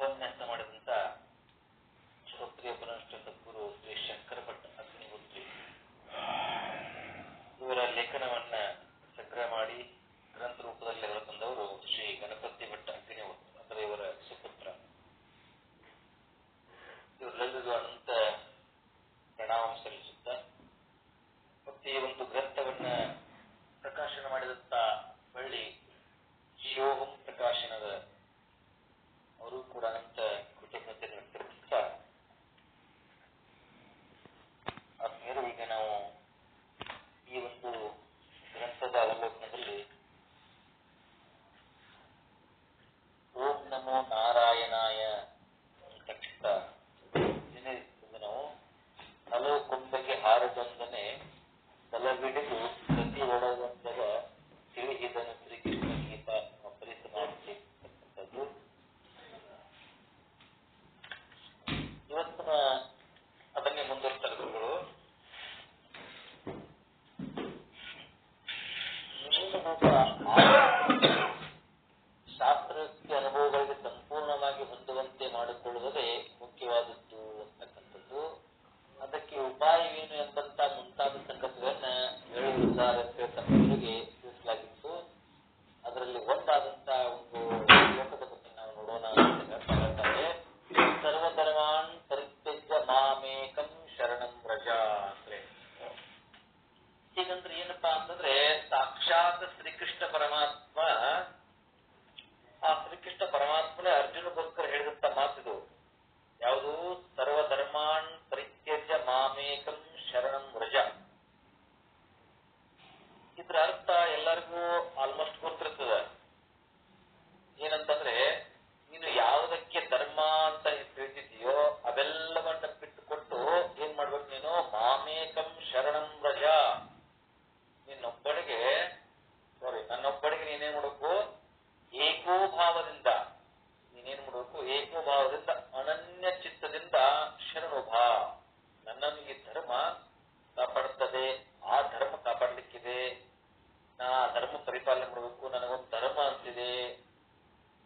ಉಪನ್ಯಾಸ ಮಾಡಿದಂತ ಶ್ರೋತ್ರಿಯ ಪರನಿಷ್ಠ ಸದ್ಗುರು ಶ್ರೀ ಶಂಕರ ಭಟ್ ಅಗ್ನಿಹೋತ್ರಿ ಇವರ ಲೇಖನವನ್ನ ಸಂಗ್ರಹ ಮಾಡಿ ಗ್ರಂಥ ರೂಪದಲ್ಲಿ ಹೊರತಂದವರು ಶ್ರೀ ಗಣಪತಿ ಭಟ್ ಅಗ್ನಿಹೋತ್ರಿ ಅಂದರೆ ಇವರ ಸುಪುತ್ರ. ಇವರೆಲ್ಲರಿಗೂ ಅನಂತ ಪ್ರಣಾಮ ಸಲ್ಲಿಸುತ್ತ ಮತ್ತೆ ಈ ಒಂದು ಗ್ರಂಥವನ್ನ ಪ್ರಕಾಶನ ಮಾಡಿದಂತ ಬಳ್ಳಿ ಜಿಯೋಹಂ ಪ್ರಕಾಶನದ ಅವರು ಕೂಡ ಅನಂತ ಕೃತಜ್ಞತೆ ವ್ಯಕ್ತಪಡಿಸುತ್ತಾ ಆತ್ಮೀಯರು, ಈಗ ನಾವು ಈ ಒಂದು ಗ್ರಂಥದ ಅವಲೋಕನದಲ್ಲಿ ಓಂ ನಮೋ ನಾರಾಯಣಾಯ ಅಂತಕ್ಕಂಥ ನಾವು ಹಲವು ಕೊಂಬೆಗೆ ಹಾರದೊಂದನೆ ಬಲವಿಡಿದು ಪ್ರತಿ ಒಳಗೊಂದರ ತಿಳಿಹಿದನು ಶ್ರೀಕೃಷ್ಣ ಗೀತಾ ಪರಿಸಮಾಪ್ತಿರ್ತಕ್ಕಂಥದ್ದು. ಇವತ್ತಿನ ಅದನ್ನೇ ಮುಂದುವರ್ತಾರೆ ಗುರುಗಳು. ಶಾಸ್ತ್ರಕ್ಕೆ ಅನುಭವಗಳಿಗೆ ಸಂಪೂರ್ಣವಾಗಿ ಹೊಂದುವಂತೆ ಮಾಡಿಕೊಳ್ಳುವುದೇ ಮುಖ್ಯವಾದದ್ದು ಅಂತಕ್ಕಂಥದ್ದು. ಅದಕ್ಕೆ ಉಪಾಯವೇನು ಎಂಬಂತ ಮುಂತಾದ ಸಂಗತಿಗಳನ್ನ ಹೇಳುವುದಾರೆ ತಮ್ಮೊಂದಿಗೆ ತಿಳಿಸಲಾಗಿತ್ತು. ಅದರಲ್ಲಿ ಒಂದಾದಂತ ಒಂದು ಶ್ಲೋಕದ ಬಗ್ಗೆ ನಾವು ನೋಡೋಣ ಅಂತ ಹೇಳ್ತಾರೆ. ಸರ್ವಧರ್ಮಾನ್ ಪರಿತ್ಯಜ್ಯ ಮಾಮೇಕಂ ಶರಣಂ ವ್ರಜ ಅಂದ್ರೆ ಹೀಗಂದ್ರೆ ಏನಪ್ಪಾ ಅಂತಂದ್ರೆ ಸಾಕ್ಷಾತ್ ಶ್ರೀಕೃಷ್ಣ ಪರಮಾತ್ಮ, ಆ ಶ್ರೀಕೃಷ್ಣ ಪರಮಾತ್ಮನೇ ಅರ್ಜುನಗೋಸ್ಕರ ಹೇಳಿದಂತ ಮಾತಿದು ಯಾವುದು? ಸರ್ವಧರ್ಮಾನ್ ಪರಿತ್ಯಜ್ಯ ಮಾಮೇಕಂ ಶರಣಂ ವ್ರಜ. ಇದ್ರ ಅರ್ಥ ಎಲ್ಲರಿಗೂ ಆಲ್ಮೋಸ್ಟ್ ಗೊತ್ತಿರ್ತದ. ಏನಂತಂದ್ರೆ ನೀನು ಯಾವುದಕ್ಕೆ ಧರ್ಮ ಅಂತ ತಿಳಿದಿದೆಯೋ ಅವೆಲ್ಲವನ್ನ ಬಿಟ್ಟುಕೊಟ್ಟು ಏನ್ ಮಾಡ್ಬೇಕು? ನೀನು ಮಾಮೇಕಂ ಶರಣಂ ವ್ರಜ, ನನ್ನೊಬ್ಬಳಿಗೆ ನೀನೇನ್ ಮಾಡ್ಬೇಕು? ಏಕೋಭಾವದಿಂದ ನೀನೇನ್ ಮಾಡ್ಬೇಕು? ಏಕೋಭಾವದಿಂದ ಅನನ್ಯ ಚಿತ್ತದಿಂದ ಶರಣೋಭಾ. ನನ್ನನ್ನು ಈ ಧರ್ಮ ಕಾಪಾಡುತ್ತದೆ, ಆ ಧರ್ಮ ಕಾಪಾಡಲಿಕ್ಕಿದೆ, ನಾ ಧರ್ಮ ಪರಿಪಾಲನೆ ಮಾಡಬೇಕು, ನನಗೊಂದು ಧರ್ಮ ಅಂತಿದೆ,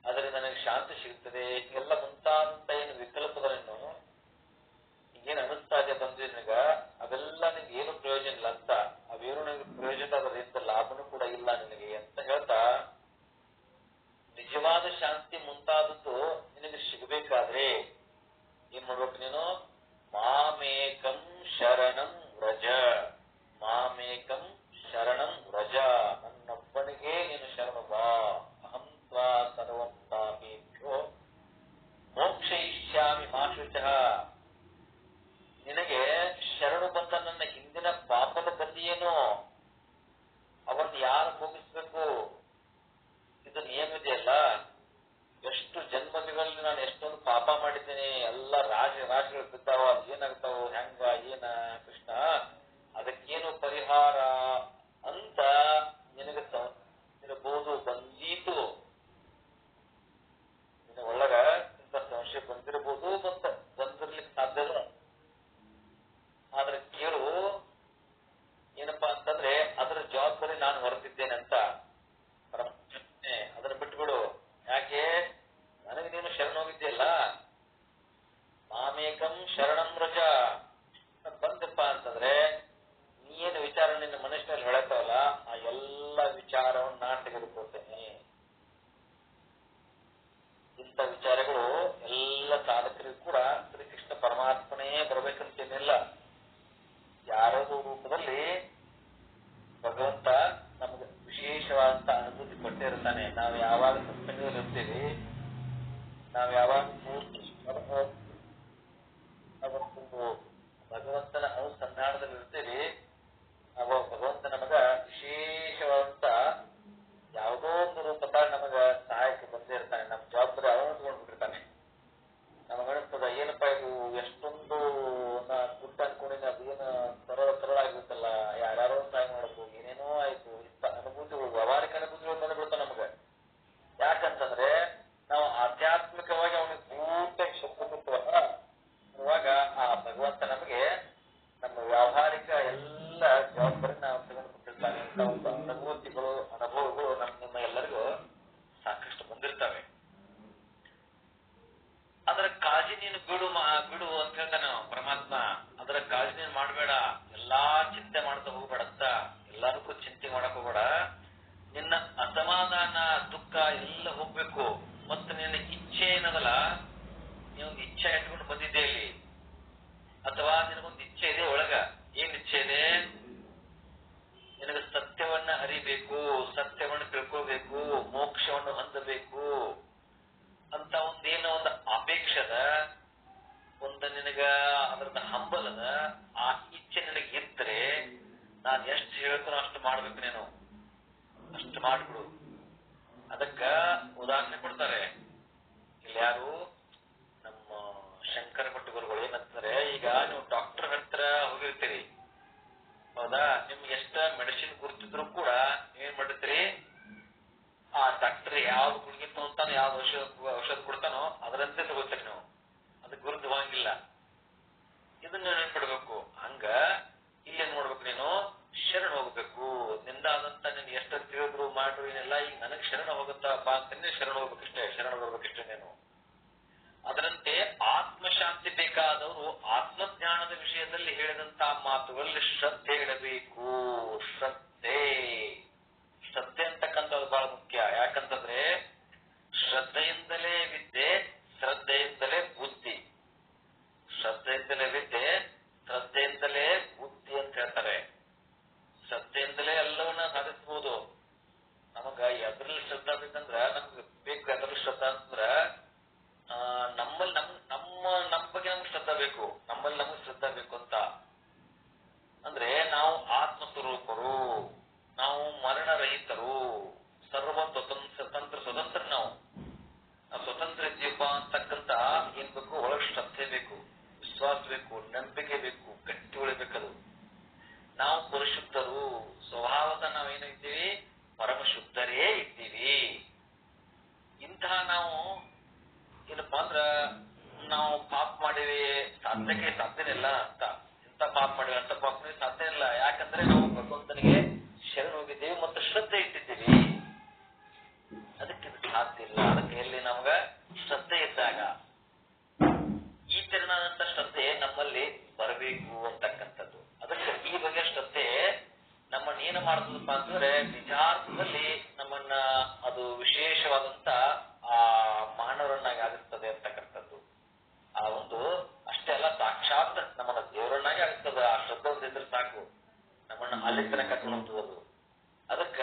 ಅದರಿಂದ ನನಗೆ ಶಾಂತಿ ಸಿಗುತ್ತದೆ, ಎಲ್ಲ ಮುಂತಾದಂತ ಏನು ವಿಕಲ್ಪಗಳನ್ನು ಈಗೇನು ಅನಿಸ್ತಾ ಇದೆ ಬಂದ್ರೆ ನಿನಗ ಅವೆಲ್ಲ ನಿನ್ಗೆ ಏನು ಪ್ರಯೋಜನ ಇಲ್ಲ ಅಂತ, ಅವೇನು ನಿನಗೆ ಪ್ರಯೋಜನ, ಅದರಿಂದ ಲಾಭನೂ ಕೂಡ ಇಲ್ಲ ನಿನಗೆ ಅಂತ ಹೇಳ್ತಾ, ನಿಜವಾದ ಶಾಂತಿ ಮುಂತಾದದ್ದು ನಿನಗೆ ಸಿಗಬೇಕಾದ್ರೆ ಏನ್ ಮಾಡ್ಬೇಕು? ನೀನು ಮಾಮೇಕಂ ಶರಣಂ ವ್ರಜ, ಮಾಮೇಕಂ ಶರಣಂ ವ್ರಜ, ನನ್ನೊಬ್ಬನಿಗೆ ನೀನು ಶರಣ ಬಾ. ಅಹಂ ತ್ವಾ ಸರ್ವಂ ಪಾಪೇಭ್ಯೋ ಮೋಕ್ಷಯಿಷ್ಯಾಮಿ ಮಾ ಶುಚಃ. ನಿನಗೆ ಶರಣು ಬಂದ ನನ್ನ ಹಿಂದಿನ ಪಾಪದ ಗತಿಯೇನು, ಅವನ್ನ ಯಾರು ಮುಗಿಸ್ಬೇಕು? ಇದು ನಿಯಮ ಇದೆಯಲ್ಲ. ಎಷ್ಟು ಜನ್ಮಗಳಲ್ಲಿ ನಾನು ಎಷ್ಟೊಂದು ಪಾಪ ಮಾಡಿದ್ದೇನೆ, ಎಲ್ಲ ರಾಶಿಗಳು ಬಿದ್ದಾವ, ಏನಾಗ್ತಾವ, ಹೆಂಗ ಏನ ಕೃಷ್ಣ, ಅದಕ್ಕೇನು ಪರಿಹಾರ ಅಂತ ನಿನಗೆ ಇರಬಹುದು, ಬಂದೀತು, ನಿನ್ನ ಒಳಗ ಇಂಥ ಸಂಶಯ ಬಂದಿರಬಹುದು, ಮತ್ತೆ ಬಂದಿರ್ಲಿಕ್ಕೆ ಸಾಧ್ಯ ಇಲ್ಲ. ಆದ್ರೆ ಕೇಳು ಏನಪ್ಪಾ ಅಂತಂದ್ರೆ ಅದರ ಜವಾಬ್ದಾರಿ ನಾನು ಹೊರತಿದ್ದೇನೆ ಅಂತ. ಅದನ್ನ ಬಿಟ್ಬಿಡು. ಯಾಕೆ? ನನಗೆ ನೀನು ಶರಣ ಹೋಗಿದ್ಯಲ್ಲ, ಮಾಮೇಕಂ ಶರಣಂ ವ್ರಜ ಬಂದಪ್ಪ ಅಂತಂದ್ರೆ ನೀನು ವಿಚಾರ ನಿನ್ನ ಮನಸ್ಸಿನಲ್ಲಿ ಹೇಳತ್ತವಲ್ಲ, ಆ ಎಲ್ಲ ವಿಚಾರವನ್ನು ನಾನು ತೆಗೆದುಕೊಳ್ತೇನೆ. ಇಂಥ ವಿಚಾರಗಳು ಎಲ್ಲ ಸಾಧಕರಿಗೂ ಕೂಡ ಶ್ರೀಕೃಷ್ಣ ಪರಮಾತ್ಮನೇ ಬರ್ಬೇಕಂತೇನಿಲ್ಲ. ಯಾರೋ ರೂಪದಲ್ಲಿ ಭಗವಂತ ನಮ್ಗೆ ವಿಶೇಷವಾದಂತ ಅನುಭೂತಿ ಕೊಟ್ಟೇ ಇರ್ತಾನೆ. ನಾವು ಯಾವಾಗ ಸತ್ಸಂಗದಲ್ಲಿ ಇರ್ತೀವಿ, ನಾವು ಯಾವಾಗ ಭಗವಂತನ ಅನುಸಂಧಾನದಲ್ಲಿ ಇರ್ತೀವಿ, ಅವಾಗ ಭಗವಂತ ನಮಗ ವಿಶೇಷವಾದಂತ ಯಾವುದೋ ಒಂದು ರೂಪದ ನಮಗ ಸಹಾಯಕ್ಕೆ ಬಂದೇ ಇರ್ತಾನೆ. ನಮ್ಮ ಜವಾಬ್ದಾರಿ ಅವನು ತಗೊಂಡ್ಬಿಟ್ಟಿರ್ತಾನೆ. ನಮಗನಿಸ್ತದ ಏನಪ್ಪಾ ಇದು ಎಷ್ಟೊಂದು ದುಡ್ಡು ಅನ್ಕೊಂಡಿನ ಅದೇನು ಸರಳ ಆಗಿರುತ್ತಲ್ಲ, ಯಾರ್ಯಾರೋ ಸಹಾಯ ಮಾಡೋದು, ಏನೇನೋ ಆಯ್ತು, ಇಂಥ ಅನುಭೂತಿಗಳು, ವ್ಯವಹಾರಿಕ ಅನುಭೂತಿಗಳು ಬಂದ್ಬಿಡ್ತಾವ ನಮಗ. ಯಾಕಂತಂದ್ರೆ ನಾವು ಆಧ್ಯಾತ್ಮಿಕವಾಗಿ ಅವನಿಗೆ ಪೂರ್ತಿಯಾಗಿ ಶಕ್ತಿಪುತ್ತವಲ್ಲ, ಅವಾಗ ಆ ಭಗವಂತ ನಮಗೆ ನಮ್ಮ ವ್ಯಾವಹಾರಿಕ ಎಲ್ಲ ಜವಾಬ್ದಾರಿ ನಾವು ತೆಗೆದುಕೊಂಡಿರ್ತಾನೆ. ಅಂತ ಒಂದು ಅನುಭೂತಿಗಳು, ಅನುಭವಗಳು ನಿಮ್ಮ ಎಲ್ಲರಿಗೂ ಸಾಕಷ್ಟು ಬಂದಿರ್ತವೆ. ನೀನು ಬಿಡು ಬಿಡು ಅಂತ ಹೇಳ್ತಾನೆ ಪರಮಾತ್ಮ. ಅದರ ಕಾಳಜಿ ನೀನು ಮಾಡಬೇಡ, ಎಲ್ಲಾ ಚಿಂತೆ ಮಾಡ್ತಾ ಹೋಗ್ಬೇಡಂತ, ಎಲ್ಲದಕ್ಕೂ ಚಿಂತೆ ಮಾಡಕ್ ಹೋಗ್ಬೇಡ. ನಿನ್ನ ಅಸಮಾಧಾನ ದುಃಖ ಎಲ್ಲ ಹೋಗ್ಬೇಕು. ಮತ್ತೆ ನಿನ್ನ ಇಚ್ಛೆ ಏನದಲ್ಲ, ನೀವೊಂದು ಇಚ್ಛೆ ಇಟ್ಕೊಂಡು ಬಂದಿದ್ದೆ ಇಲ್ಲಿ, ಅಥವಾ ನಿನಗೊಂದು ಇಚ್ಛೆ ಇದೆ ಒಳಗ. ಏನ್ ಇಚ್ಛೆ ಇದೆ? ನಿನಗೆ ಸತ್ಯವನ್ನ ಅರಿಬೇಕು, ಸತ್ಯವನ್ನು ತಿಳ್ಕೋಬೇಕು, ಮೋಕ್ಷವನ್ನು ಹೊಂದಬೇಕು ಅಂತ ಒಂದೇನೋ ಒಂದು ಅಪೇಕ್ಷದ, ಒಂದು ನಿನಗ ಅದ್ರದ ಹಂಬಲದ ಆ ಇಚ್ಛೆ ನಿನಗೆ ಇದ್ರೆ, ನಾನು ಎಷ್ಟು ಹೇಳ್ತಾನೋ ಅಷ್ಟು ಮಾಡ್ಬೇಕು. ನೀನು ಅಷ್ಟು ಮಾಡ್ಬಿಡು. ಅದಕ್ಕ ಉದಾಹರಣೆ ಕೊಡ್ತಾರೆ ಇಲ್ಲಿ ಯಾರು, ನಮ್ಮ ಶಂಕರ ಭಟ್ ಗುರುಗಳು ಏನಂತಾರೆ, ಈಗ ನೀವು ಡಾಕ್ಟರ್ ಹತ್ರ ಹೋಗಿರ್ತೀರಿ, ಹೌದಾ? ನಿಮ್ಗೆ ಎಷ್ಟ ಮೆಡಿಸಿನ್ ಗುರ್ತಿದ್ರು ಕೂಡ ಏನ್ ಮಾಡಿರ್ತೀರಿ, ಆ ಡಾಕ್ಟರ್ ಯಾವ್ದು ಗುಳಿಗೆ ತಗೊಂತಾನೋ, ಯಾವ್ದು ಔಷಧ ಕೊಡ್ತಾನೋ ಅದರಂತೆ ತಗೋತೀರಿ ನೀವು. ಅದು ಗುರುತು ಹೋಗಂಗಿಲ್ಲ. ಇದನ್ನ ನೆನ್ಪಿಡ್ಬೇಕು. ಹಂಗ ಇಲ್ಲೇನ್ ಮಾಡ್ಬೇಕು, ನೀನು ಶರಣ ಹೋಗ್ಬೇಕು. ನಿಂದಾದಂತ ನೀನ್ ಎಷ್ಟು ತಿಳಿದ್ರು ಮಾಡ್ರು ಏನೆಲ್ಲ, ಈಗ ನನಗ್ ಶರಣ ಹೋಗುತ್ತಪ್ಪ ಅಂತಂದ್ರೆ ಶರಣ ಹೋಗ್ಬೇಕಷ್ಟೇ, ಶರಣ ಹೋಗ್ಬೇಕಷ್ಟೇ ನೀನು. ಅದರಂತೆ ಆತ್ಮಶಾಂತಿ ಬೇಕಾದವರು ಆತ್ಮಜ್ಞಾನದ ವಿಷಯದಲ್ಲಿ ಹೇಳಿದಂತ ಮಾತುಗಳಲ್ಲಿ ಶ್ರದ್ಧೆ ಇಡಬೇಕು. ಶ್ರದ್ಧೆ ಅಂತಕ್ಕಂಥದ್ದು ಬಹಳ ಮುಖ್ಯ. ಯಾಕಂತಂದ್ರೆ ಶ್ರದ್ಧೆಯಿಂದಲೇ ವಿದ್ಯೆ, ಶ್ರದ್ಧೆಯಿಂದಲೇ ಬುದ್ಧಿ. ಶ್ರದ್ಧೆಯಿಂದಲೇ ವಿದ್ಯೆ, ಶ್ರದ್ಧೆಯಿಂದಲೇ ಬುದ್ಧಿ ಅಂತ ಹೇಳ್ತಾರೆ. ಶ್ರದ್ಧೆಯಿಂದಲೇ ಎಲ್ಲವನ್ನ ಸಾಧಿಸಬಹುದು. ನಮಗ ಎದ್ರಲ್ಲಿ ಶ್ರದ್ಧಾ ಬೇಕಂದ್ರ, ನಮ್ಗೆ ಬೇಕು ಎದ್ರಲ್ಲಿ ಶ್ರದ್ಧಾ ಅಂತಂದ್ರ ನಮ್ಮಲ್ಲಿ ನಮ್ಮ ಬಗ್ಗೆ ನಮ್ಗೆ ಶ್ರದ್ಧಾ ಬೇಕು, ನಮ್ಮಲ್ಲಿ ನಮ್ಗೆ ಶ್ರದ್ಧಾ ಬೇಕು ಅಂತ ಅಂದ್ರೆ, ನಾವು ಆತ್ಮಸ್ವರೂಪರು, ನಾವು ಮರಣರಹಿತರು, ಸರ್ವ ಸ್ವತಂತ್ರ ನಾವು ಸ್ವತಂತ್ರ ಇದ್ದೀವಪ್ಪ ಅಂತಕ್ಕಂತ ಏನ್ ಬೇಕು, ಒಳಗೆ ಶ್ರದ್ಧೆ ಬೇಕು, ವಿಶ್ವಾಸ ಬೇಕು, ನಂಬಿಕೆ ಬೇಕು, ಗಟ್ಟಿ ಉಳಿಬೇಕದು. ನಾವು ಪರಿಶುದ್ಧರು, ಸ್ವಭಾವದ ನಾವೇನಿದ್ದೀವಿ, ಪರಮ ಶುದ್ಧರೇ ಇದ್ದೀವಿ. ಇಂತಹ ನಾವು ಏನಪ್ಪಾ ಅಂದ್ರ, ನಾವು ಪಾಪ ಮಾಡಿವಿ ಸಾಧ್ಯನೇ ಇಲ್ಲ ಅಂತ, ಇಂಥ ಪಾಪ ಮಾಡಿವಿ ಅಂತ ಪಾಪ ಸಾಧ್ಯ ಇಲ್ಲ. ಯಾಕಂದ್ರೆ ನಾವು ಭಗವಂತನಿಗೆ ಶರಣ ಹೋಗಿದ್ದೀವಿ ಮತ್ತು ಶ್ರದ್ಧೆ ಇಟ್ಟಿದ್ದೀವಿ. ಅದಕ್ಕೆ ಇದು ಸಾಧ್ಯ ಇಲ್ಲ. ಅದಕ್ಕೆ ಎಲ್ಲಿ ನಮ್ಗ ಶ್ರದ್ಧೆ ಇದ್ದಾಗ ಈ ತೆರನಾದಂತ ಶ್ರದ್ಧೆ ನಮ್ಮಲ್ಲಿ ಬರಬೇಕು ಅಂತಕ್ಕಂಥದ್ದು. ಅದಕ್ಕೆ ಈ ಬಗೆಯ ಶ್ರದ್ಧೆ ನಮ್ಮನ್ನ ಏನು ಮಾಡ್ತದಪ್ಪ ಅಂತಂದ್ರೆ, ನಿಜಾರ್ಥದಲ್ಲಿ ನಮ್ಮನ್ನ ಅದು ವಿಶೇಷವಾದಂತ ಆ ಮಾನವರನ್ನಾಗಿ ಆಗುತ್ತದೆ ಅಂತಕ್ಕಂಥದ್ದು. ಆ ಒಂದು ಅಷ್ಟೇ ಅಲ್ಲ, ಸಾಕ್ಷಾತ್ ನಮ್ಮನ್ನ ದೇವರನ್ನಾಗಿ ಆಗ್ತದ. ಆ ಶ್ರದ್ಧೆ ಒಂದಿದ್ರೆ ಸಾಕು, ನಮ್ಮನ್ನ ಅಲ್ಲಿ ತನಕ ಕರ್ಕೊಂಡು. ಅದಕ್ಕ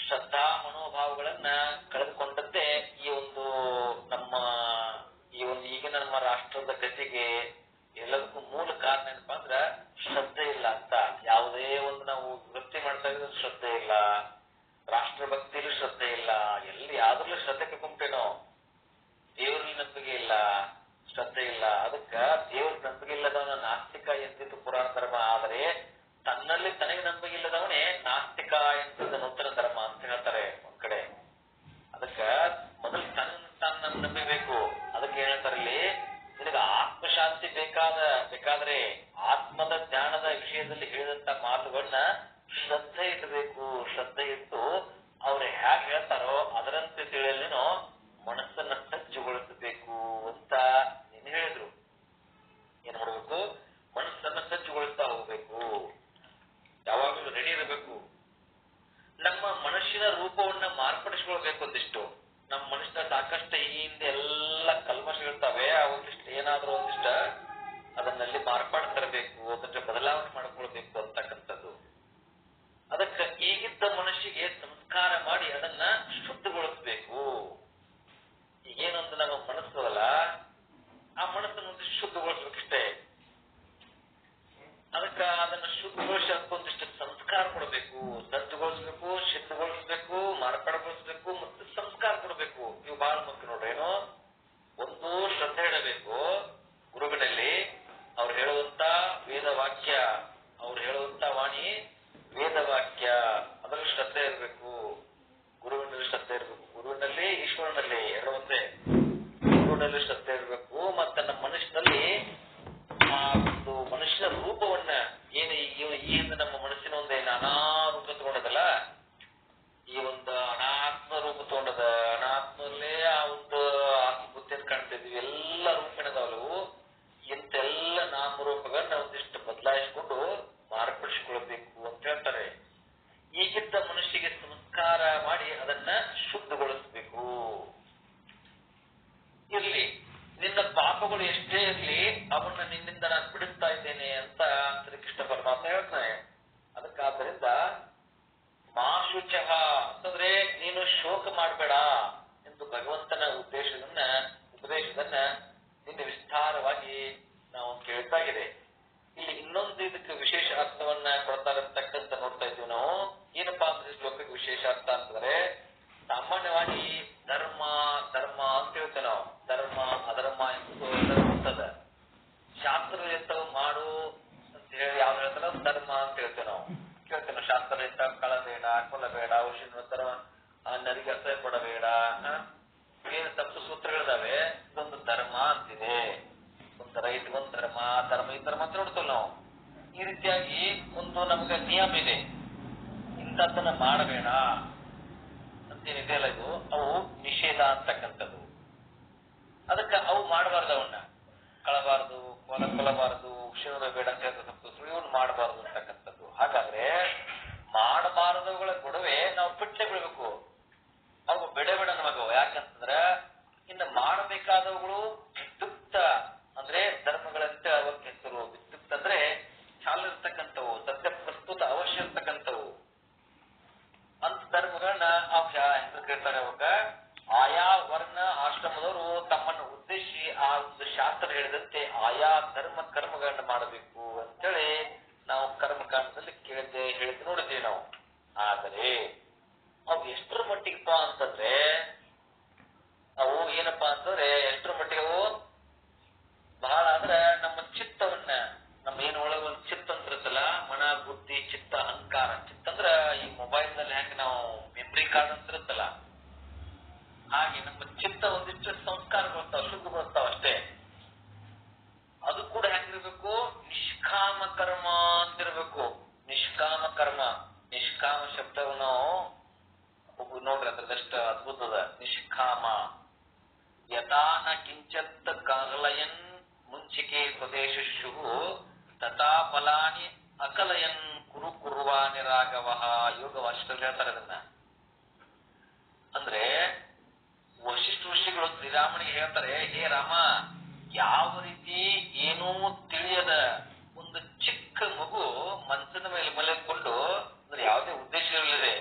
ಶ್ರದ್ಧಾ ಮನೋಭಾವಗಳನ್ನ ಕಳೆದುಕೊಂಡದ್ದೇ ಈ ಒಂದು ನಮ್ಮ ಈಗಿನ ನಮ್ಮ ರಾಷ್ಟ್ರದ ಗತಿಗೆ ಎಲ್ಲದಕ್ಕೂ ಮೂಲ ಕಾರಣ ಏನಪ್ಪಾ ಅಂದ್ರ ಶ್ರದ್ಧೆ ಇಲ್ಲ ಅಂತ. ಯಾವುದೇ ಒಂದು ನಾವು ವೃತ್ತಿ ಮಾಡ್ತಾ ಇರೋದು ಶ್ರದ್ಧೆ ಇಲ್ಲ, ರಾಷ್ಟ್ರ ಭಕ್ತಿಯಲ್ಲೂ ಶ್ರದ್ಧೆ ಇಲ್ಲ, ಎಲ್ಲಿ ಯಾವ್ದ್ರಲ್ಲೂ ಶ್ರದ್ಧೆ ಕಳ್ಕೊಂಡ್ಬಿಟ್ಟೇನೋ. ದೇವರಲ್ಲಿ ನಂಬಿಕೆ ಇಲ್ಲ, ಶ್ರದ್ಧೆ ಇಲ್ಲ. ಅದಕ್ಕ ದೇವ್ರ ನಂಬಿಕೆ ಇಲ್ಲದವನ ನಾಸ್ತಿಕ ಎಂದಿದ್ದು ಪುರಾಣ ಧರ್ಮ. ಆದರೆ ತನ್ನಲ್ಲಿ ತನಗೆ ನಂಬಿಕೆ ಇಲ್ಲದವನೇ ನಾಸ್ತಿಕ ಎಂತಿದ್ದ ನೂತನ ಧರ್ಮ ಅಂತ ಹೇಳ್ತಾರೆ ಒಂದ್ ಕಡೆ. ಅದಕ್ಕ ಮೊದಲು ತನ್ನ ನಂಬಿಬೇಕು. ಅದಕ್ಕೆ ಹೇಳ್ತಾರೆ ಇಲ್ಲಿ, ನಿನಗೆ ಆತ್ಮಶಾಂತಿ ಬೇಕಾದ್ರೆ ಆತ್ಮದ ಜ್ಞಾನದ ವಿಷಯದಲ್ಲಿ ಹೇಳಿದಂತ ಮಾತುಗಳನ್ನ ಶ್ರದ್ಧೆ ಇಡಬೇಕು. ಶ್ರದ್ಧೆ ಇಟ್ಟು ಅವ್ರು ಹೇಗೆ ಹೇಳ್ತಾರೋ ಅದರಂತೆ ತಿಳಿಯಲೇನೋ ಮನಸ್ಸನ್ನ ಸಜ್ಜುಗೊಳಿಸಬೇಕು ಅಂತ ನೀನು ಹೇಳಿದ್ರು. ಏನ್ ಮಾಡ್ಬೇಕು? ಮನಸ್ಸನ್ನ ಸಜ್ಜುಗೊಳಿಸ್ತಾ ಹೋಗ್ಬೇಕು, ಯಾವಾಗಲೂ ರೆಡಿ ಇರಬೇಕು. ನಮ್ಮ ಮನಸ್ಸಿನ ರೂಪವನ್ನ ಮಾರ್ಪಡಿಸ್ಕೊಳ್ಬೇಕು. ಒಂದಿಷ್ಟು ನಮ್ಮ ಮನಸ್ಸಿನ ಸಾಕಷ್ಟು ಈ ಹಿಂದೆ ಎಲ್ಲ ಕಲ್ಮಶಗಳಿರ್ತಾವೆ, ಒಂದಿಷ್ಟು ಏನಾದ್ರೂ ಒಂದಿಷ್ಟ ಅದನ್ನಲ್ಲಿ ಮಾರ್ಪಾಡು ತರಬೇಕು, ಅದನ್ನ ಬದಲಾವಣೆ ಮಾಡ್ಕೊಳ್ಬೇಕು ಅಂತಕ್ಕಂಥದ್ದು. ಅದಕ್ಕೆ ಈಗಿದ್ದ ಮನಸ್ಸಿಗೆ ಸಂಸ್ಕಾರ ಮಾಡಿ ಅದನ್ನ ಶುದ್ಧಗೊಳಿಸ್ಬೇಕು. ಈಗೇನೊಂದು ನಮ್ಮ ಮನಸ್ಸಲ್ಲ, ಆ ಮನಸ್ಸನ್ನು ಶುದ್ಧಗೊಳಿಸ್ಬೇಕಷ್ಟೇ. ಅದಕ್ಕ ಅದನ್ನ ಶುದ್ಧಗೊಳಿಸಿ ಅದಕ್ಕೊಂದಿಷ್ಟು ಸಂಸ್ಕಾರ ಕೊಡಬೇಕು, ಸಜ್ಜುಗೊಳಿಸ್ಬೇಕು, ಸಿದ್ಧಗೊಳಿಸ್ಬೇಕು, ಮಾರ್ಪಾಡುಗೊಳಿಸ್ಬೇಕು ಮತ್ತು ಸಂಸ್ಕಾರ ಕೊಡಬೇಕು. ಇವು ಬಹಳ ಮುಖ್ಯ ನೋಡ್ರಿ. ಏನು ಒಂದು ಶ್ರದ್ಧೆ ಇಡಬೇಕು ಗುರುವಿನಲ್ಲಿ. ಅವ್ರು ಹೇಳುವಂತ ವೇದ ವಾಕ್ಯ, ಅವ್ರು ಹೇಳುವಂತ ವಾಣಿ ವೇದ ವಾಕ್ಯ, ಅದರಲ್ಲಿ ಶ್ರದ್ಧೆ ಇರಬೇಕು. ಗುರುವಿನಲ್ಲಿ ಶ್ರದ್ಧೆ ಇರಬೇಕು, ಗುರುವಿನಲ್ಲಿ ಈಶ್ವರನಲ್ಲಿ ಎರಡು ಒಂದೇ. ಗುರುವಿನಲ್ಲಿ ಶ್ರದ್ಧೆ ಇರಬೇಕು. ಮತ್ತೆ ನಮ್ಮ ಮನಸ್ಸಿನಲ್ಲಿ ಆ ಒಂದು ಮನುಷ್ಯನ ರೂಪವನ್ನ ಏನು ಈ ನಮ್ಮ ಮನಸ್ಸಿನ ಒಂದು ನಾನಾ ರೂಪ ತಗೊಂಡದಲ್ಲ, ಈ ಒಂದು ಅನಾತ್ಮ ರೂಪ ತಗೊಂಡದ. ಅನಾತ್ಮಲ್ಲೇ ಆ ಒಂದು ಆತ್ಮಬುದ್ಧಿಯನ್ನು ಕಾಣ್ತಾ ಇದೀವಿ. ಎಲ್ಲ ರೂಪ ಏನದಾವಲ್ಲವು ಕಷ್ಟಗಳು ಎಷ್ಟೇ ಇರಲಿ ಅವನ್ನ ನಿನ್ನಿಂದ ನಾನು ಬಿಡಿಸ್ತಾ ಇದ್ದೇನೆ ಅಂತ ಶ್ರೀಕೃಷ್ಣ ಪರಮಾತ್ಮ ಹೇಳ್ತಾನೆ. ಅದಕ್ಕಾದ್ದರಿಂದ ಮಾಶುಚಃ ಅಂತಂದ್ರೆ ನೀನು ಶೋಕ ಮಾಡಬೇಡ ಎಂದು ಭಗವಂತನ ಉಪದೇಶದನ್ನ ನಿನ್ನೆ ವಿಸ್ತಾರವಾಗಿ ನಾವು ಕೇಳ್ತಾ ಇದೆ. ಇಲ್ಲಿ ಇನ್ನೊಂದು ಇದಕ್ಕೆ ವಿಶೇಷ ಅರ್ಥವನ್ನ ಕೊಡ್ತಾ ಇರತಕ್ಕಂತ ನೋಡ್ತಾ ಇದ್ದೀವಿ ನಾವು. ಏನಪ್ಪಾ ಅಂದ್ರೆ ಶ್ಲೋಕಕ್ಕೆ ವಿಶೇಷ ಅರ್ಥ ಅಂತಂದ್ರೆ ಸಾಮಾನ್ಯವಾಗಿ ಧರ್ಮ ಧರ್ಮ ಅಂತ ಹೇಳ್ತೇವೆ ನಾವು. ಧರ್ಮ ಅಧರ್ಮ ಎಂಬುದು ಶಾಸ್ತ್ರ ಎಂತವು ಮಾಡು ಅಂತ ಹೇಳಿ ಯಾವ್ದು ಹೇಳ್ತಾರ ಧರ್ಮ ಅಂತ ಹೇಳ್ತೇವೆ ನಾವು. ಕೇಳ್ತೇವೆ ಶಾಸ್ತ್ರ ಎಂತ ಕಳಬೇಡ, ಕೊಲ್ಲಬೇಡ, ಔಷಧ ನರಿಗೆ ಅಸಹ್ಯ ಕೊಡಬೇಡ, ಏನು ತಪ್ಪು ಸೂತ್ರಗಳಿದಾವೆ. ಇದೊಂದು ಧರ್ಮ ಅಂತಿದೆ. ಒಂಥರ ಇದೊಂದು ಧರ್ಮ, ಧರ್ಮ ಈ ಧರ್ಮ ಅಂತ ನೋಡ್ತೇವೆ ನಾವು. ಈ ರೀತಿಯಾಗಿ ಒಂದು ನಮ್ಗೆ ನಿಯಮ ಇದೆ, ಇಂಥದ್ದನ್ನ ಮಾಡಬೇಡ ಅಂತೇನಿದೆ ಅಲ್ಲ, ಇದು ಅವು ನಿಷೇಧ ಅಂತಕ್ಕಂಥದ್ದು. ಅದಕ್ಕೆ ಅವು ಮಾಡಬಾರ್ದು, ಅವನ್ನ ಕಳಬಾರದು, ಕೊಲ್ಲಬಾರದು, ಬೇಡ ಅಂತ ಹೇಳ್ತಕ್ಕಂಥ ಸುಳಿವನ್ನು ಮಾಡಬಾರದು ಅಂತಕ್ಕಂಥದ್ದು. ಹಾಗಾದ್ರೆ ಮಾಡಬಾರದುಗಳ ಗೊಡವೆ ನಾವು ಬಿಟ್ಟೆ ಬಿಡ್ಬೇಕು. ಅವು ಬಿಡಬೇಡ ನಮಗವು. ಯಾಕಂತಂದ್ರ ಇನ್ನು ಮಾಡಬೇಕಾದವುಗಳು ವಿದ್ಯುಕ್ತ ಅಂದ್ರೆ ಧರ್ಮಗಳಂತೆ ಅವಕ್ಕೆ ಹೆಸರು. ವಿದ್ಯುಕ್ತ ಅಂದ್ರೆ ಚಾಲ ಇರ್ತಕ್ಕಂಥವು, ಸತ್ಯ ಪ್ರಸ್ತುತ ಅವಶ್ಯ ಇರ್ತಕ್ಕಂಥವು ಅಂತ ಧರ್ಮಗಳನ್ನ ಹೆಸರು ಕೇಳ್ತಾರೆ. ಅವಾಗ ಆಯಾ ವರ್ಣ ಆಶ್ರಮದವರು ತಮ್ಮನ್ನು ಉದ್ದೇಶಿಸಿ ಆ ಒಂದು ಶಾಸ್ತ್ರ ಹೇಳಿದಂತೆ ಆಯಾ ಧರ್ಮ ಕರ್ಮಗಳನ್ನ ಮಾಡಬೇಕು ಅಂತೇಳಿ ನಾವು ಕರ್ಮಕಾಂಡದಲ್ಲಿ ಹೇಳಿದ್ದು ನೋಡಿದ್ದೀವಿ ನಾವು. ಆದರೆ ಅವು ಎಷ್ಟರ ಮಟ್ಟಿಗೆಪ್ಪ ಅಂತಂದ್ರೆ ಅವು ಏನಪ್ಪಾ ಅಂತಂದ್ರೆ ಎಷ್ಟರ ಮಟ್ಟಿಗೆ ಅವು ಬಹಳ ಅಂದ್ರೆ ನಮ್ಮ ಚಿತ್ತವನ್ನ, ನಮ್ಮ ಏನು ಒಳಗೆ ಒಂದು ಚಿತ್ತ ಅಂತ ಇರುತ್ತಲ್ಲ, ಮನ ಬುದ್ಧಿ ಚಿತ್ತ ಅಹಂಕಾರ. ಚಿತ್ತ ಅಂದ್ರ ಈ ಮೊಬೈಲ್ ನಲ್ಲಿ ಹೆಂಗೆ ನಾವು ಮೆಮ್ರಿ ಕಾರ್ಡ್ ಅಂತ ಇರುತ್ತಲ್ಲ, ಹಾಗೆ ನಮ್ಮ ಚಿತ್ತ ಒಂದಿಷ್ಟು ಸಂಸ್ಕಾರ ಬರ್ತಾವ, ಶುದ್ಧ ಬರ್ತಾವ ಅಷ್ಟೇ. ಅದು ಕೂಡ ಹೆಂಗಿರ್ಬೇಕು, ನಿಷ್ಕಾಮ ಕರ್ಮ ಅಂತಿರ್ಬೇಕು. ನಿಷ್ಕಾಮ ಕರ್ಮ, ನಿಷ್ಕಾಮ ಶಬ್ದವನ್ನು ನೋಡ್ರಿ, ಅದ್ರದಷ್ಟು ಅದ್ಭುತದ. ನಿಷ್ಕಾಮ ಯಥಾನ ಕಿಂಚತ್ ಕಾಲಯನ್ ಮುಂಚಿಕೆ ಸ್ವದೇಶು ತಥಾ ಫಲಾನಿ ಅಕಲಯನ್ ಕುರು ಕುರ್ವಾನಿ ರಾಘವ. ಯೋಗ ವಾಸ್ತವ್ಯ ಹೇಳ್ತಾರೆ ಅದನ್ನ. ಅಂದ್ರೆ ವಶಿಷ್ಠ ಋಷಿಗಳು ಶ್ರೀರಾಮನಿಗೆ ಹೇಳ್ತಾರೆ, ಹೇ ರಾಮ, ಯಾವ ರೀತಿ ಏನೂ ತಿಳಿಯದ ಒಂದು ಚಿಕ್ಕ ಮಗು ಮನಸ್ಸಿನ ಮೇಲೆ ಮಲಗಿಕೊಂಡು, ಅಂದ್ರೆ ಯಾವುದೇ ಉದ್ದೇಶಗಳಿದೆ,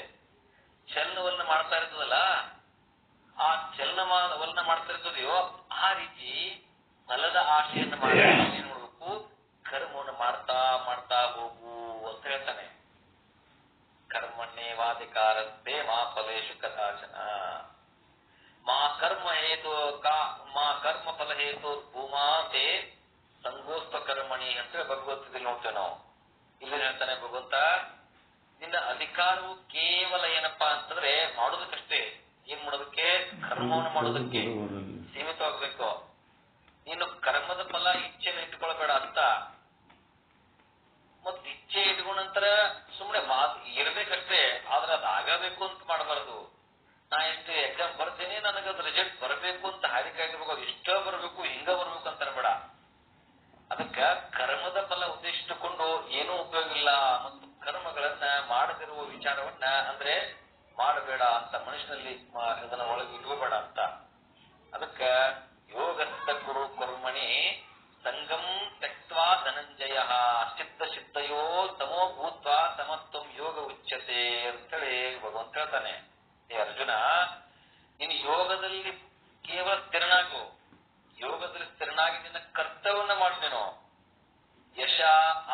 ಚಲನವನ್ನ ಮಾಡ್ತಾ ಇರ್ತದಲ್ಲ, ಆ ಚಲನವನ್ನ ಮಾಡ್ತಾ ಇರ್ತದೆಯೋ ಆ ರೀತಿ ಫಲದ ಆಶೆಯನ್ನು ಮಾಡಿ ಏನ್ ನೋಡ್ಬೇಕು, ಕರ್ಮವನ್ನು ಮಾಡ್ತಾ ಮಾಡ್ತಾ ಹೋಗು ಅಂತ ಹೇಳ್ತಾನೆ. ಕರ್ಮಣ್ಯೇವಾಧಿಕಾರಸ್ತೆ ಮಾ ಫಲೇಶು ಕದಾಚನ ಮಾ ಕರ್ಮ ಫಲ ಹೇತು ಭೂಮಾತೆ ಸಂಗೋಸ್ತ ಕರ್ಮಣಿ ಅಂತ ಭಗವದ್ಗೀತೆಯಲ್ಲಿ ನೋಡ್ತೇವೆ ನಾವು. ಇಲ್ಲಿ ಹೇಳ್ತಾನೆ ಭಗವಂತ, ನಿನ್ನ ಅಧಿಕಾರವು ಕೇವಲ ಏನಪ್ಪಾ ಅಂತಂದ್ರೆ ಮಾಡೋದಕ್ಕಷ್ಟೇ. ಏನ್ ಮಾಡೋದಕ್ಕೆ? ಕರ್ಮವನ್ನು ಮಾಡೋದಕ್ಕೆ ಸೀಮಿತವಾಗಬೇಕು. ನೀನು ಕರ್ಮದ ಫಲ ಇಚ್ಛೆನ ಇಟ್ಕೊಳ್ಬೇಡ ಅಂತ. ಮತ್ ಇಚ್ಛೆ ಇಟ್ಕೊಂಡ ನಂತರ ಸುಮ್ನೆ ಮಾತು ಇರ್ಬೇಕಷ್ಟೇ, ಆದ್ರೆ ಅದು ಆಗಬೇಕು ಅಂತ ಮಾಡಬಾರದು. ನಾ ಎಷ್ಟು ಎಕ್ಸಾಮ್ ಬರ್ತೀನಿ, ನನಗದು ರಿಸಲ್ಟ್ ಬರಬೇಕು ಅಂತ ಹಾರಿಕಾಗಿರ್ಬೇಕು, ಅದು ಇಷ್ಟ ಬರಬೇಕು, ಹಿಂಗ ಬರ್ಬೇಕು ಅಂತ ಅನ್ಬೇಡ. ಅದಕ್ಕ ಕರ್ಮದ ಫಲ ಉದ್ದೇಶಿಸಿಕೊಂಡು ಏನೂ ಉಪಯೋಗ ಇಲ್ಲ. ಮತ್ತು ಕರ್ಮಗಳನ್ನ ಮಾಡದಿರುವ ವಿಚಾರವನ್ನ ಅಂದ್ರೆ ಮಾಡಬೇಡ ಅಂತ ಮನುಷ್ಯನಲ್ಲಿ ಇದನ್ನ ಒಳಗೆ ಇಟ್ಕೋಬೇಡ ಅಂತ. ಅದಕ್ಕ ಯೋಗಸ್ಥ ಕುರು ಕರ್ಮಣಿ ಸಂಗಂ ತ್ಯಕ್ತ್ವಾ ಧನಂಜಯ ಸಿದ್ಧ ಸಿದ್ಧಯೋ ತಮೋ ಭೂತ್ವ ಸಮತ್ವಂ ಯೋಗ ಉಚ್ಯತೆ ಅಂತೇಳಿ ಭಗವಂತ ಹೇಳ್ತಾನೆ. ಹೇ ಅರ್ಜುನ, ನೀನು ಯೋಗದಲ್ಲಿ ಕೇವಲ ಸ್ಥಿರನಾಗು. ಯೋಗದಲ್ಲಿ ಸ್ಥಿರನಾಗಿ ನಿನ್ನ ಕರ್ತವ್ಯವನ್ನ ಮಾಡಿ ನೀನು ಯಶ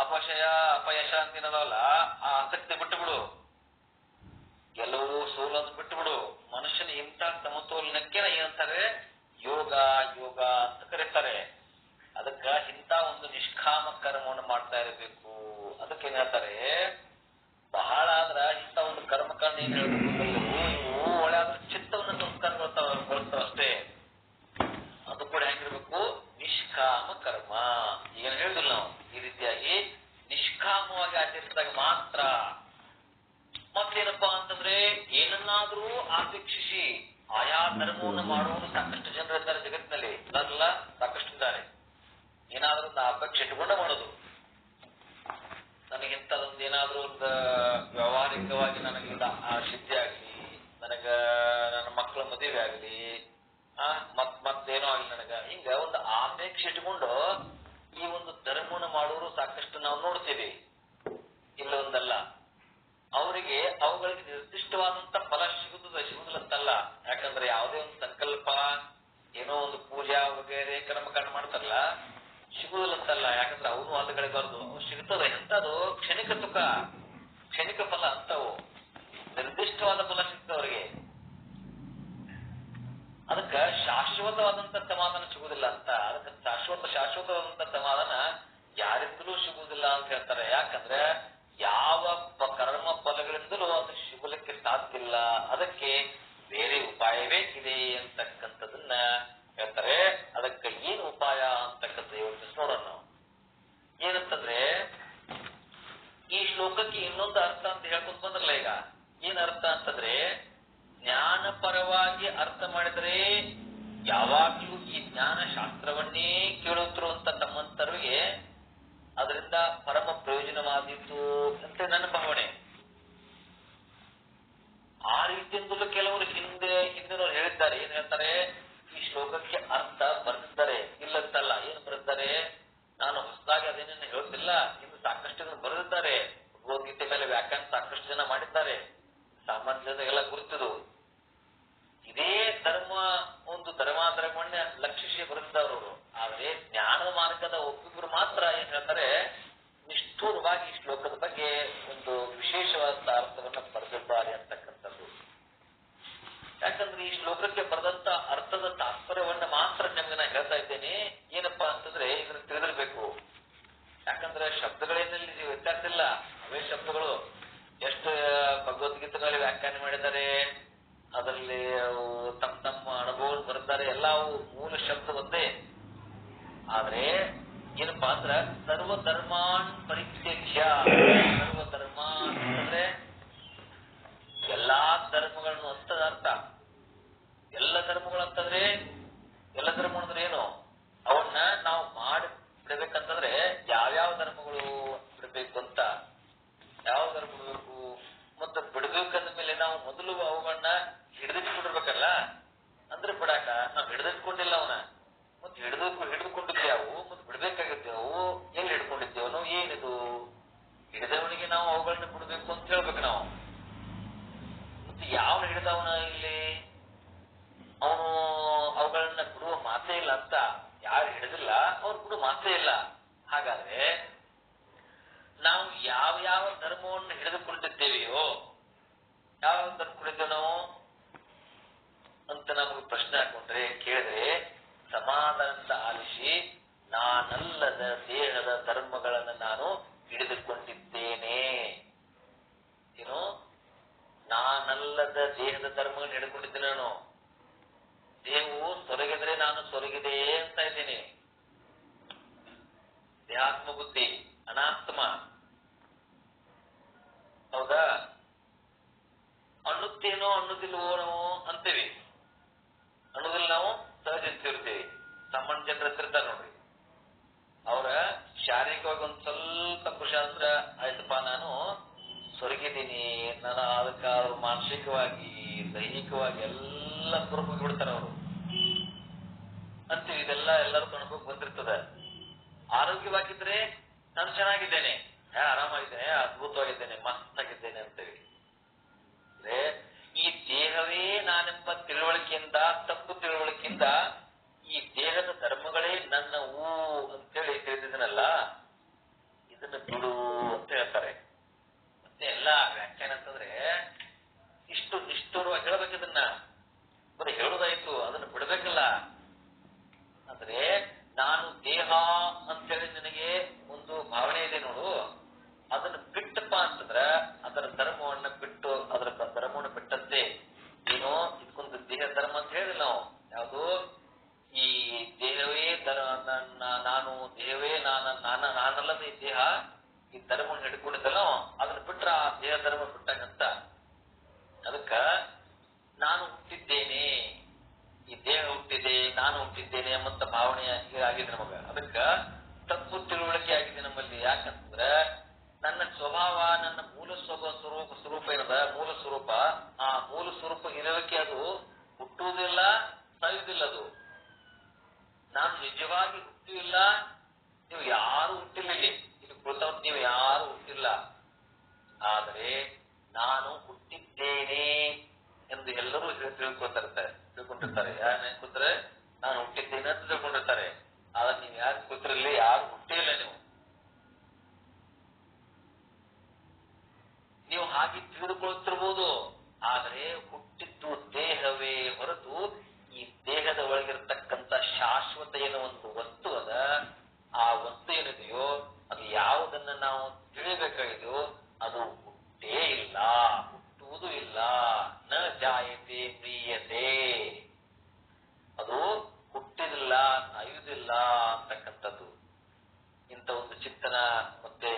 ಅಪಯಶ ಅಂತಿನದಲ್ಲ, ಆ ಆಸಕ್ತಿ ಬಿಟ್ಟು ಬಿಡು. ಗೆಲುವು ಸೋಲು ಅಂತ ಬಿಟ್ಟು ಬಿಡು. ಮನುಷ್ಯನ ಇಂಥ ಸಮತೋಲನಕ್ಕೆ ಏನಂತಾರೆ? ಯೋಗ ಯೋಗ ಅಂತ ಕರೀತಾರೆ. ಅದಕ್ಕ ಇಂಥ ಒಂದು ನಿಷ್ಕಾಮ ಕರ್ಮವನ್ನು ಮಾಡ್ತಾ ಇರಬೇಕು. ಅದಕ್ಕೆ ಏನ್ ಹೇಳ್ತಾರೆ, ಬಹಳ ಆದ್ರ ಇಂಥ ಒಂದು ಕರ್ಮಕಾಂಡ ಏನ್ ಹೇಳ್ಬೇಕು, ಇವು ಒಳ್ಳೆ ಆದ್ರೆ ಚಿತ್ತವನ್ನ ಸಂಸ್ಕಾರಗೊಳ್ತಾವ ಅಷ್ಟೇ. ಅದು ಕೂಡ ಹೆಂಗಿರ್ಬೇಕು? ನಿಷ್ಕಾಮ ಕರ್ಮ. ಈಗೇನು ಹೇಳಿದಿಲ್ಲ ನಾವು, ಈ ರೀತಿಯಾಗಿ ನಿಷ್ಕಾಮವಾಗಿ ಆಚರಿಸಿದಾಗ ಮಾತ್ರ. ಮತ್ತೇನಪ್ಪಾ ಅಂತಂದ್ರೆ ಏನನ್ನಾದ್ರೂ ಅಪೇಕ್ಷಿಸಿ ಆಯಾ ಧರ್ಮವನ್ನು ಮಾಡುವುದು ಸಾಕಷ್ಟು ಜನರು ಇದ್ದಾರೆ ಜಗತ್ತಿನಲ್ಲಿ. ಅದಲ್ಲ, ಸಾಕಷ್ಟು ಇದ್ದಾರೆ. ಏನಾದ್ರೂ ಒಂದು ಅಪೇಕ್ಷೆ ಇಟ್ಟುಕೊಂಡ ಮಾಡೋದು. ನನಗಿಂತದೊಂದು ಏನಾದ್ರೂ ಒಂದು ವ್ಯವಹಾರಿಕವಾಗಿ ನನಗಿಂದ ಸಿದ್ಧಿ ಆಗ್ಲಿ, ನನಗ ನನ್ನ ಮಕ್ಕಳ ಮದುವೆ ಆಗ್ಲಿ, ಮತ್ತೇನೋ ಆಗ್ಲಿ ನನಗ, ಹಿಂಗ ಒಂದು ಆಪೇಕ್ಷೆ ಇಟ್ಕೊಂಡು ಈ ಒಂದು ಧರ್ಮವನ್ನು ಮಾಡೋರು ಸಾಕಷ್ಟು ನಾವು ನೋಡ್ತೀವಿ. ಇಲ್ಲೊಂದಲ್ಲ, ಅವರಿಗೆ ಅವುಗಳಿಗೆ ನಿರ್ದಿಷ್ಟವಾದಂತ ಫಲ ಸಿಗುದಿಲ್ಲಂತಲ್ಲ. ಯಾಕಂದ್ರೆ ಯಾವುದೇ ಒಂದು ಸಂಕಲ್ಪ, ಏನೋ ಒಂದು ಪೂಜಾ ವಗೇರೆ ಕರ್ಮಕಾಂಡ ಮಾಡ್ತಾರಲ್ಲ, ಸಿಗುದಿಲ್ಲಂತಲ್ಲ. ಯಾಕಂದ್ರೆ ಅವನು ಅಲ್ಲಗಳಿಬಾರ್ದು, ಅವು ಸಿಗ್ತದೆ. ಎಂತದು ಕ್ಷಣಿಕ ಸುಖ, ಕ್ಷಣಿಕ ಫಲ ಅಂತವು. ನಿರ್ದಿಷ್ಟವಾದ ಫಲ ಸಿಗ್ತವ್ರಿಗೆ. ಅದಕ್ಕ ಶಾಶ್ವತವಾದಂತ ಸಮಾಧಾನ ಸಿಗುದಿಲ್ಲ ಅಂತ. ಅದಕ್ಕೆ ಶಾಶ್ವತವಾದಂತ ಸಮಾಧಾನ ಯಾರಿಂದಲೂ ಸಿಗುವುದಿಲ್ಲ ಅಂತ ಹೇಳ್ತಾರೆ. ಯಾಕಂದ್ರೆ ಯಾವ ಕರ್ಮ ಫಲಗಳಿಂದಲೂ ಅದು ಸಿಗಲಿಕ್ಕೆ ಸಾಧ್ಯ ಇಲ್ಲ. ಅದಕ್ಕೆ ಬೇರೆ ಉಪಾಯವೇ ಇದೆ ಅಂತಕ್ಕಂಥದನ್ನ ಹೇಳ್ತಾರೆ. ಅದಕ್ಕೆ ಏನು ಉಪಾಯ ಅಂತಕ್ಕಂಥ ಯೋಚಿಸಿ ನೋಡೋಣ ನಾವು. ಏನಂತಂದ್ರೆ, ಈ ಶ್ಲೋಕಕ್ಕೆ ಇನ್ನೊಂದು ಅರ್ಥ ಅಂತ ಹೇಳ್ಕೊಂಡ್ ಬಂದ್ರಲ್ಲ. ಈಗ ಏನ್ ಅರ್ಥ ಅಂತಂದ್ರೆ, ಜ್ಞಾನ ಪರವಾಗಿ ಅರ್ಥ ಮಾಡಿದರೆ ಯಾವಾಗ್ಲೂ ಈ ಜ್ಞಾನ ಶಾಸ್ತ್ರವನ್ನೇ ಕೇಳುತ್ತಿರುವಂತ ತಮ್ಮಂತರಿಗೆ ಅದರಿಂದ ಪರಮ ಪ್ರಯೋಜನವಾದೀತು ಅಂತ ನನ್ನ ಭಾವನೆ. ಆ ರೀತಿಯಿಂದಲೂ ಕೆಲವರು ಹಿಂದಿನವರು ಹೇಳಿದ್ದಾರೆ. ಏನ್ ಹೇಳ್ತಾರೆ, ಈ ಶ್ಲೋಕಕ್ಕೆ ಅರ್ಥ ಬರೆದಿದ್ದಾರೆ. ಇಲ್ಲಂತಲ್ಲ, ಏನ್ ಬರೆದಿದ್ದಾರೆ, ನಾನು ಹೊಸದಾಗಿ ಅದೇನೇನು ಹೇಳುತ್ತಿಲ್ಲ, ಇನ್ನು ಸಾಕಷ್ಟು ಜನ ಬರೆದಿದ್ದಾರೆ. ಭಗವದ್ಗೀತೆ ಮೇಲೆ ವ್ಯಾಖ್ಯಾನ ಸಾಕಷ್ಟು ಜನ ಮಾಡಿದ್ದಾರೆ. ಸಾಮಾನ್ಯ ಜನರಿಗೆಲ್ಲ ಗುರುತಿದು ಇದೇ ಧರ್ಮ, ಒಂದು ಧರ್ಮಾಧರ್ಮವನ್ನ ಲಕ್ಷಿಸಿ ಬರೆದಿದ್ದವರು. ಆದ್ರೆ ಜ್ಞಾನದ ಮಾರ್ಗದ ಒಬ್ಬೊಬ್ರು ಮಾತ್ರ ಏನ್ ಹೇಳ್ತಾರೆ, ನಿಷ್ಠೂರವಾಗಿ ಈ ಶ್ಲೋಕದ ಬಗ್ಗೆ ಒಂದು ವಿಶೇಷವಾದ ಅರ್ಥವನ್ನ ಬರೆದಿದ್ದಾರೆ ಅಂತಕ್ಕಂಥದ್ದು. ಯಾಕಂದ್ರೆ ಈ ಶ್ಲೋಕಕ್ಕೆ ಬರೆದಂತ ಅರ್ಥದ ತಾತ್ಪರ್ಯವನ್ನ ಮಾತ್ರ ನಿಮ್ಗೆ ನಾನು ಹೇಳ್ತಾ ಇದ್ದೇನೆ. ಏನಪ್ಪಾ ಅಂತಂದ್ರೆ, ಇದನ್ನ ತಿಳಿದಿರ್ಬೇಕು. ಯಾಕಂದ್ರೆ ಶಬ್ದಗಳೇನಲ್ಲಿ ವ್ಯತ್ಯಾಸ ಇಲ್ಲ, ಅವೇ ಶಬ್ದಗಳು. ಎಷ್ಟು ಭಗವದ್ಗೀತೆಗಳಲ್ಲಿ ವ್ಯಾಖ್ಯಾನ ಮಾಡಿದ್ದಾರೆ, ಅದರಲ್ಲಿ ತಮ್ಮ ಅನುಭವ ಬರ್ತಾರೆ. ಎಲ್ಲ ಮೂಲ ಶಬ್ದ ಒಂದೇ. ಆದ್ರೆ ಏನಪ್ಪಾ ಅಂದ್ರ ಸರ್ವಧರ್ಮಾನ್ ಪರಿತ್ಯಜ್ಯ, ಸರ್ವಧರ್ಮ ಅಂತಂದ್ರೆ ಎಲ್ಲಾ ಧರ್ಮಗಳನ್ನು ಅಂತದ ಅರ್ಥ. ಎಲ್ಲ ಧರ್ಮಗಳು ಅಂತಂದ್ರೆ, ಎಲ್ಲ ಧರ್ಮ ಅಂದ್ರೆ ಏನು, ಅವನ್ನ ನಾವು ಮಾಡಿ ಬಿಡ್ಬೇಕಂತಂದ್ರೆ ಯಾವ್ಯಾವ ಧರ್ಮಗಳು ಬಿಡ್ಬೇಕು ಅಂತ, ಯಾವ ಧರ್ಮ ಬಿಡ್ಬೇಕು, ಮತ್ತೆ ಬಿಡ್ಬೇಕಂದ ಮೇಲೆ ನಾವು ಮೊದಲು ಅವುಗಳನ್ನ ಹಿಡಿದಿಟ್ಕೊಂಡಿರ್ಬೇಕಲ್ಲ. ಅಂದ್ರೆ ಬಿಡಾಕ ನಾವು ಹಿಡಿದಿಟ್ಕೊಂಡಿಲ್ಲ ಅವನ, ಮತ್ತೆ ಹಿಡಿದುಕೊಂಡಿದ್ದೇವು, ಮತ್ತೆ ಬಿಡ್ಬೇಕಾಗಿದ್ದೇವು. ಎಲ್ಲಿ ಹಿಡ್ಕೊಂಡಿದ್ದೇವು ನಾವು, ಏನಿದು ಹಿಡಿದವನಿಗೆ ನಾವು ಅವುಗಳನ್ನ ಬಿಡ್ಬೇಕು ಅಂತ ಹೇಳ್ಬೇಕು ನಾವು. ಮತ್ತೆ ಯಾವ ಹಿಡಿದವನ ಇಲ್ಲಿ, ಅವನು ಅವುಗಳನ್ನ ಬಿಡುವ ಮಾತೇ ಇಲ್ಲ ಅಂತ. ಯಾರು ಹಿಡಿದಿಲ್ಲ ಅವ್ರು ಬಿಡುವ ಮಾತೇ ಇಲ್ಲ. ಹಾಗಾದ್ರೆ ನಾವು ಯಾವ ಧರ್ಮವನ್ನು ಹಿಡಿದುಕೊಂಡಿದ್ದೇವೆಯೋ, ಯಾವ ಧರ್ಮಗಳಿದ್ದೇವೆ ನಾವು ಅಂತ ನಮಗೆ ಪ್ರಶ್ನೆ ಹಾಕೊಂಡ್ರೆ, ಕೇಳಿದ್ರೆ ಸಮಾಧಾನದಿಂದ ಆಲಿಸಿ, ನಾನಲ್ಲದ ದೇಹದ ಧರ್ಮಗಳನ್ನು ನಾನು ಹಿಡಿದುಕೊಂಡಿದ್ದೇನೆ. ಏನು, ನಾನಲ್ಲದ ದೇಹದ ಧರ್ಮಗಳನ್ನು ಹಿಡಿದುಕೊಂಡಿದ್ದೇನೆ. ನಾನು ದೇಹವು ಸೊರಗಿದ್ರೆ ನಾನು ಸೊರಗಿದೆ ಅಂತ ಇದ್ದೀನಿ. ದೇಹಾತ್ಮ ಬುದ್ಧಿ ಅನಾತ್ಮ, ಹೌದಾ? ಅನ್ನುತ್ತೇನೋ ಅನ್ನುದಿಲ್ವೋ ನಾವು ಅಂತೀವಿ. ಅನ್ನೋದಿಲ್ಲ, ನಾವು ಸಹಜ ಇರ್ತೀವಿ. ಸಾಮಾನ್ಯ ಜನರ ಇರ್ತಾರೆ ನೋಡ್ರಿ, ಅವ್ರ ಶಾರೀರಿಕವಾಗಿ ಒಂದ್ ಸ್ವಲ್ಪ ಖುಷಿ ಅಂದ್ರ ಆಯ್ತಪ್ಪ ನಾನು ಸೊರಗಿದ್ದೀನಿ, ನಾನು ಅದಕ್ಕೆ ಅವ್ರು ಮಾನಸಿಕವಾಗಿ ದೈಹಿಕವಾಗಿ ಎಲ್ಲ ಹೊರಗೋಗಿ ಬಿಡ್ತಾರ ಅವರು ಅಂತೀವಿ. ಇದೆಲ್ಲ ಎಲ್ಲರೂ ಅನುಭವಕ್ಕೆ ಬಂದಿರ್ತದ. ಆರೋಗ್ಯವಾಗಿದ್ರೆ ನಾನು ಚೆನ್ನಾಗಿದ್ದೇನೆ, ಆರಾಮಾಗಿದ್ದೇನೆ, ಅದ್ಭುತವಾಗಿದ್ದೇನೆ, ಮಸ್ತ್ ಆಗಿದ್ದೇನೆ ಅಂತೇವಿ. ಈ ದೇಹವೇ ನಾನೆಂಬ ತಿಳುವಳಿಕೆಯಿಂದ, ತಪ್ಪು ತಿಳುವಳಿಕೆಯಿಂದ ಈ ದೇಹದ ಧರ್ಮಗಳೇ ನನ್ನ ಅಂತೇಳಿ ತಿಳಿದಿದ್ದನಲ್ಲ, ಇದನ್ನ ಬಿಡು ಅಂತ ಹೇಳ್ತಾರೆ. ಮತ್ತೆ ಎಲ್ಲ ವ್ಯಾಖ್ಯಾನ ಅಂತಂದ್ರೆ ಇಷ್ಟು ನಿಷ್ಠೂರವಾಗಿ ಹೇಳ್ಬೇಕು. ಇದನ್ನ ಬರೀ ಹೇಳುದಾಯ್ತು, ಅದನ್ನ ಬಿಡ್ಬೇಕಲ್ಲ. ಅಂದ್ರೆ ನಾನು ದೇಹ ಅಂತೇಳಿ ನಿನಗೆ ಒಂದು ಭಾವನೆ ಇದೆ ನೋಡು, ಅದನ್ನ ಬಿಟ್ಟಪ್ಪ ಅಂತಂದ್ರ ಅದರ ಧರ್ಮವನ್ನ ಬಿಟ್ಟು, ಅದರ ಧರ್ಮವನ್ನು ಬಿಟ್ಟಂತೆ. ಏನೋ ಇದಕ್ಕೊಂದು ದೇಹ ಧರ್ಮ ಅಂತ ಹೇಳಿಲ್ಲ ನಾವು. ಯಾವುದು ಈ ದೇಹವೇ ನಾನು ದೇಹವೇ ನಾನಲ್ಲದ ಈ ದೇಹ, ಈ ಧರ್ಮವನ್ನು ಹಿಡ್ಕೊಂಡಿದ್ದಲ್ಲ, ಅದನ್ನ ಬಿಟ್ರ ಆ ದೇಹ ಧರ್ಮ ಬಿಟ್ಟಂಗಂತ. ಅದಕ್ಕ ನಾನು ಹುಟ್ಟಿದ್ದೇನೆ, ಈ ದೇಹ ಹುಟ್ಟಿದೆ, ನಾನು ಹುಟ್ಟಿದ್ದೇನೆ ಎಂಬಂತ ಭಾವನೆ ಆಗಿದೆ ನಮಗ. ಅದಕ್ಕ ತಪ್ಪು ತಿಳುವಳಿಕೆ ಆಗಿದೆ ನಮ್ಮಲ್ಲಿ. ಯಾಕಂದ್ರ ನನ್ನ ಸ್ವಭಾವ, ನನ್ನ ಮೂಲ ಸ್ವರೂಪ ಏನದ, ಮೂಲ ಸ್ವರೂಪ, ಆ ಮೂಲ ಸ್ವರೂಪ ಇರೋದಕ್ಕೆ ಅದು ಹುಟ್ಟುವುದಿಲ್ಲ, ಸಾಯುವುದಿಲ್ಲ. ಅದು ನಾನು ನಿಜವಾಗಿ ಹುಟ್ಟಿಲ್ಲ, ನೀವು ಯಾರು ಹುಟ್ಟಿಲ್ಲ, ಇಲ್ಲಿ ಕುಳಿತವ್ರು ನೀವು ಯಾರು ಹುಟ್ಟಿಲ್ಲ. ಆದರೆ ನಾನು ಹುಟ್ಟಿದ್ದೇನೆ ಎಂದು ಎಲ್ಲರೂ ತಿಳ್ಕೊಂಡಿರ್ತಾರೆ. ಯಾರು ಕೂತ್ರೆ ನಾನು ಹುಟ್ಟಿದ್ದೇನೆ ಅಂತ ತಿಳ್ಕೊಂಡಿರ್ತಾರೆ. ಆದ್ರೆ ನೀವು ಯಾರು ಕೂತ್ರಲ್ಲಿ ಯಾರು ಹುಟ್ಟಿಲ್ಲ. ನೀವು ಹಾಗೆ ತಿಳಿದುಕೊಳ್ತಿರ್ಬೋದು. ಆದರೆ ಹುಟ್ಟಿದ್ದು ದೇಹವೇ ಹೊರತು ಈ ದೇಹದ ಒಳಗಿರತಕ್ಕಂಥ ಶಾಶ್ವತ ಏನೋ ಒಂದು ವಸ್ತು ಅದ. ಆ ವಸ್ತು ಏನಿದೆಯೋ ಅದು ಯಾವುದನ್ನ ನಾವು ತಿಳಿಬೇಕಾಗಿದೆಯೋ ಅದು ಹುಟ್ಟೇ ಇಲ್ಲ, ಹುಟ್ಟುವುದು ಇಲ್ಲ. ನ ಜಾಯತೆ ಪ್ರೀಯತೆ, ಅದು ಹುಟ್ಟಿದಿಲ್ಲ, ಸಾಯುವುದಿಲ್ಲ ಅಂತಕ್ಕಂಥದ್ದು. ಇಂಥ ಒಂದು ಚಿಂತನ ಮತ್ತೆ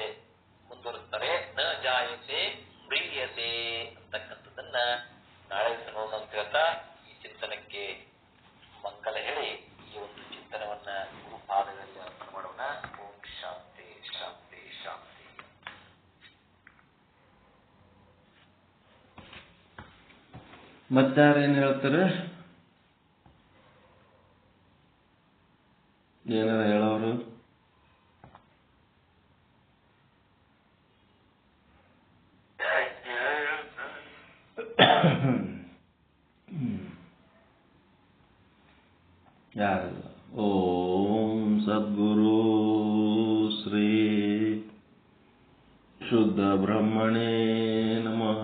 ಮುಂದುವರಿಸ್ತಾರೆ. ನ ಜಾಯತೆ ಪ್ರೀಯತೆ ಅಂತಕ್ಕಂಥದ್ದನ್ನ ನಾಳೆ ನೋಡೋಣ ಅಂತ ಹೇಳ್ತಾ ಈ ಚಿಂತನಕ್ಕೆ ಮಂಗಲ ಹೇಳಿ ಈ ಒಂದು ಚಿಂತನವನ್ನ ಗುರುಪಾದಗಳಲ್ಲಿ ಅರ್ಪಣೆ ಮಾಡೋಣ. ಓಂ ಶಾಂತಿ ಶಾಂತಿ ಶಾಂತಿ. ಮತ್ತಾರೇನ್ ಹೇಳ್ತಾರೆ? ಏನಾರ ಹೇಳೋರು? ಯಾರಿಲ್ಲ. ಓಂ ಸದ್ಗುರು ಶ್ರೀ ಶುದ್ಧ ಬ್ರಹ್ಮಣೇ ನಮಃ.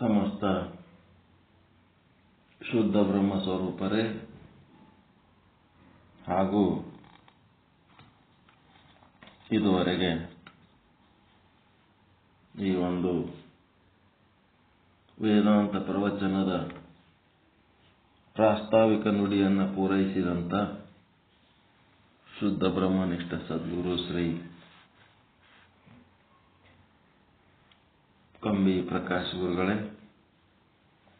ಸಮಸ್ತ ಶುದ್ಧ ಬ್ರಹ್ಮ ಸ್ವರೂಪರೇ ಹಾಗೂ ಇದುವರೆಗೆ ಈ ಒಂದು ವೇದಾಂತ ಪ್ರವಚನದ ಪ್ರಾಸ್ತಾವಿಕ ನುಡಿಯನ್ನು ಪೂರೈಸಿದಂಥ ಶುದ್ಧ ಬ್ರಹ್ಮನಿಷ್ಠ ಸದ್ಗುರು ಶ್ರೀ ಕಂಬಿ ಪ್ರಕಾಶ್ ಗುರುಗಳೇ,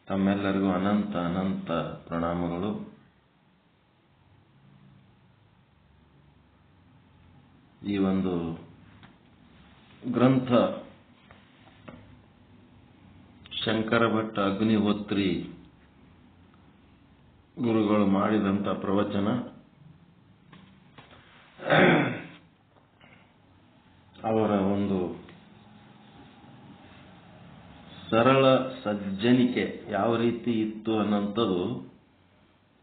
ತಮ್ಮೆಲ್ಲರಿಗೂ ಅನಂತ ಅನಂತ ಪ್ರಣಾಮಗಳು. ಈ ಒಂದು ಗ್ರಂಥ ಶಂಕರ ಭಟ್ಟ ಅಗ್ನಿಹೋತ್ರಿ ಗುರುಗಳು ಮಾಡಿದಂಥ ಪ್ರವಚನ ಅವರ ಒಂದು ಸರಳ ಸಜ್ಜನಿಕೆ ಯಾವ ರೀತಿ ಇತ್ತು ಅನ್ನೋಂಥದ್ದು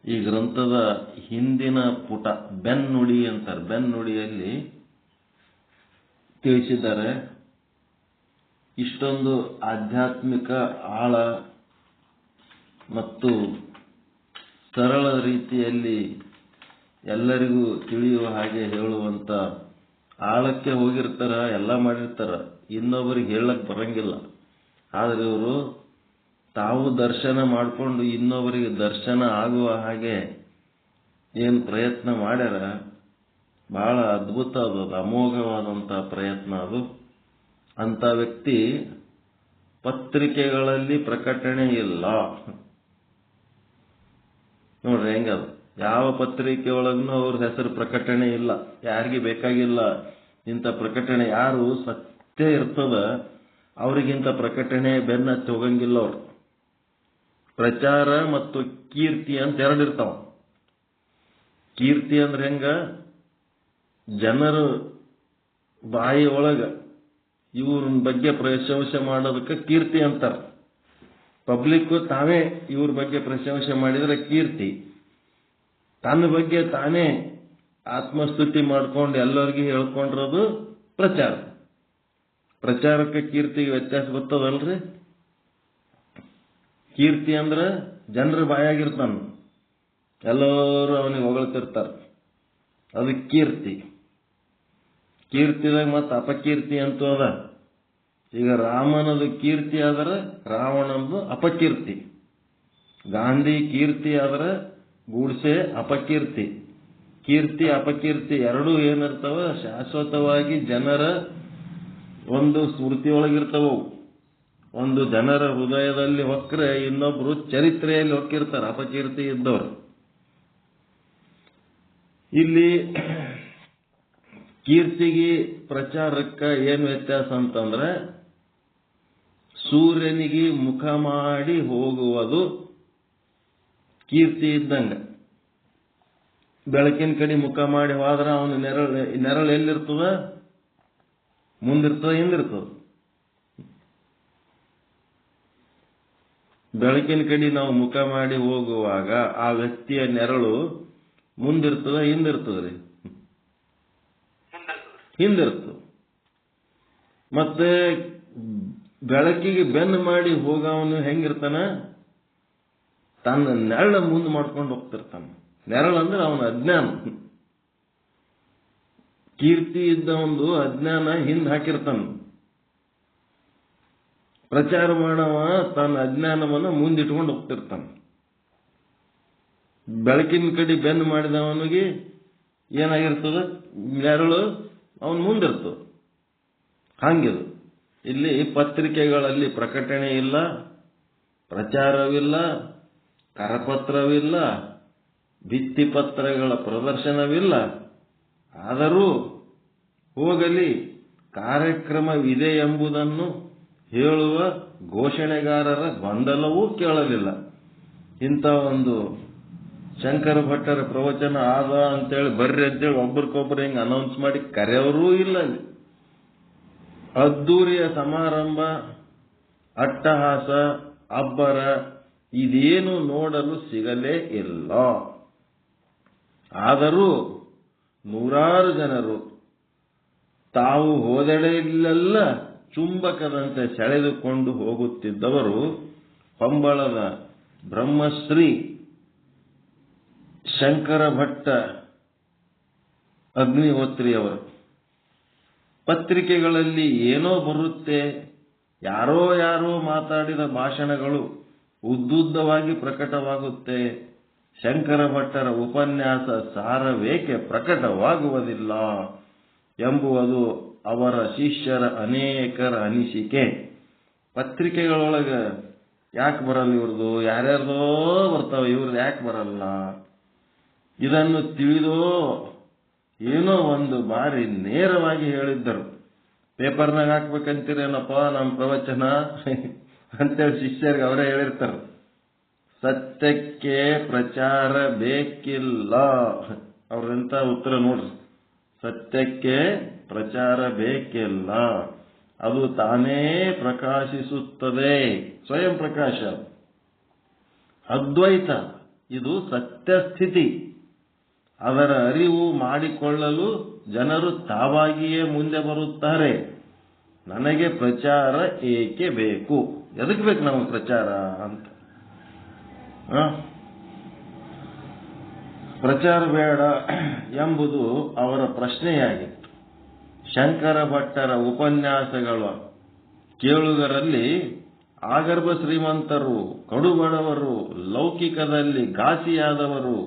ಈ ಗ್ರಂಥದ ಹಿಂದಿನ ಪುಟ ಬೆನ್ನುಡಿ ಅಂತಾರೆ. ಬೆನ್ನುಡಿಯಲ್ಲಿ ತಿಳಿಸಿದ್ದಾರೆ. ಇಷ್ಟೊಂದು ಆಧ್ಯಾತ್ಮಿಕ ಆಳ ಮತ್ತು ಸರಳ ರೀತಿಯಲ್ಲಿ ಎಲ್ಲರಿಗೂ ತಿಳಿಯುವ ಹಾಗೆ ಹೇಳುವಂತ ಆಳಕ್ಕೆ ಹೋಗಿರ್ತಾರ, ಎಲ್ಲ ಮಾಡಿರ್ತಾರ, ಇನ್ನೊಬ್ಬರಿಗೆ ಹೇಳಕ್ ಬರಂಗಿಲ್ಲ. ಆದರೆ ಇವರು ತಾವು ದರ್ಶನ ಮಾಡಿಕೊಂಡು ಇನ್ನೊಬ್ಬರಿಗೆ ದರ್ಶನ ಆಗುವ ಹಾಗೆ ಏನು ಪ್ರಯತ್ನ ಮಾಡ್ಯಾರ, ಬಹಳ ಅದ್ಭುತ, ಅದು ಅಮೋಘವಾದಂಥ ಪ್ರಯತ್ನ. ಅದು ಅಂತ ವ್ಯಕ್ತಿ ಪತ್ರಿಕೆಗಳಲ್ಲಿ ಪ್ರಕಟಣೆ ಇಲ್ಲ ನೋಡ್ರಿ. ಹೆಂಗದು, ಯಾವ ಪತ್ರಿಕೆ ಒಳಗೂ ಅವ್ರ ಹೆಸರು ಪ್ರಕಟಣೆ ಇಲ್ಲ, ಯಾರಿಗೆ ಬೇಕಾಗಿಲ್ಲ ಇಂಥ ಪ್ರಕಟಣೆ. ಯಾರು ಸತ್ಯ ಇರ್ತದ ಅವ್ರಿಗಿಂತ ಪ್ರಕಟಣೆ ಬೆನ್ನತ್ತಿ ಹೋಗಂಗಿಲ್ಲ. ಅವ್ರು ಪ್ರಚಾರ ಮತ್ತು ಕೀರ್ತಿ ಅಂತ ಎರಡಿರ್ತಾವ. ಕೀರ್ತಿ ಅಂದ್ರೆ ಹೆಂಗ, ಜನರು ಬಾಯಿ ಒಳಗ ಇವ್ರ ಬಗ್ಗೆ ಪ್ರಶಂಸೆ ಮಾಡೋದಕ್ಕೆ ಕೀರ್ತಿ ಅಂತಾರೆ. ಪಬ್ಲಿಕ್ ತಾವೇ ಇವ್ರ ಬಗ್ಗೆ ಪ್ರಶಂಸೆ ಮಾಡಿದ್ರೆ ಕೀರ್ತಿ. ತನ್ನ ಬಗ್ಗೆ ತಾನೇ ಆತ್ಮಸ್ತುತಿ ಮಾಡ್ಕೊಂಡು ಎಲ್ಲರಿಗೂ ಹೇಳ್ಕೊಂಡಿರೋದು ಪ್ರಚಾರ. ಪ್ರಚಾರಕ್ಕೆ ಕೀರ್ತಿಗೆ ವ್ಯತ್ಯಾಸ ಗೊತ್ತದಲ್ರಿ? ಕೀರ್ತಿ ಅಂದ್ರೆ ಜನರ ಬಾಯಾಗಿರ್ತಾನ, ಎಲ್ಲರೂ ಅವನಿಗೆ ಹೊಗಳ್ತಿರ್ತಾರ, ಅದು ಕೀರ್ತಿ. ಕೀರ್ತಿದಾಗ ಮತ್ತೆ ಅಪಕೀರ್ತಿ ಅಂತೂ ಅದ. ಈಗ ರಾಮನದು ಕೀರ್ತಿ ಆದ್ರೆ ರಾವಣನದು ಅಪಕೀರ್ತಿ. ಗಾಂಧಿ ಕೀರ್ತಿ ಆದ್ರೆ ಗೂಡ್ಸೆ ಅಪಕೀರ್ತಿ. ಕೀರ್ತಿ ಅಪಕೀರ್ತಿ ಎರಡೂ ಏನಿರ್ತಾವ, ಶಾಶ್ವತವಾಗಿ ಜನರ ಒಂದು ಸ್ಮೃತಿಯೊಳಗಿರ್ತಾವ. ಒಂದು ಜನರ ಹೃದಯದಲ್ಲಿ ಹೊಕ್ಕರೆ ಇನ್ನೊಬ್ರು ಚರಿತ್ರೆಯಲ್ಲಿ ಹೊಕ್ಕಿರ್ತಾರೆ ಅಪಕೀರ್ತಿ ಇದ್ದವರು. ಇಲ್ಲಿ ಕೀರ್ತಿಗೆ ಪ್ರಚಾರಕ್ಕೆ ಏನು ವ್ಯತ್ಯಾಸ ಅಂತಂದ್ರೆ, ಸೂರ್ಯನಿಗೆ ಮುಖ ಮಾಡಿ ಹೋಗುವುದು ಕೀರ್ತಿ ಇದ್ದಂಗ. ಬೆಳಕಿನ ಕಡೆ ಮುಖ ಮಾಡಿ ಹೋದ್ರೆ ಅವನು ನೆರಳು ಎಲ್ಲಿರ್ತದ? ಮುಂದಿರ್ತದ, ಹಿಂದಿರ್ತದ? ಬೆಳಕಿನ ಕಡೆ ನಾವು ಮುಖ ಮಾಡಿ ಹೋಗುವಾಗ ಆ ವ್ಯಕ್ತಿಯ ನೆರಳು ಮುಂದಿರ್ತದ, ಹಿಂದಿರ್ತದ್ರಿ? ಹಿಂದಿರ್ತದ. ಮತ್ತೆ ಬೆಳಕಿಗೆ ಬೆನ್ನು ಮಾಡಿ ಹೋಗವನು ಹೆಂಗಿರ್ತಾನ? ತನ್ನ ನೆರಳ ಮುಂದೆ ಮಾಡ್ಕೊಂಡು ಹೋಗ್ತಿರ್ತಾನ. ನೆರಳು ಅಂದ್ರೆ ಅವನ ಅಜ್ಞಾನ. ಕೀರ್ತಿ ಇದ್ದ ಒಂದು ಅಜ್ಞಾನ ಹಿಂದೆ ಹಾಕಿರ್ತಾನ. ಪ್ರಚಾರ ಮಾಡವ ತನ್ನ ಅಜ್ಞಾನವನ್ನು ಮುಂದಿಟ್ಕೊಂಡು ಹೋಗ್ತಿರ್ತಾನ. ಬೆಳಕಿನ ಕಡೆ ಬೆನ್ನು ಮಾಡಿದವನಿಗೆ ಏನಾಗಿರ್ತದ? ನೆರಳು ಅವನು ಮುಂದಿರ್ತದ. ಹಂಗಿದು ಇಲ್ಲಿ ಪತ್ರಿಕೆಗಳಲ್ಲಿ ಪ್ರಕಟಣೆ ಇಲ್ಲ, ಪ್ರಚಾರವಿಲ್ಲ, ಕರಪತ್ರವಿಲ್ಲ, ಭಿತ್ತಿಪತ್ರಗಳ ಪ್ರದರ್ಶನವಿಲ್ಲ. ಆದರೂ ಹೋಗಲಿ, ಕಾರ್ಯಕ್ರಮವಿದೆ ಎಂಬುದನ್ನು ಹೇಳುವ ಘೋಷಣೆಗಾರರ ಗೊಂದಲವೂ ಕೇಳಲಿಲ್ಲ. ಇಂಥ ಒಂದು ಶಂಕರ ಭಟ್ಟರ ಪ್ರವಚನ ಆದ ಅಂತೇಳಿ ಬರ್ರಿ ಅಂತೇಳಿ ಒಬ್ರಿಗೊಬ್ರು ಹಿಂಗೆ ಅನೌನ್ಸ್ ಮಾಡಿ ಕರೆಯವರೂ ಇಲ್ಲ. ಅದ್ದೂರಿಯ ಸಮಾರಂಭ, ಅಟ್ಟಹಾಸ, ಅಬ್ಬರ ಇದೇನು ನೋಡಲು ಸಿಗಲೇ ಇಲ್ಲ. ಆದರೂ ನೂರಾರು ಜನರು ತಾವು ಹೋದೆಡೆಯಲ್ಲೆಲ್ಲ ಚುಂಬಕದಂತೆ ಸೆಳೆದುಕೊಂಡು ಹೋಗುತ್ತಿದ್ದವರು ಪಂಬಳದ ಬ್ರಹ್ಮಶ್ರೀ ಶಂಕರ ಭಟ್ಟ ಅಗ್ನಿಹೋತ್ರಿಯವರು. ಪತ್ರಿಕೆಗಳಲ್ಲಿ ಏನೋ ಬರುತ್ತೆ, ಯಾರೋ ಮಾತಾಡಿದ ಭಾಷಣಗಳು ಉದ್ದುದ್ದವಾಗಿ ಪ್ರಕಟವಾಗುತ್ತೆ. ಶಂಕರ ಭಟ್ಟರ ಉಪನ್ಯಾಸ ಸಾರವೇಕೆ ಪ್ರಕಟವಾಗುವುದಿಲ್ಲ ಎಂಬುವುದು ಅವರ ಶಿಷ್ಯರ ಅನೇಕರ ಅನಿಸಿಕೆ. ಪತ್ರಿಕೆಗಳೊಳಗೆ ಯಾಕೆ ಬರಲ್ಲ ಇವ್ರದು? ಯಾರ್ಯಾರ್ದೋ ಬರ್ತಾವ, ಇವ್ರದ್ದು ಯಾಕೆ ಬರಲ್ಲ? ಇದನ್ನು ತಿಳಿದೋ ಏನೋ ಒಂದು ಬಾರಿ ನೇರವಾಗಿ ಹೇಳಿದ್ದರು. ಪೇಪರ್ನಾಗ ಹಾಕ್ಬೇಕಂತೀರೇನಪ್ಪ ನಮ್ಮ ಪ್ರವಚನ ಅಂತೇಳಿ ಶಿಷ್ಯರಿಗೆ ಅವರೇ ಹೇಳಿರ್ತಾರೆ. ಸತ್ಯಕ್ಕೆ ಪ್ರಚಾರ ಬೇಕಿಲ್ಲ. ಅವ್ರಂತ ಉತ್ತರ ನೋಡ್ರಿ. ಸತ್ಯಕ್ಕೆ ಪ್ರಚಾರ ಬೇಕಿಲ್ಲ, ಅದು ತಾನೇ ಪ್ರಕಾಶಿಸುತ್ತದೆ. ಸ್ವಯಂ ಪ್ರಕಾಶ. ಅದ್ವೈತ ಇದು ಸತ್ಯಸ್ಥಿತಿ. ಅದರ ಅರಿವು ಮಾಡಿಕೊಳ್ಳಲು ಜನರು ತಾವಾಗಿಯೇ ಮುಂದೆ ಬರುತ್ತಾರೆ. ನನಗೆ ಪ್ರಚಾರ ಏಕೆ ಬೇಕು? ಎದಕ್ಕೆ ಬೇಕು ನಮಗೆ ಪ್ರಚಾರ ಅಂತ? ಪ್ರಚಾರ ಬೇಡ ಎಂಬುದು ಅವರ ಪ್ರಶ್ನೆಯಾಗಿತ್ತು. ಶಂಕರ ಭಟ್ಟರ ಉಪನ್ಯಾಸಗಳ ಕೇಳುಗರಲ್ಲಿ ಆಗರ್ಭ ಶ್ರೀಮಂತರು, ಕಡುಬಡವರು, ಲೌಕಿಕದಲ್ಲಿ ಘಾಸಿಯಾದವರು,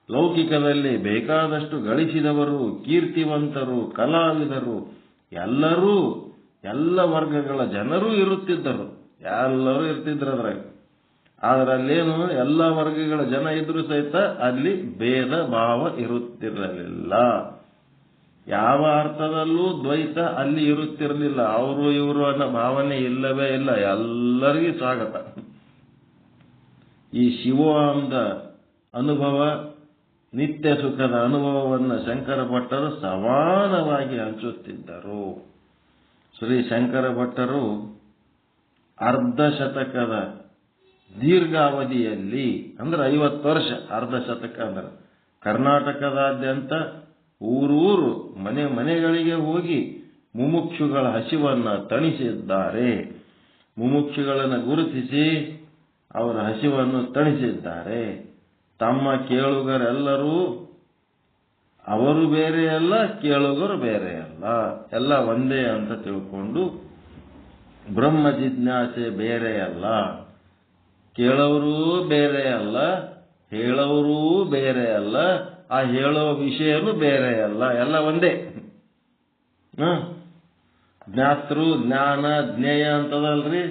ಲೌಕಿಕದಲ್ಲಿ ಬೇಕಾದಷ್ಟು ಗಳಿಸಿದವರು, ಕೀರ್ತಿವಂತರು, ಕಲಾವಿದರು, ಎಲ್ಲರೂ, ಎಲ್ಲ ವರ್ಗಗಳ ಜನರೂ ಇರುತ್ತಿದ್ದರು. ಎಲ್ಲರೂ ಇರ್ತಿದ್ರು ಅದ್ರಾಗ. ಅದರಲ್ಲೇನು ಎಲ್ಲ ವರ್ಗಗಳ ಜನ ಇದ್ರೂ ಸಹಿತ ಅಲ್ಲಿ ಭೇದ ಭಾವ ಇರುತ್ತಿರಲಿಲ್ಲ. ಯಾವ ಅರ್ಥದಲ್ಲೂ ದ್ವೈತ ಅಲ್ಲಿ ಇರುತ್ತಿರಲಿಲ್ಲ. ಅವರು ಇವರು ಅನ್ನೋ ಭಾವನೆ ಇಲ್ಲವೇ ಇಲ್ಲ. ಎಲ್ಲರಿಗೂ ಸ್ವಾಗತ. ಈ ಶಿವೋಹಂದ ಅನುಭವ, ನಿತ್ಯ ಸುಖದ ಅನುಭವವನ್ನು ಶಂಕರ ಭಟ್ಟರು ಸಮಾನವಾಗಿ ಹಂಚುತ್ತಿದ್ದರು. ಶ್ರೀ ಶಂಕರ ಭಟ್ಟರು ಅರ್ಧ ಶತಕದ ದೀರ್ಘಾವಧಿಯಲ್ಲಿ, ಅಂದ್ರೆ 50 ವರ್ಷ, ಅರ್ಧ ಶತಕ ಅಂದ್ರೆ ಕರ್ನಾಟಕದಾದ್ಯಂತ ಊರೂರು ಮನೆಗಳಿಗೆ ಹೋಗಿ ಮುಮುಕ್ಷುಗಳ ಹಸಿವನ್ನ ತಣಿಸಿದ್ದಾರೆ. ಮುಮುಕ್ಷುಗಳನ್ನು ಗುರುತಿಸಿ ಅವರ ಹಸಿವನ್ನು ತಣಿಸಿದ್ದಾರೆ. ತಮ್ಮ ಕೇಳುಗರೆಲ್ಲರೂ ಅವರು ಬೇರೆಯಲ್ಲ, ಕೇಳುಗರು ಬೇರೆಯಲ್ಲ, ಎಲ್ಲ ಒಂದೇ ಅಂತ ತಿಳ್ಕೊಂಡು ಬ್ರಹ್ಮ ಜಿಜ್ಞಾಸೆ ಬೇರೆಯಲ್ಲ, ಕೇಳೋರೂ ಬೇರೆಯಲ್ಲ, ಹೇಳೋರೂ ಬೇರೆಯಲ್ಲ, ಆ ಹೇಳೋ ವಿಷಯನೂ ಬೇರೆಯಲ್ಲ, ಎಲ್ಲ ಒಂದೇ. ಜ್ಞಾತೃ, ಜ್ಞಾನ, ಜ್ಞೇಯ ಅಂತದಲ್ರಿ.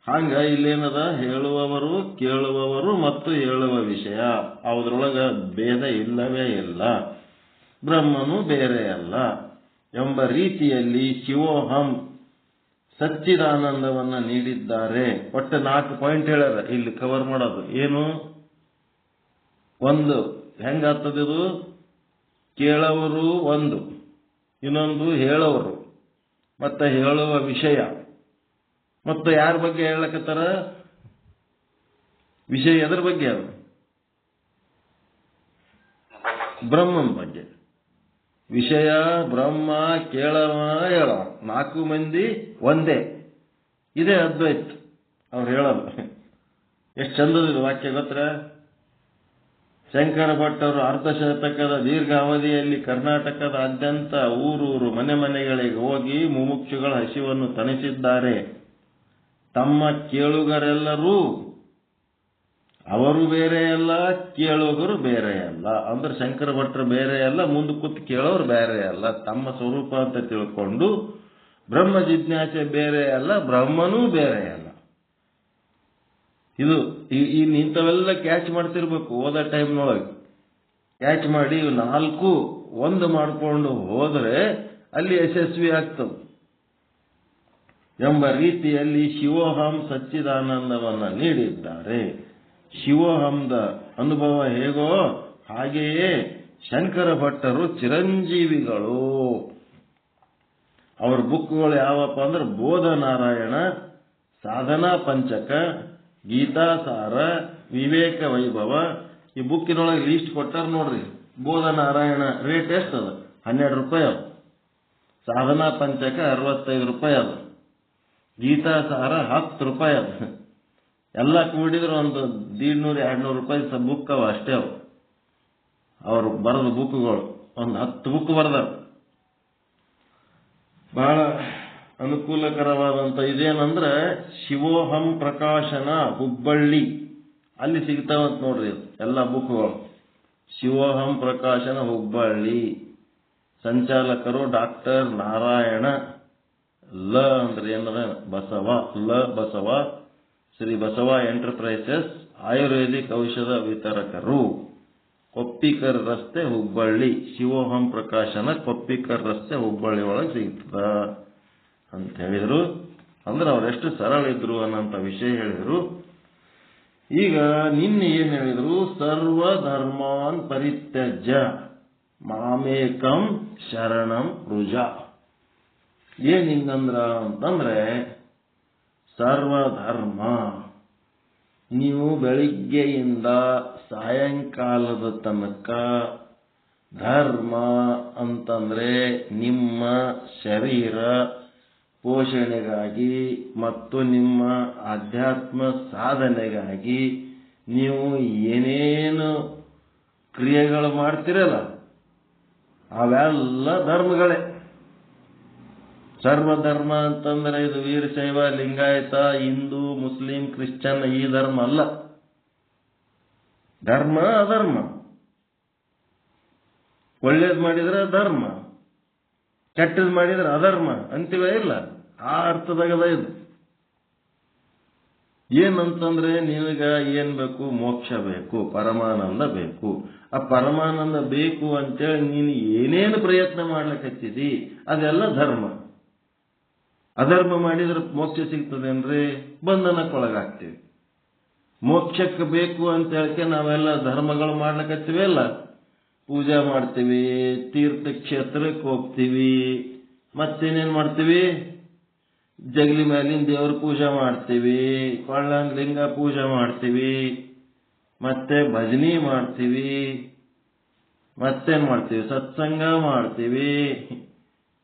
ಹಂಗ ಇಲ್ಲೇನದ? ಹೇಳುವವರು, ಕೇಳುವವರು ಮತ್ತು ಹೇಳುವ ವಿಷಯ, ಅವದ್ರೊಳಗ ಭೇದ ಇಲ್ಲವೇ ಇಲ್ಲ. ಬ್ರಹ್ಮನು ಬೇರೆಯಲ್ಲ ಎಂಬ ರೀತಿಯಲ್ಲಿ ಶಿವೋಹಂ ಸಚ್ಚಿದಾನಂದವನ್ನ ನೀಡಿದ್ದಾರೆ. ಒಟ್ಟು 4 ಪಾಯಿಂಟ್ ಹೇಳ್ಯಾರ ಇಲ್ಲಿ ಕವರ್ ಮಾಡೋದು. ಏನು? ಒಂದು ಹೆಂಗಾಗ್ತದಿದು? ಕೇಳವರು ಒಂದು, ಇನ್ನೊಂದು ಹೇಳೋರು, ಮತ್ತೆ ಹೇಳುವ ವಿಷಯ. ಮತ್ತು ಯಾರ ಬಗ್ಗೆ ಹೇಳಕತ್ತಾರ? ವಿಷಯ ಎದ್ರ ಬಗ್ಗೆ? ಅದು ಬ್ರಹ್ಮನ ಬಗ್ಗೆ. ವಿಷಯ ಬ್ರಹ್ಮ, ಕೇಳವ ಹೇಳವ, 4 ಮಂದಿ ಒಂದೇ. ಇದೇ ಅದ್ವೈತ್ ಅವ್ರು ಹೇಳೋದು. ಎಷ್ಟು ಚಂದದ ವಾಕ್ಯ ಗೊತ್ತರ? ಶಂಕರ ಭಟ್ಟರು ಅರ್ಧಶತಕದ ದೀರ್ಘಾವಧಿಯಲ್ಲಿ ಕರ್ನಾಟಕದಾದ್ಯಂತ ಊರೂರು ಮನೆ ಮನೆಗಳಿಗೆ ಹೋಗಿ ಮುಮುಕ್ಷುಗಳ ಹಸಿವನ್ನು ತಣಿಸಿದ್ದಾರೆ. ತಮ್ಮ ಕೇಳುಗರೆಲ್ಲರೂ ಅವರು ಬೇರೆ ಅಲ್ಲ, ಕೇಳುಗರು ಬೇರೆ ಅಲ್ಲ. ಅಂದ್ರೆ ಶಂಕರ ಭಟ್ರು ಬೇರೆ ಅಲ್ಲ, ಮುಂದೆ ಕೂತು ಕೇಳೋರು ಬೇರೆ ಅಲ್ಲ. ತಮ್ಮ ಸ್ವರೂಪ ಅಂತ ತಿಳ್ಕೊಂಡು ಬ್ರಹ್ಮ ಜಿಜ್ಞಾಸೆ ಬೇರೆ ಅಲ್ಲ, ಬ್ರಹ್ಮನೂ ಬೇರೆ ಅಲ್ಲ. ಇದು ಇಂಥವೆಲ್ಲ ಕ್ಯಾಚ್ ಮಾಡ್ತಿರ್ಬೇಕು ಓದೋ ಟೈಮ್ನೊಳಗೆ. ಕ್ಯಾಚ್ ಮಾಡಿ ಇವು 4 ಒಂದು ಮಾಡಿಕೊಂಡು ಹೋದರೆ ಅಲ್ಲಿ ಯಶಸ್ವಿ ಆಗ್ತದೆ ಎಂಬ ರೀತಿಯಲ್ಲಿ ಶಿವೋಹಂ ಸಚ್ಚಿದಾನಂದವನ್ನ ನೀಡಿದ್ದಾರೆ. ಶಿವೋಹಂದ ಅನುಭವ ಹೇಗೋ ಹಾಗೆಯೇ ಶಂಕರ ಭಟ್ಟರು ಚಿರಂಜೀವಿಗಳು. ಅವ್ರ ಬುಕ್ಗಳು ಯಾವಪ್ಪ ಅಂದ್ರೆ ಬೋಧನಾರಾಯಣ, ಸಾಧನಾ ಪಂಚಕ, ಗೀತಾಸಾರ, ವಿವೇಕ ವೈಭವ. ಈ ಬುಕ್ಕಿನೊಳಗೆ ಲೀಸ್ಟ್ ಕೊಟ್ಟಾರ ನೋಡ್ರಿ. ಬೋಧನಾರಾಯಣ ರೇಟ್ ಎಷ್ಟದ? 12 ರೂಪಾಯಿ ಅದು. ಸಾಧನಾ ಪಂಚಕ 65 ರೂಪಾಯಿ ಅದು. ಗೀತಾಸಾರ 10 ರೂಪಾಯಿ ಅದು. ಎಲ್ಲ ಕೂಡಿದ್ರೆ ಒಂದು 150-200 ರೂಪಾಯಿ ಬುಕ್ ಅವ ಅಷ್ಟೇ. ಅವು ಅವರು ಬರೆದ ಬುಕ್ಗಳು ಒಂದು 10 ಬುಕ್ ಬರೆದ. ಬಹಳ ಅನುಕೂಲಕರವಾದಂತ ಇದೇನಂದ್ರೆ ಶಿವೋಹಂ ಪ್ರಕಾಶನ ಹುಬ್ಬಳ್ಳಿ, ಅಲ್ಲಿ ಸಿಗ್ತಾವಂತ ನೋಡ್ರಿ ಎಲ್ಲ ಬುಕ್ಗಳು. ಶಿವೋಹಂ ಪ್ರಕಾಶನ ಹುಬ್ಬಳ್ಳಿ, ಸಂಚಾಲಕರು ಡಾಕ್ಟರ್ ನಾರಾಯಣ ಲ ಅಂದ್ರೆ ಏನದ ಬಸವ, ಲ ಬಸವ, ಶ್ರೀ ಬಸವ ಎಂಟರ್ಪ್ರೈಸಸ್, ಆಯುರ್ವೇದಿಕ್ ಔಷಧ ವಿತರಕರು, ಕೊಪ್ಪಿಕರ್ ರಸ್ತೆ ಹುಬ್ಬಳ್ಳಿ. ಶಿವೋಹಂ ಪ್ರಕಾಶನ ಕೊಪ್ಪಿಕರ್ ರಸ್ತೆ ಹುಬ್ಬಳ್ಳಿ ಒಳಗೆ ಸಿಗ್ತದ ಅಂತ ಹೇಳಿದ್ರು. ಅಂದ್ರೆ ಅವರೆಷ್ಟು ಸರಳ ಇದ್ರು ಅನ್ನೋಂಥ ವಿಷಯ ಹೇಳಿದ್ರು. ಈಗ ನಿನ್ನೆ ಏನ್ ಹೇಳಿದ್ರು? ಸರ್ವ ಧರ್ಮಾನ್ ಪರಿತ್ಯಜ್ಯ ಮಾಮೇಕಂ ಶರಣಂ ರುಜ. ಏನ್ ಹಿಂಗಂದ್ರ ಅಂತಂದ್ರೆ ಸರ್ವಧರ್ಮ, ನೀವು ಬೆಳಿಗ್ಗೆಯಿಂದ ಸಾಯಂಕಾಲದ ತನಕ ಧರ್ಮ ಅಂತಂದ್ರೆ ನಿಮ್ಮ ಶರೀರ ಪೋಷಣೆಗಾಗಿ ಮತ್ತು ನಿಮ್ಮ ಆಧ್ಯಾತ್ಮ ಸಾಧನೆಗಾಗಿ ನೀವು ಏನೇನು ಕ್ರಿಯೆಗಳು ಮಾಡ್ತಿರಲ್ಲ ಅವೆಲ್ಲ ಧರ್ಮಗಳೇ. ಸರ್ವಧರ್ಮ ಅಂತಂದ್ರೆ ಇದು ವೀರಶೈವ, ಲಿಂಗಾಯತ, ಹಿಂದೂ, ಮುಸ್ಲಿಂ, ಕ್ರಿಶ್ಚಿಯನ್ ಈ ಧರ್ಮ ಅಲ್ಲ. ಧರ್ಮ ಅಧರ್ಮ. ಒಳ್ಳೇದ್ ಮಾಡಿದ್ರೆ ಧರ್ಮ, ಕೆಟ್ಟದ್ ಮಾಡಿದ್ರೆ ಅಧರ್ಮ ಅಂತೀವೇ ಇಲ್ಲ. ಆ ಅರ್ಥದಾಗದ ಇದು. ಏನಂತಂದ್ರೆ ನಿನಗ ಏನ್ ಬೇಕು? ಮೋಕ್ಷ ಬೇಕು, ಪರಮಾನಂದ ಬೇಕು. ಆ ಪರಮಾನಂದ ಬೇಕು ಅಂತೇಳಿ ನೀನು ಏನೇನು ಪ್ರಯತ್ನ ಮಾಡ್ಲಿಕ್ಕತ್ತಿದಿ ಅದೆಲ್ಲ ಧರ್ಮ. ಅಧರ್ಮ ಮಾಡಿದ್ರೆ ಮೋಕ್ಷ ಸಿಗ್ತದೇನ್ರಿ? ಬಂಧನಕ್ಕೊಳಗಾಗ್ತೀವಿ. ಮೋಕ್ಷಕ್ಕೆ ಬೇಕು ಅಂತ ಹೇಳಿಕೆ ನಾವೆಲ್ಲ ಧರ್ಮಗಳು ಮಾಡ್ಲಿಕ್ಕತ್ತೀವಿ ಅಲ್ಲ. ಪೂಜೆ ಮಾಡ್ತೀವಿ, ತೀರ್ಥಕ್ಷೇತ್ರಕ್ಕೆ ಹೋಗ್ತೀವಿ, ಮತ್ತೇನೇನ್ ಮಾಡ್ತೀವಿ? ಜಗಲಿ ಮೇಲಿನ ದೇವ್ರ ಪೂಜೆ ಮಾಡ್ತೀವಿ, ಕೊಳ್ಳನ್ ಲಿಂಗ ಪೂಜೆ ಮಾಡ್ತೀವಿ, ಮತ್ತೆ ಭಜನಿ ಮಾಡ್ತೀವಿ, ಮತ್ತೇನ್ ಮಾಡ್ತೀವಿ? ಸತ್ಸಂಗ ಮಾಡ್ತೀವಿ,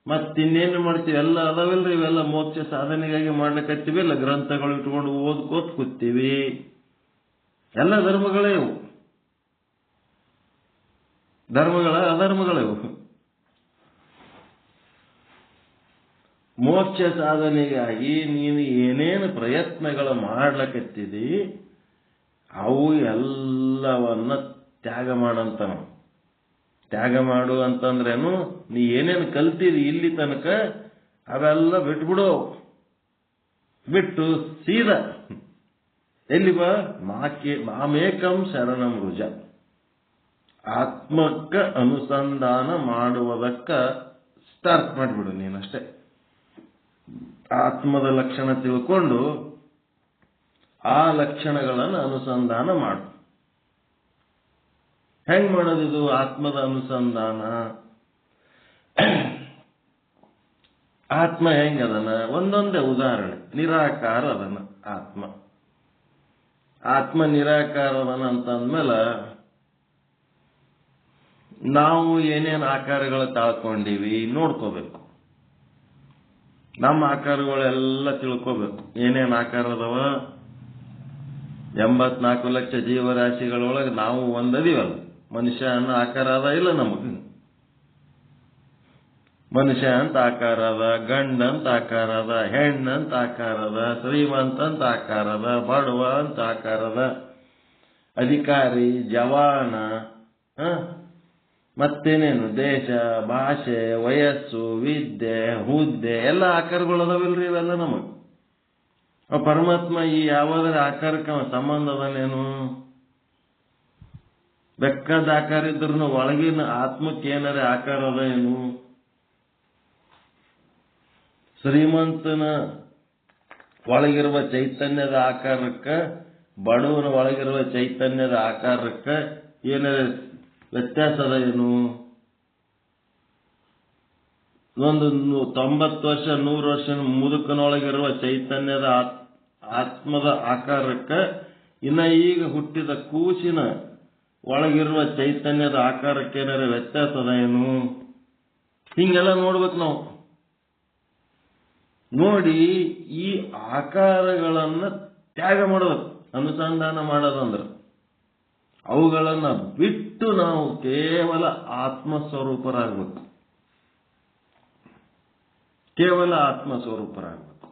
ಮತ್ತಿನ್ನೇನು ಮಾಡ್ತೀವಿ? ಎಲ್ಲ ಅದಾವಿಲ್ರಿ. ಇವೆಲ್ಲ ಮೋಕ್ಷ ಸಾಧನೆಗಾಗಿ ಮಾಡ್ಲಿಕ್ಕತ್ತೀವಿ. ಇಲ್ಲ ಗ್ರಂಥಗಳು ಇಟ್ಕೊಂಡು ಓದ್ಕೋತ್ ಕೂತೀವಿ. ಎಲ್ಲ ಧರ್ಮಗಳೇ ಇವು. ಧರ್ಮಗಳ ಅಧರ್ಮಗಳಿವು. ಮೋಕ್ಷ ಸಾಧನೆಗಾಗಿ ನೀನು ಏನೇನು ಪ್ರಯತ್ನಗಳು ಮಾಡ್ಲಕತ್ತಿದಿ ಅವು ಎಲ್ಲವನ್ನ ತ್ಯಾಗ ಮಾಡಂತ. ನಾವು ತ್ಯಾಗ ಮಾಡು ಅಂತಂದ್ರೇನು? ನೀ ಏನೇನು ಕಲ್ತಿದಿ ಇಲ್ಲಿ ತನಕ ಅವೆಲ್ಲ ಬಿಟ್ಬಿಡು. ಬಿಟ್ಟು ಸೀದಾ ಎಲ್ಲಿ ಬಾ? ಮಾಮೇಕಂ ಶರಣಂ ರುಜ. ಆತ್ಮಕ್ಕ ಅನುಸಂಧಾನ ಮಾಡುವುದಕ್ಕ ಸ್ಟಾರ್ಟ್ ಮಾಡಿಬಿಡು ನೀನಷ್ಟೇ. ಆತ್ಮದ ಲಕ್ಷಣ ತಿಳ್ಕೊಂಡು ಆ ಲಕ್ಷಣಗಳನ್ನು ಅನುಸಂಧಾನ ಮಾಡು. ಹೆಂಗ್ ಮಾಡೋದಿದು ಆತ್ಮದ ಅನುಸಂಧಾನ? ಆತ್ಮ ಹೆಂಗದನ? ಒಂದೊಂದೇ ಉದಾಹರಣೆ. ನಿರಾಕಾರ ಅದನ ಆತ್ಮ. ಆತ್ಮ ನಿರಾಕಾರ ಅದನ ಅಂತಂದ್ಮೇಲೆ ನಾವು ಏನೇನು ಆಕಾರಗಳು ತಾಳ್ಕೊಂಡಿವಿ ನೋಡ್ಕೋಬೇಕು. ನಮ್ಮ ಆಕಾರಗಳೆಲ್ಲ ತಿಳ್ಕೋಬೇಕು. ಏನೇನು ಆಕಾರ ಅದಾವ? 84 ಲಕ್ಷ ಜೀವರಾಶಿಗಳೊಳಗೆ ನಾವು ಒಂದದಿವಲ್ಲ. ಮನುಷ್ಯ ಅನ್ನೋ ಆಕಾರ ಅದ ಇಲ್ಲ ನಮಗೆ? ಮನುಷ್ಯ ಅಂತ ಆಕಾರ ಅದ, ಗಂಡ ಅಂತ ಆಕಾರ ಅದ, ಹೆಣ್ಣಂತ ಆಕಾರ ಅದ, ಶ್ರೀಮಂತ ಅಂತ ಆಕಾರ ಅದ, ಬಡವ ಅಂತ ಆಕಾರ ಅದ, ಅಧಿಕಾರಿ, ಜವಾನ, ಮತ್ತೇನೇನು ದೇಶ, ಭಾಷೆ, ವಯಸ್ಸು, ವಿದ್ಯೆ, ಹುದ್ದೆ ಎಲ್ಲ ಆಕಾರಗಳು ಅದಾವಿಲ್ರಿ. ಇವೆಲ್ಲ ನಮಗೆ. ಪರಮಾತ್ಮ ಈ ಯಾವುದರ ಆಕಾರಕ್ಕೆ ಸಂಬಂಧ ಅದನೇನು? ಬೆಕ್ಕದ ಆಕಾರ ಇದ್ರೂ ಒಳಗಿನ ಆತ್ಮಕ್ಕೆ ಏನಾರ ಆಕಾರ ಅದ ಏನು? ಶ್ರೀಮಂತನ ಒಳಗಿರುವ ಚೈತನ್ಯದ ಆಕಾರಕ್ಕೆ ಬಡವನ ಒಳಗಿರುವ ಚೈತನ್ಯದ ಆಕಾರಕ್ಕೆ ಏನಾರ ವ್ಯತ್ಯಾಸ ಅದ ಏನು? ಒಂದು 90 ವರ್ಷ 100 ವರ್ಷ ಮುದುಕನೊಳಗಿರುವ ಚೈತನ್ಯದ ಆತ್ಮದ ಆಕಾರಕ್ಕೆ ಇನ್ನ ಈಗ ಹುಟ್ಟಿದ ಕೂಸಿನ ಒಳಗಿರುವ ಚೈತನ್ಯದ ಆಕಾರಕ್ಕೆ ಏನಾರ ವ್ಯತ್ಯಾಸ ಅದ ಏನು? ಹಿಂಗೆಲ್ಲ ನೋಡ್ಬೇಕು ನಾವು. ನೋಡಿ ಈ ಆಕಾರಗಳನ್ನ ತ್ಯಾಗ ಮಾಡಬೇಕು. ಅನುಸಂಧಾನ ಮಾಡೋದಂದ್ರೆ ಅವುಗಳನ್ನ ಬಿಟ್ಟು ನಾವು ಕೇವಲ ಆತ್ಮಸ್ವರೂಪರಾಗಬೇಕು. ಕೇವಲ ಆತ್ಮಸ್ವರೂಪರಾಗಬೇಕು.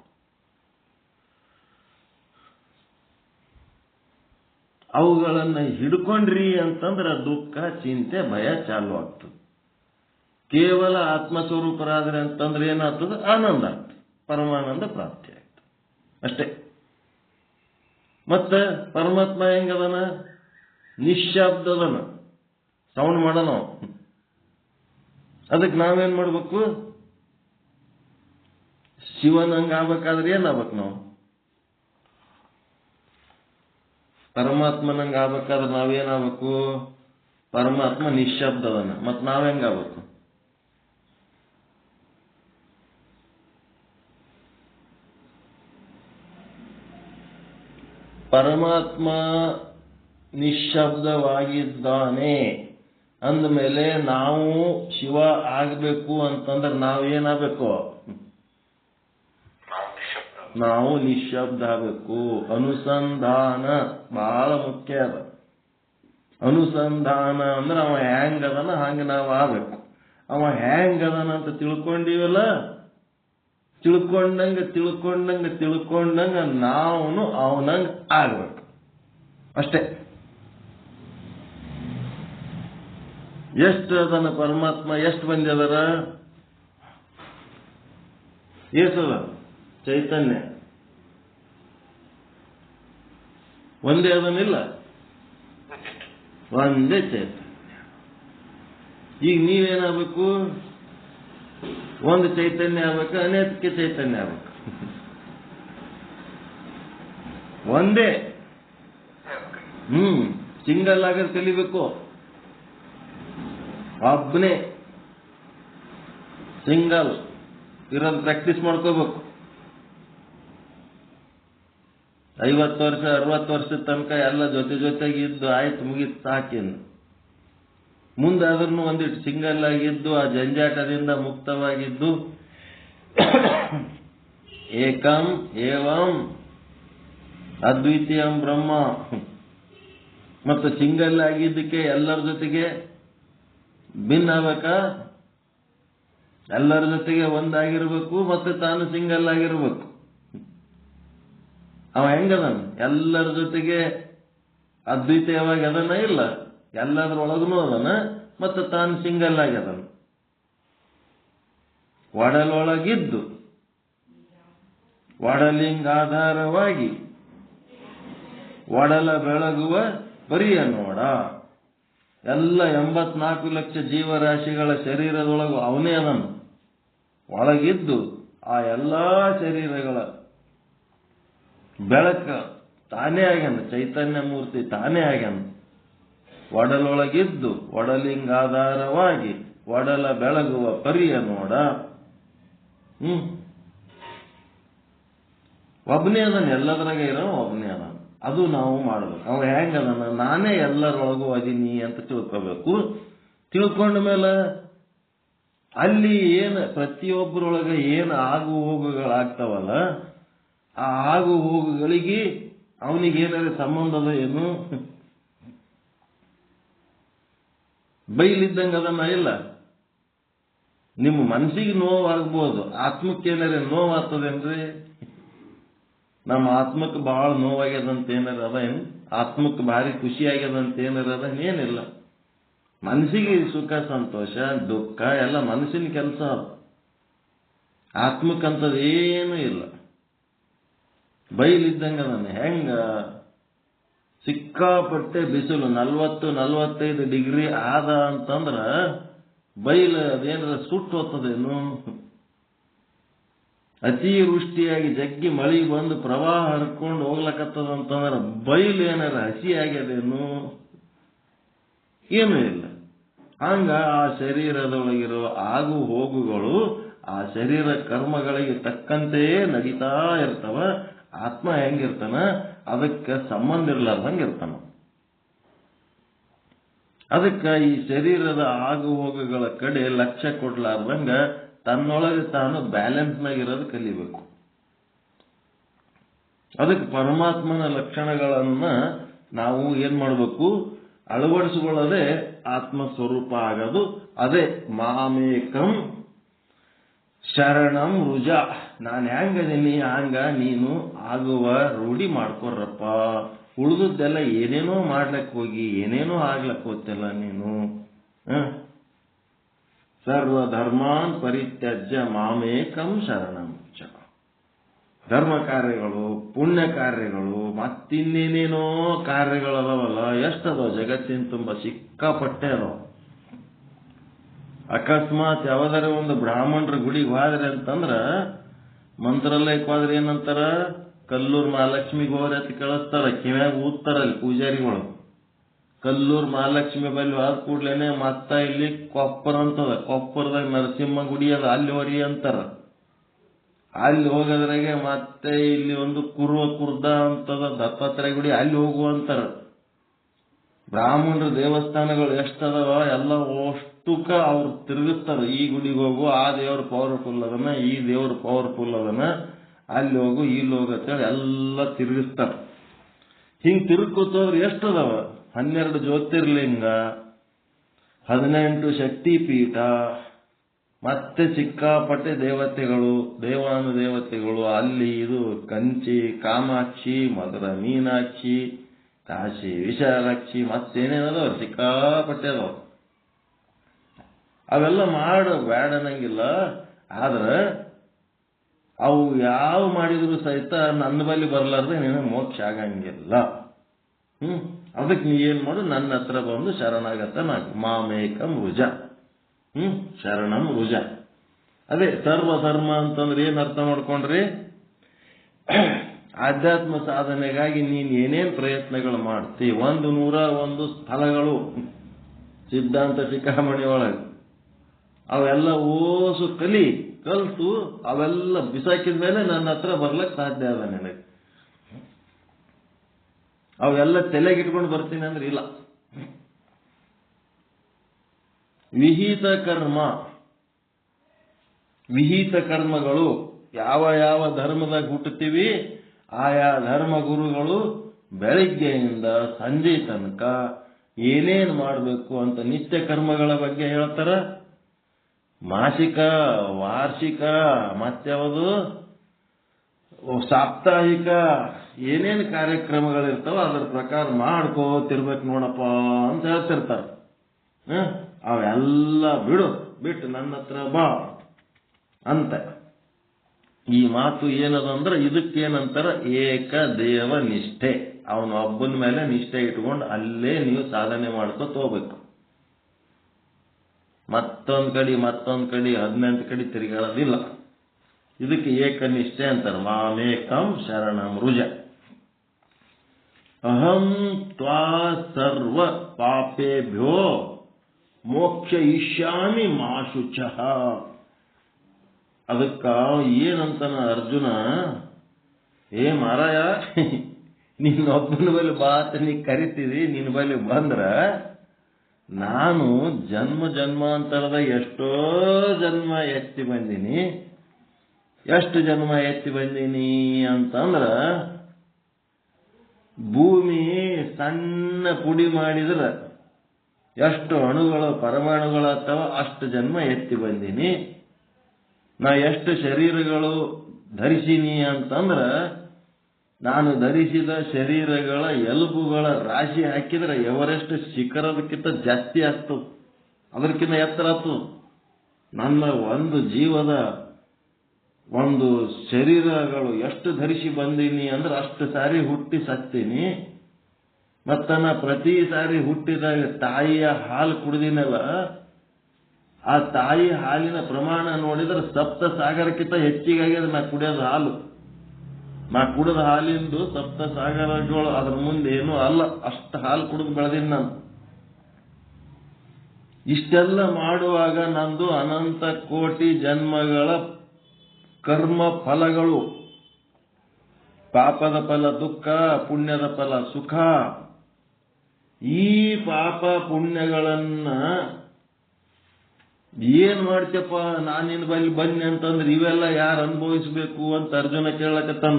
ಅವುಗಳನ್ನ ಹಿಡ್ಕೊಂಡ್ರಿ ಅಂತಂದ್ರೆ ದುಃಖ, ಚಿಂತೆ, ಭಯ ಚಾಲು ಆಗ್ತದೆ. ಕೇವಲ ಆತ್ಮಸ್ವರೂಪರಾದ್ರೆ ಅಂತಂದ್ರೆ ಏನಾಗ್ತದೆ? ಆನಂದ ಆಗ್ತದೆ, ಪರಮಾನಂದ ಪ್ರಾಪ್ತಿ ಆಗ್ತದೆ ಅಷ್ಟೇ. ಮತ್ತೆ ಪರಮಾತ್ಮ ಹೆಂಗದನ? ನಿಶ್ಶಬ್ದದನ, ಸೌಂಡ್ ಮಾಡೋಣ. ಅದಕ್ಕೆ ನಾವೇನ್ ಮಾಡ್ಬೇಕು? ಶಿವನಂಗ ಆಗ್ಬೇಕಾದ್ರೆ ಏನಾಗ್ಬೇಕು ನಾವು? ಪರಮಾತ್ಮನಂಗ ಆಗ್ಬೇಕಾದ್ರೆ ನಾವೇನಾಗಬೇಕು? ಪರಮಾತ್ಮ ನಿಶ್ಶಬ್ದವನ, ಮತ್ ನಾವ್ ಹೆಂಗಾಗಬೇಕು? ಪರಮಾತ್ಮ ನಿಶ್ಶಬ್ದವಾಗಿದ್ದಾನೆ ಅಂದಮೇಲೆ ನಾವು ಶಿವ ಆಗಬೇಕು ಅಂತಂದ್ರೆ ನಾವೇನಾಗಬೇಕು? ನಾವು ನಿಶ್ಶಬ್ದ ಆಗಬೇಕು. ಅನುಸಂಧಾನ ಬಹಳ ಮುಖ್ಯ ಅದ. ಅನುಸಂಧಾನ ಅಂದ್ರೆ ಅವ ಹೆಂಗದನ ಹಂಗ ನಾವು ಆಗ್ಬೇಕು. ಅವ ಹೆಂಗದನ ಅಂತ ತಿಳ್ಕೊಂಡಿವಲ್ಲ, ತಿಳ್ಕೊಂಡಂಗ ನಾವು ಅವನಂಗ ಆಗ್ಬೇಕು ಅಷ್ಟೇ. ಎಷ್ಟು ಅದನ್ನ ಪರಮಾತ್ಮ ಎಷ್ಟು ಮಂದಿ ಅದರ? ಏಸದ ಚೈತನ್ಯ ಒಂದೇ ಅದನ್ನಿಲ್ಲ, ಒಂದೇ ಚೈತನ್ಯ. ಈಗ ನೀವೇನಾಗಬೇಕು? ಒಂದು ಚೈತನ್ಯ ಆಗ್ಬೇಕು, ಅನೇಕ ಚೈತನ್ಯ ಆಗ್ಬೇಕು. ಒಂದೇ ಸಿಂಗಲ್ ಆಗೋದು ಕಲಿಬೇಕು. ಒಬ್ಬನೇ ಸಿಂಗಲ್ ಇರೋದು ಪ್ರಾಕ್ಟೀಸ್ ಮಾಡ್ಕೋಬೇಕು. 50 ವರ್ಷ 60 ವರ್ಷದ ತನಕ ಎಲ್ಲ ಜೊತೆಗೆ ಇದ್ದು ಆಯ್ತು, ಮುಗಿತು, ಸಾಕೇನು. ಮುಂದಾದ್ರೂ ಒಂದಿಟ್ಟು ಸಿಂಗಲ್ ಆಗಿದ್ದು ಆ ಜಂಜಾಟದಿಂದ ಮುಕ್ತವಾಗಿದ್ದು ಏಕಂ ಏವಂ ಅದ್ವಿತೀಯಂ ಬ್ರಹ್ಮ. ಮತ್ತು ಸಿಂಗಲ್ ಆಗಿದ್ದಕ್ಕೆ ಎಲ್ಲರ ಜೊತೆಗೆ ಭಿನ್ನ ಆಗ್ಬೇಕಾ? ಎಲ್ಲರ ಜೊತೆಗೆ ಒಂದಾಗಿರ್ಬೇಕು, ಮತ್ತೆ ತಾನು ಸಿಂಗಲ್ ಆಗಿರ್ಬೇಕು. ಅವ ಹೆಂಗದನ? ಎಲ್ಲರ ಜೊತೆಗೆ ಅದ್ವಿತೀಯವಾಗಿ ಅದನ್ನ ಇಲ್ಲ, ಎಲ್ಲದರೊಳಗೂ ಅದನ, ಮತ್ತು ತಾನು ಸಿಂಗಲ್ ಆಗಿ ಅದನ. ಒಡಲೊಳಗಿದ್ದು ಒಡಲಿಂಗ ಆಧಾರವಾಗಿ ಒಡಲ ಬೆಳಗುವ ಪರಿಯ ನೋಡ. ಎಲ್ಲ 84 ಲಕ್ಷ ಜೀವರಾಶಿಗಳ ಶರೀರದೊಳಗು ಅವನೇ ಅದನ್ನು ಒಳಗಿದ್ದು ಆ ಎಲ್ಲಾ ಶರೀರಗಳ ಬೆಳಕ ತಾನೇ ಆಗ್ಯಾನ, ಚೈತನ್ಯ ಮೂರ್ತಿ ತಾನೇ ಆಗ್ಯಾನ. ಒಡಲೊಳಗಿದ್ದು ಒಡಲಿಂಗಾಧಾರವಾಗಿ ಒಡಲ ಬೆಳಗುವ ಪರಿಯ ನೋಡ. ಒಬ್ಬನೇ ಅದನ್ನ, ಎಲ್ಲದರಾಗ ಇರೋ ಒಬ್ಬನೇ ಅದ. ಅದು ನಾವು ಮಾಡಬೇಕು. ಅವ ಹೆಂಗದನ, ನಾನೇ ಎಲ್ಲರೊಳಗೂ ಅದೀನಿ ಅಂತ ತಿಳ್ಕೋಬೇಕು. ತಿಳ್ಕೊಂಡ ಮೇಲೆ ಅಲ್ಲಿ ಏನು ಪ್ರತಿಯೊಬ್ಬರೊಳಗೆ ಏನು ಆಗು ಹೋಗುಗಳಾಗ್ತಾವಲ್ಲ, ಆ ಆಗು ಹೋಗುಗಳಿಗೆ ಅವನಿಗೇನಾದ್ರೆ ಸಂಬಂಧದ ಏನು? ಬೈಲಿದ್ದಂಗೆ ಅದನ್ನ ಇಲ್ಲ. ನಿಮ್ಮ ಮನಸ್ಸಿಗೆ ನೋವಾಗ್ಬೋದು, ಆತ್ಮಕ್ಕೆ ಏನಾರ ನೋವಾಗ್ತದೇನ್ರಿ? ನಮ್ಮ ಆತ್ಮಕ್ಕೆ ಬಹಳ ನೋವಾಗ್ಯದಂತ ಏನಾರ ಅದ ಏನು? ಆತ್ಮಕ್ಕೆ ಭಾರಿ ಖುಷಿ ಆಗ್ಯದಂತ ಏನಾರ ಅದ? ಏನಿಲ್ಲ. ಮನಸ್ಸಿಗೆ ಸುಖ ಸಂತೋಷ ದುಃಖ ಎಲ್ಲ ಮನಸ್ಸಿನ ಕೆಲಸ. ಆತ್ಮಕ್ಕಂಥದ್ದು ಏನೂ ಇಲ್ಲ. ಬೈಲಿದ್ದಂಗ ನಾನು ಹೆಂಗ ಸಿಕ್ಕಾಪಟ್ಟೆ ಬಿಸಿಲು 40-45 ಡಿಗ್ರಿ ಆದ ಅಂತಂದ್ರ ಬೈಲ್ ಅದೇನಾರ ಸುಟ್ಟು ಹೋಗ್ತದೇನು? ಅತಿವೃಷ್ಟಿಯಾಗಿ ಜಗ್ಗಿ ಮಳಿ ಬಂದು ಪ್ರವಾಹ ಹರ್ಕೊಂಡು ಹೋಗ್ಲಕತ್ತದಂತಂದ್ರ ಬೈಲ್ ಏನಾರ ಹಸಿ ಆಗ್ಯದೇನು? ಏನೂ ಇಲ್ಲ. ಹಂಗ ಆ ಶರೀರದೊಳಗಿರುವ ಆಗು ಹೋಗುಗಳು ಆ ಶರೀರ ಕರ್ಮಗಳಿಗೆ ತಕ್ಕಂತೆಯೇ ನಡೀತಾ ಇರ್ತವ. ಆತ್ಮ ಹೆಂಗಿರ್ತಾನ, ಅದಕ್ಕೆ ಸಂಬಂಧ ಇರ್ಲಾರ್ದಂಗೆ ಇರ್ತಾನ. ಅದಕ್ಕೆ ಈ ಶರೀರದ ಆಗು ಹೋಗುಗಳ ಕಡೆ ಲಕ್ಷ್ಯ ಕೊಡ್ಲಾರ್ದಂಗ ತನ್ನೊಳಗೆ ತಾನು ಬ್ಯಾಲೆನ್ಸ್ನಾಗಿರೋದು ಕಲಿಬೇಕು. ಅದಕ್ಕೆ ಪರಮಾತ್ಮನ ಲಕ್ಷಣಗಳನ್ನ ನಾವು ಏನ್ ಮಾಡಬೇಕು, ಅಳವಡಿಸಿಕೊಳ್ಳದೆ ಆತ್ಮ ಸ್ವರೂಪ ಆಗೋದು. ಅದೇ ಮಾಮೇಕಂ ಶರಣಂ ರುಜ. ನಾನು ಹೆಂಗದೀನಿ ಹಂಗ ನೀನು ಆಗುವ ರೂಢಿ ಮಾಡ್ಕೊರಪ್ಪ. ಉಳಿದದ್ದೆಲ್ಲ ಏನೇನೋ ಮಾಡ್ಲಕ್ ಹೋಗಿ ಏನೇನೋ ಆಗ್ಲಕ್ ಹೋಗ್ತಿಲ್ಲ ನೀನು. ಸರ್ವ ಧರ್ಮಾನ್ ಪರಿತ್ಯಜ್ಯ ಮಾಮೇಕಂ ಶರಣಂ ರುಜ. ಧರ್ಮ ಕಾರ್ಯಗಳು, ಪುಣ್ಯ ಕಾರ್ಯಗಳು, ಮತ್ತಿನ್ನೇನೇನೋ ಕಾರ್ಯಗಳದವಲ್ಲ, ಎಷ್ಟದವ ಜಗತ್ತಿನ ತುಂಬ ಸಿಕ್ಕಾಪಟ್ಟೆ ಅದಾವ. ಅಕಸ್ಮಾತ್ ಯಾವ್ದಾರ ಒಂದು ಬ್ರಾಹ್ಮಣರ ಗುಡಿಗೆ ಹೋದ್ರೆ ಅಂತಂದ್ರ ಮಂತ್ರಾಲಯಕ್ಕೆ ಹೋದ್ರೆ ಏನಂತಾರ, ಕಲ್ಲೂರ್ ಮಹಾಲಕ್ಷ್ಮಿಗೆ ಹೋಗ್ರಿ ಅಂತ ಕಳಿಸ್ತಾರ. ಕಿವ್ಯಾಗ ಊದ್ತಾರಲ್ಲಿ ಪೂಜಾರಿಗಳು. ಕಲ್ಲೂರ್ ಮಹಾಲಕ್ಷ್ಮಿ ಬಲ್ಲಿ ಆದ ಕೂಡ್ಲೇನೆ ಮತ್ತ ಇಲ್ಲಿ ಕೊಪ್ಪರ ಅಂತದ, ಕೊಪ್ಪರದಾಗ ನರಸಿಂಹ ಗುಡಿ ಅದ, ಅಲ್ಲಿ ಹೋರಿ ಅಂತಾರ. ಅಲ್ಲಿ ಹೋಗೋದ್ರಾಗೆ ಮತ್ತೆ ಇಲ್ಲಿ ಒಂದು ಕುರ್ದ ಅಂತದ ದತ್ತಾತ್ರೇಯ ಗುಡಿ, ಅಲ್ಲಿ ಹೋಗುವಂತಾರ. ಬ್ರಾಹ್ಮಣರ ದೇವಸ್ಥಾನಗಳು ಎಷ್ಟದವ ಎಲ್ಲ ಅಷ್ಟುಕ ಅವ್ರು ತಿರುಗಿಸ್ತಾರ. ಈ ಗುಡಿಗೆ ಹೋಗು, ಆ ದೇವ್ರ ಪವರ್ಫುಲ್ ಅದನ, ಈ ದೇವ್ರ ಪವರ್ಫುಲ್ ಅದನ, ಅಲ್ಲಿ ಹೋಗು ಇಲ್ಲಿ ಹೋಗತ್ತೇಳಿ ಎಲ್ಲ ತಿರುಗಿಸ್ತಾರ. ಹಿಂಗ್ ತಿರುಗ್ಕೋತವ್ರು ಎಷ್ಟದವ? 12 ಜ್ಯೋತಿರ್ಲಿಂಗ, 18 ಶಕ್ತಿಪೀಠ, ಮತ್ತೆ ಸಿಕ್ಕಾಪಟ್ಟೆ ದೇವತೆಗಳು, ದೇವಾನುದೇವತೆಗಳು. ಅಲ್ಲಿ ಇದು ಕಂಚಿ ಕಾಮಾಕ್ಷಿ, ಮಧುರ ಮೀನಾಕ್ಷಿ, ಕಾಶಿ ವಿಶಾಲಾಕ್ಷಿ, ಮತ್ತೇನೇನದವ ಸಿಕ್ಕಾಪಟ್ಟೆ ಅದಾವ. ಅವೆಲ್ಲ ಮಾಡು ಬ್ಯಾಡನಂಗಿಲ್ಲ. ಆದ್ರೆ ಅವು ಯಾವ ಮಾಡಿದ್ರು ಸಹಿತ ನನ್ನ ಬಳಿ ಬರ್ಲಾರ್ದೆ ನೀನು ಮೋಕ್ಷ ಆಗಂಗಿಲ್ಲ. ಅದಕ್ಕೆ ನೀ ಏನ್ ಮಾಡು, ನನ್ನ ಹತ್ರ ಬಂದು ಶರಣಾಗತ ಮಾಮೇಕಂ ರುಜ. ಶರಣಂ ರುಜ. ಅದೇ ಸರ್ವಧರ್ಮ ಅಂತಂದ್ರೆ ಏನ್ ಅರ್ಥ ಮಾಡ್ಕೊಂಡ್ರಿ? ಆಧ್ಯಾತ್ಮ ಸಾಧನೆಗಾಗಿ ನೀನ್ ಏನೇನ್ ಪ್ರಯತ್ನಗಳು ಮಾಡ್ತಿ, 101 ಸ್ಥಳಗಳು ಸಿದ್ಧಾಂತ ಶಿಖಾಮಣಿ ಒಳಗೆ ಅವೆಲ್ಲ ಓಸು ಕಲ್ತು ಅವೆಲ್ಲ ಬಿಸಾಕಿದ ಮೇಲೆ ನನ್ನ ಹತ್ರ ಬರ್ಲಕ್ ಸಾಧ್ಯ ಅದ ನಿನಗೆ. ಅವೆಲ್ಲ ತಲೆಗಿಟ್ಕೊಂಡು ಬರ್ತೀನಿ ಅಂದ್ರೆ ಇಲ್ಲ. ವಿಹಿತ ಕರ್ಮಗಳು ಯಾವ ಯಾವ ಧರ್ಮದಾಗ ಹುಟ್ಟುತ್ತೀವಿ, ಆಯಾ ಧರ್ಮ ಗುರುಗಳು ಬೆಳಿಗ್ಗೆಯಿಂದ ಸಂಜೆ ತನಕ ಏನೇನು ಮಾಡಬೇಕು ಅಂತ ನಿತ್ಯ ಕರ್ಮಗಳ ಬಗ್ಗೆ ಹೇಳ್ತಾರ. ಮಾಸಿಕ, ವಾರ್ಷಿಕ, ಮತ್ಯಾವುದು ಸಾಪ್ತಾಹಿಕ ಏನೇನು ಕಾರ್ಯಕ್ರಮಗಳಿರ್ತಾವ ಅದ್ರ ಪ್ರಕಾರ ಮಾಡ್ಕೋತಿರ್ಬೇಕು ನೋಡಪ್ಪ ಅಂತ ಹೇಳ್ತಿರ್ತಾರ. ಅವೆಲ್ಲ ಬಿಟ್ಟು ನನ್ನ ಹತ್ರ ಬಾ ಅಂತ. ಈ ಮಾತು ಏನದಂದ್ರೆ ಇದಕ್ಕೇನಂತಾರ ಏಕದೇವ ನಿಷ್ಠೆ. ಅವನ ಒಬ್ಬನ ಮೇಲೆ ನಿಷ್ಠೆ ಇಟ್ಕೊಂಡು ಅಲ್ಲೇ ನೀವು ಸಾಧನೆ ಮಾಡ್ಕೋತ ಹೋಗ್ಬೇಕು. ಮತ್ತೊಂದ್ ಕಡೆ 18 ಕಡೆ ತಿರುಗಾಡೋದಿಲ್ಲ. ಇದಕ್ಕೆ ಏಕನಿಷ್ಠೆ ಅಂತಾರೆ. ಮಾಮೇಕಂ ಶರಣಂ ರುಜ. ಅಹಂ ತ್ವಾ ಸರ್ವ ಪಾಪೇಭ್ಯೋ ಮೋಕ್ಷಯಿಷ್ಯಾಮಿ ಮಾ ಶುಚಃ. ಅದಕ್ಕ ಏನಂತಾನ ಅರ್ಜುನ, ಏ ಮಾರಾಯ, ನಿನ್ನೊಬ್ಬನ ಬಳಿ ಬಾತ ನೀ ಕರಿತೀವಿ, ನಿನ್ನ ಬಳಿ ಬಂದ್ರ ನಾನು ಜನ್ಮ ಜನ್ಮಾಂತರದ ಎಷ್ಟೋ ಜನ್ಮ ಎತ್ತಿ ಬಂದೀನಿ. ಎಷ್ಟು ಜನ್ಮ ಎತ್ತಿ ಬಂದೀನಿ ಅಂತಂದ್ರ, ಭೂಮಿ ಸಣ್ಣ ಪುಡಿ ಮಾಡಿದ್ರ ಎಷ್ಟು ಅಣುಗಳು ಪರಮಾಣುಗಳಾಗ್ತಾವ ಅಷ್ಟು ಜನ್ಮ ಎತ್ತಿ ಬಂದೀನಿ. ನಾ ಎಷ್ಟು ಶರೀರಗಳು ಧರಿಸೀನಿ ಅಂತಂದ್ರ, ನಾನು ಧರಿಸಿದ ಶರೀರಗಳ ಎಲುಬುಗಳ ರಾಶಿ ಹಾಕಿದ್ರೆ ಎವರೆಸ್ಟ್ ಶಿಖರದಕ್ಕಿಂತ ಜಾಸ್ತಿ ಆಗ್ತದೆ, ಅದಕ್ಕಿಂತ ಎತ್ತರ ಆಗ್ತದೆ. ನನ್ನ ಒಂದು ಜೀವದ ಒಂದು ಶರೀರಗಳು ಎಷ್ಟು ಧರಿಸಿ ಬಂದೀನಿ ಅಂದ್ರೆ ಅಷ್ಟು ಸಾರಿ ಹುಟ್ಟಿ ಸತ್ತೀನಿ. ಮತ್ತ ನಾ ಪ್ರತಿ ಸಾರಿ ಹುಟ್ಟಿದಾಗ ತಾಯಿಯ ಹಾಲು ಕುಡಿದಿನಲ್ಲ, ಆ ತಾಯಿ ಹಾಲಿನ ಪ್ರಮಾಣ ನೋಡಿದ್ರೆ ಸಪ್ತ ಸಾಗರಕ್ಕಿಂತ ಹೆಚ್ಚಿಗಾಗ್ಯದ ನಾ ಕುಡಿಯೋದು ಹಾಲು. ನಾ ಕುಡಿದ ಹಾಲಿಂದು ಸಪ್ತ ಸಾಗರಗಳು ಅದ್ರ ಮುಂದೆ ಏನೂ ಅಲ್ಲ, ಅಷ್ಟು ಹಾಲು ಕುಡಿದು ಬೆಳೆದೀನಿ ನಾನು. ಇಷ್ಟೆಲ್ಲ ಮಾಡುವಾಗ ನಂದು ಅನಂತ ಕೋಟಿ ಜನ್ಮಗಳ ಕರ್ಮ ಫಲಗಳು, ಪಾಪದ ಫಲ ದುಃಖ, ಪುಣ್ಯದ ಫಲ ಸುಖ. ಈ ಪಾಪ ಪುಣ್ಯಗಳನ್ನ ಏನ್ ಮಾಡ್ತಪ್ಪ, ನಾನಿನ್ ಬಲ್ಲಿ ಬನ್ನಿ ಅಂತಂದ್ರೆ ಇವೆಲ್ಲ ಯಾರು ಅನುಭವಿಸ್ಬೇಕು ಅಂತ ಅರ್ಜುನ ಕೇಳಕತ್ತಾನ.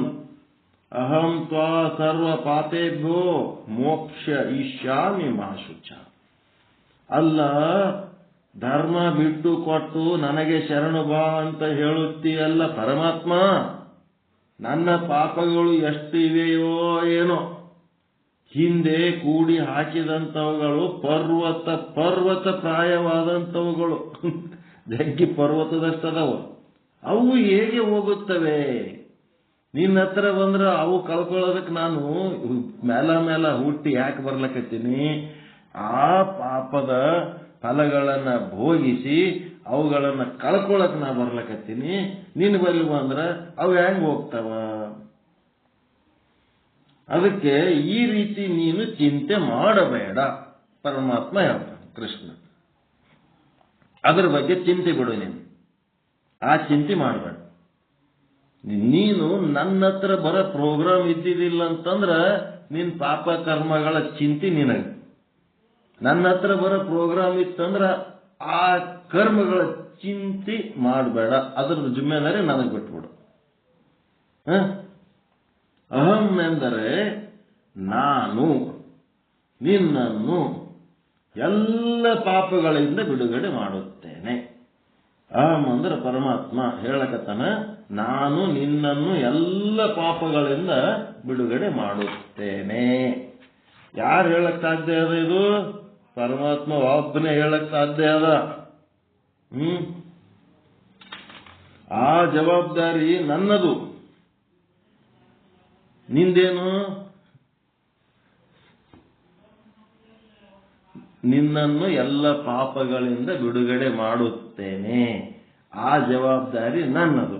ಅಹಂ ತ್ವಾ ಸರ್ವ ಪಾಪೇಭ್ಯೋ ಮೋಕ್ಷ ಇಷ್ಯಾಮಿ ಮಾ ಶುಚ. ಅಲ್ಲ, ಧರ್ಮ ಬಿಟ್ಟು ಕೊಟ್ಟು ನನಗೆ ಶರಣು ಬಾ ಅಂತ ಹೇಳುತ್ತೀಯಲ್ಲ ಪರಮಾತ್ಮ, ನನ್ನ ಪಾಪಗಳು ಎಷ್ಟು ಇವೆಯೋ ಏನೋ, ಹಿಂದೆ ಕೂಡಿ ಹಾಕಿದಂಥವುಗಳು ಪರ್ವತ ಪ್ರಾಯವಾದಂಥವುಗಳು, ಜಗ್ಗಿ ಪರ್ವತದಷ್ಟದವು. ಅವು ಹೇಗೆ ಹೋಗುತ್ತವೆ? ನಿನ್ನ ಹತ್ರ ಬಂದ್ರೆ ಅವು ಕಳ್ಕೊಳ್ಳೋದಕ್ಕೆ ನಾನು ಮೇಲ ಹುಟ್ಟಿ ಯಾಕೆ ಬರ್ಲಕತ್ತೀನಿ? ಆ ಪಾಪದ ಫಲಗಳನ್ನ ಭೋಗಿಸಿ ಅವುಗಳನ್ನ ಕಳ್ಕೊಳಕ್ ನಾ ಬರ್ಲಕತ್ತೀನಿ. ನಿನ್ನ ಬಲ್ಲಿ ಬಂದ್ರ ಅವು ಹೆಂಗ್ ಹೋಗ್ತಾವ? ಅದಕ್ಕೆ ಈ ರೀತಿ ನೀನು ಚಿಂತೆ ಮಾಡಬೇಡ ಪರಮಾತ್ಮ ಹೇಳ್ತಾನೆ ಕೃಷ್ಣ. ಅದ್ರ ಬಗ್ಗೆ ಚಿಂತೆ ಬಿಡು, ನೀನು ಆ ಚಿಂತೆ ಮಾಡಬೇಡ. ನೀನು ನನ್ನ ಹತ್ರ ಬರೋ ಪ್ರೋಗ್ರಾಮ್ ಇದ್ದಿದ್ದಿಲ್ಲ ಅಂತಂದ್ರ ನಿನ್ ಪಾಪ ಕರ್ಮಗಳ ಚಿಂತೆ ನಿನಗೆ. ನನ್ನ ಹತ್ರ ಬರೋ ಪ್ರೋಗ್ರಾಮ್ ಇತ್ತಂದ್ರ ಆ ಕರ್ಮಗಳ ಚಿಂತೆ ಮಾಡಬೇಡ, ಅದ್ರ ಜಿಮ್ಮೆದಾರಿ ನನಗೆ ಬಿಟ್ಬಿಡು. ಅಹಂ ಎಂದರೆ ನಾನು ನಿನ್ನನ್ನು ಎಲ್ಲ ಪಾಪಗಳಿಂದ ಬಿಡುಗಡೆ ಮಾಡುತ್ತೇನೆ. ಅಹಂ ಅಂದ್ರೆ ಪರಮಾತ್ಮ ಹೇಳಕತ್ತಾನ, ನಾನು ನಿನ್ನನ್ನು ಎಲ್ಲ ಪಾಪಗಳಿಂದ ಬಿಡುಗಡೆ ಮಾಡುತ್ತೇನೆ. ಯಾರು ಹೇಳಕ್ ಸಾಧ್ಯ ಅದ? ಇದು ಪರಮಾತ್ಮ ಒಬ್ಬನೇ ಹೇಳಕ್ ಸಾಧ್ಯ ಅದ. ಆ ಜವಾಬ್ದಾರಿ ನನ್ನದು. ನಿಂದೇನು? ನಿನ್ನನ್ನು ಎಲ್ಲ ಪಾಪಗಳಿಂದ ಬಿಡುಗಡೆ ಮಾಡುತ್ತೇನೆ. ಆ ಜವಾಬ್ದಾರಿ ನನ್ನದು.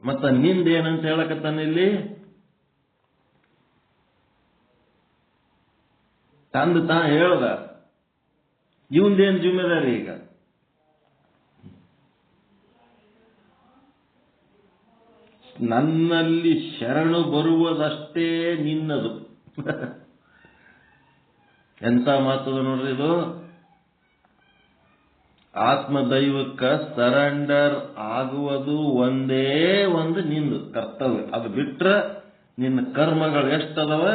ಮತ್ತ ನಿಂದೇನಂತ ಹೇಳಕತ್ತಾನ ಇಲ್ಲಿ? ತಂದು ತಾ ಹೇಳ್ದ, ಇವಂದೇನು ಜಿಮ್ಮೆದಾರಿ? ಈಗ ನನ್ನಲ್ಲಿ ಶರಣು ಬರುವುದಷ್ಟೇ ನಿನ್ನದು. ಎಂತ ಮಾತದ ನೋಡ್ರಿ ಇದು. ಆತ್ಮದೈವಕ್ಕ ಸರೆಂಡರ್ ಆಗುವುದು ಒಂದೇ ಒಂದು ನಿಂದು ಕರ್ತವ್ಯ. ಅದು ಬಿಟ್ರೆ ನಿನ್ನ ಕರ್ಮಗಳು ಎಷ್ಟದವ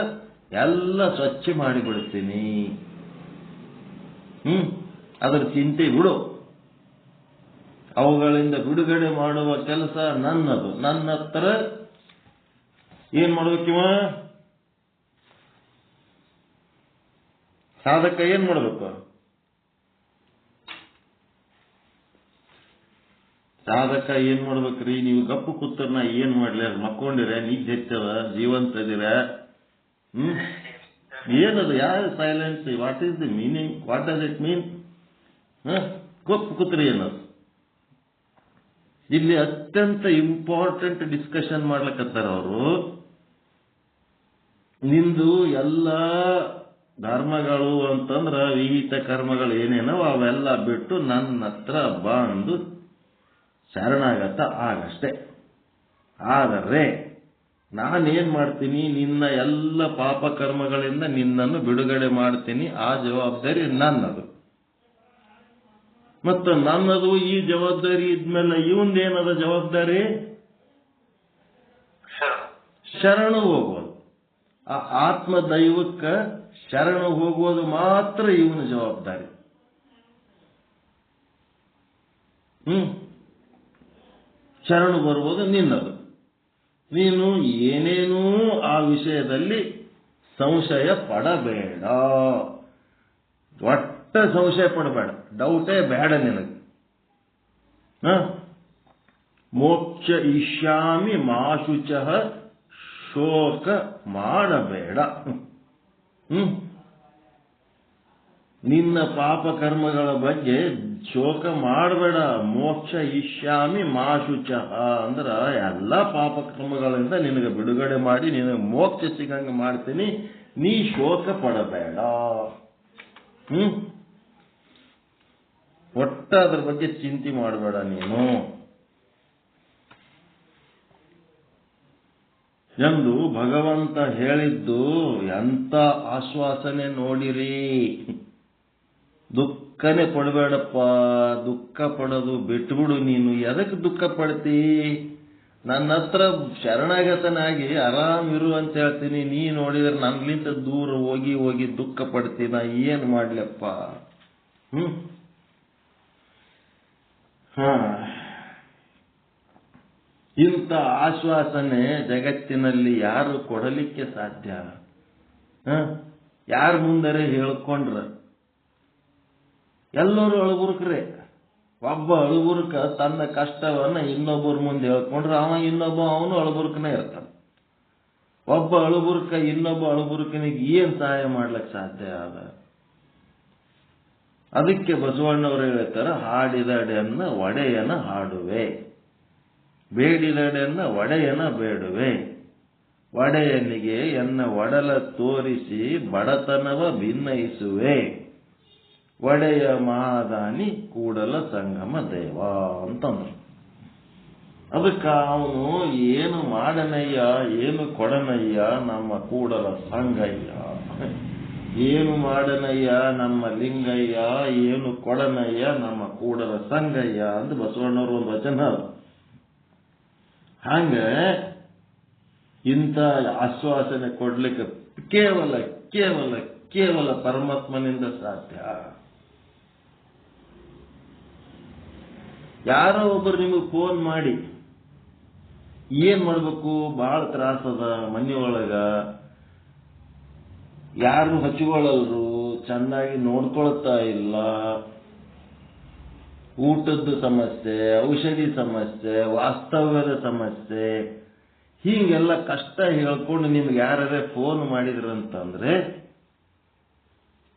ಎಲ್ಲ ಸ್ವಚ್ಛ ಮಾಡಿಬಿಡ್ತೀನಿ. ಅದರ ಚಿಂತೆ ಬಿಡು. ಅವುಗಳಿಂದ ಬಿಡುಗಡೆ ಮಾಡುವ ಕೆಲಸ ನನ್ನದು. ನನ್ನ ಹತ್ರ ಏನ್ ಮಾಡ್ಬೇಕಿವ? ಸಾಧಕ ಏನ್ ಮಾಡ್ಬೇಕು? ಸಾಧಕ ಏನ್ ಮಾಡ್ಬೇಕ್ರಿ? ನೀವು ಗಪ್ಪು ಕೂತರ ನಾ ಏನ್ ಮಾಡ್ಲಿ? ಮಕ್ಕೊಂಡಿರ, ನಿದ್ದೆ ಹೆಚ್ಚವ, ಜೀವಂತ ಇದೀರ. ಏನದು? ಯಾವ silence? What is the meaning? What does it mean? ಗಪ್ಪು ಕೂತ್ರಿ ಏನದು? ಇಲ್ಲಿ ಅತ್ಯಂತ ಇಂಪಾರ್ಟೆಂಟ್ ಡಿಸ್ಕಷನ್ ಮಾಡ್ಲಕತ್ತಾರ ಅವರು. ನಿಂದು ಎಲ್ಲ ಧರ್ಮಗಳು ಅಂತಂದ್ರ ವಿಹಿತ ಕರ್ಮಗಳು ಏನೇನೋ ಅವೆಲ್ಲ ಬಿಟ್ಟು ನನ್ನ ಹತ್ರ ಬಂದು ಶರಣಾಗತ ಆಗಷ್ಟೇ. ಆದರೆ ನಾನೇನ್ ಮಾಡ್ತೀನಿ, ನಿನ್ನ ಎಲ್ಲ ಪಾಪ ಕರ್ಮಗಳಿಂದ ನಿನ್ನನ್ನು ಬಿಡುಗಡೆ ಮಾಡ್ತೀನಿ. ಆ ಜವಾಬ್ದಾರಿ ನನ್ನದು. ಮತ್ತು ನನ್ನದು ಈ ಜವಾಬ್ದಾರಿ ಇದ್ಮೇಲೆ ಇವಂದೇನದ ಜವಾಬ್ದಾರಿ? ಶರಣು ಹೋಗೋದು. ಆ ಆತ್ಮ ದೈವಕ್ಕ ಶರಣು ಹೋಗುವುದು ಮಾತ್ರ ಇವನ ಜವಾಬ್ದಾರಿ. ಶರಣು ಬರುವುದು ನಿನ್ನದು. ನೀನು ಏನೇನೂ ಆ ವಿಷಯದಲ್ಲಿ ಸಂಶಯ ಪಡಬೇಡ. ಒಟ್ಟ ಸಂಶಯ ಪಡಬೇಡ, ಡೌಟೇ ಬೇಡ ನಿನಗೆ. ಮೋಕ್ಷ ಇಷ್ಯಾಮಿ ಮಾಶುಚಃ, ಶೋಕ ಮಾಡಬೇಡ. ನಿನ್ನ ಪಾಪ ಕರ್ಮಗಳ ಬಗ್ಗೆ ಶೋಕ ಮಾಡಬೇಡ. ಮೋಕ್ಷ ಇಷ್ಯಾಮಿ ಮಾಶುಚಃ ಅಂದ್ರ ಎಲ್ಲ ಪಾಪ ಕರ್ಮಗಳಿಂದ ನಿನಗೆ ಬಿಡುಗಡೆ ಮಾಡಿ ನಿನಗೆ ಮೋಕ್ಷ ಸಿಗಂಗ ಮಾಡ್ತೀನಿ. ನೀ ಶೋಕ ಪಡಬೇಡ. ಒಟ್ಟ ಅದ್ರ ಬಗ್ಗೆ ಚಿಂತೆ ಮಾಡಬೇಡ ನೀನು ಎಂದು ಭಗವಂತ ಹೇಳಿದ್ದು. ಎಂತ ಆಶ್ವಾಸನೆ ನೋಡಿರಿ. ದುಃಖನೇ ಪಡಬೇಡಪ್ಪ. ದುಃಖ ಪಡೋದು ಬಿಟ್ಬಿಡು. ನೀನು ಎದಕ್ಕೆ ದುಃಖ ಪಡ್ತಿ? ನನ್ನ ಹತ್ರ ಶರಣಾಗತನಾಗಿ ಆರಾಮಿರು ಅಂತ ಹೇಳ್ತೀನಿ. ನೀ ನೋಡಿದ್ರೆ ನನ್ಲಿಂದ ದೂರ ಹೋಗಿ ಹೋಗಿ ದುಃಖ ಪಡ್ತೀನಿ. ನಾ ಏನ್ ಮಾಡ್ಲಪ್ಪ? ಇಂಥ ಆಶ್ವಾಸನೆ ಜಗತ್ತಿನಲ್ಲಿ ಯಾರು ಕೊಡಲಿಕ್ಕೆ ಸಾಧ್ಯ? ಯಾರ ಮುಂದರೆ ಹೇಳ್ಕೊಂಡ್ರ? ಎಲ್ಲರೂ ಅಳುಬುರುಕ್ರೆ. ಒಬ್ಬ ಅಳುಬುರುಕ ತನ್ನ ಕಷ್ಟವನ್ನ ಇನ್ನೊಬ್ಬರ ಮುಂದೆ ಹೇಳ್ಕೊಂಡ್ರೆ ಅವನು ಅಳುಬುರುಕನೇ ಇರ್ತಾನೆ. ಒಬ್ಬ ಅಳುಬುರುಕ ಇನ್ನೊಬ್ಬ ಅಳುಬುರುಕನಿಗೆ ಏನ್ ಸಹಾಯ ಮಾಡ್ಲಿಕ್ಕೆ ಸಾಧ್ಯ ಅದ? ಅದಕ್ಕೆ ಬಸವಣ್ಣವರು ಹೇಳ್ತಾರ, ಹಾಡಿದಡೆಯನ್ನ ಒಡೆಯನ ಹಾಡುವೆ, ಬೇಡಿದಡೆಯನ್ನ ಒಡೆಯನ ಬೇಡುವೆ. ಒಡೆಯನಿಗೆ ಎನ್ನ ಒಡಲ ತೋರಿಸಿ ಬಡತನವ ಭಿನ್ನಯಿಸುವೆ. ಒಡೆಯ ಮಹಾದಾನಿ ಕೂಡಲ ಸಂಗಮ ದೇವ ಅಂತಂದ್ರು. ಅದಕ್ಕ ಅವನು ಏನು ಮಾಡನಯ್ಯ, ಏನು ಕೊಡನಯ್ಯ ನಮ್ಮ ಕೂಡಲ ಸಂಗಯ್ಯ, ಏನು ಮಾಡನಯ್ಯ ನಮ್ಮ ಲಿಂಗಯ್ಯ, ಏನು ಕೊಡನಯ್ಯ ನಮ್ಮ ಕೂಡಲ ಸಂಗಯ್ಯ ಅಂತ ಬಸವಣ್ಣವರು ಒಂದು ವಚನ. ಹಂಗ ಇಂಥ ಆಶ್ವಾಸನೆ ಕೊಡ್ಲಿಕ್ಕೆ ಕೇವಲ ಕೇವಲ ಕೇವಲ ಪರಮಾತ್ಮನಿಂದ ಸಾಧ್ಯ. ಯಾರೋ ಒಬ್ಬರು ನಿಮಗೆ ಫೋನ್ ಮಾಡಿ ಏನ್ ಮಾಡ್ಬೇಕು, ಬಹಳ ತ್ರಾಸದ ಮನೆಯೊಳಗ, ಯಾರು ಹಚ್ಕೊಳ್ಳಲ್ರು, ಚೆನ್ನಾಗಿ ನೋಡ್ಕೊಳ್ತಾ ಇಲ್ಲ, ಊಟದ ಸಮಸ್ಯೆ, ಔಷಧಿ ಸಮಸ್ಯೆ, ವಾಸ್ತವ್ಯದ ಸಮಸ್ಯೆ, ಹೀಗೆಲ್ಲ ಕಷ್ಟ ಹೇಳ್ಕೊಂಡು ನಿಮ್ಗೆ ಯಾರೇ ಫೋನ್ ಮಾಡಿದ್ರಂತಂದ್ರೆ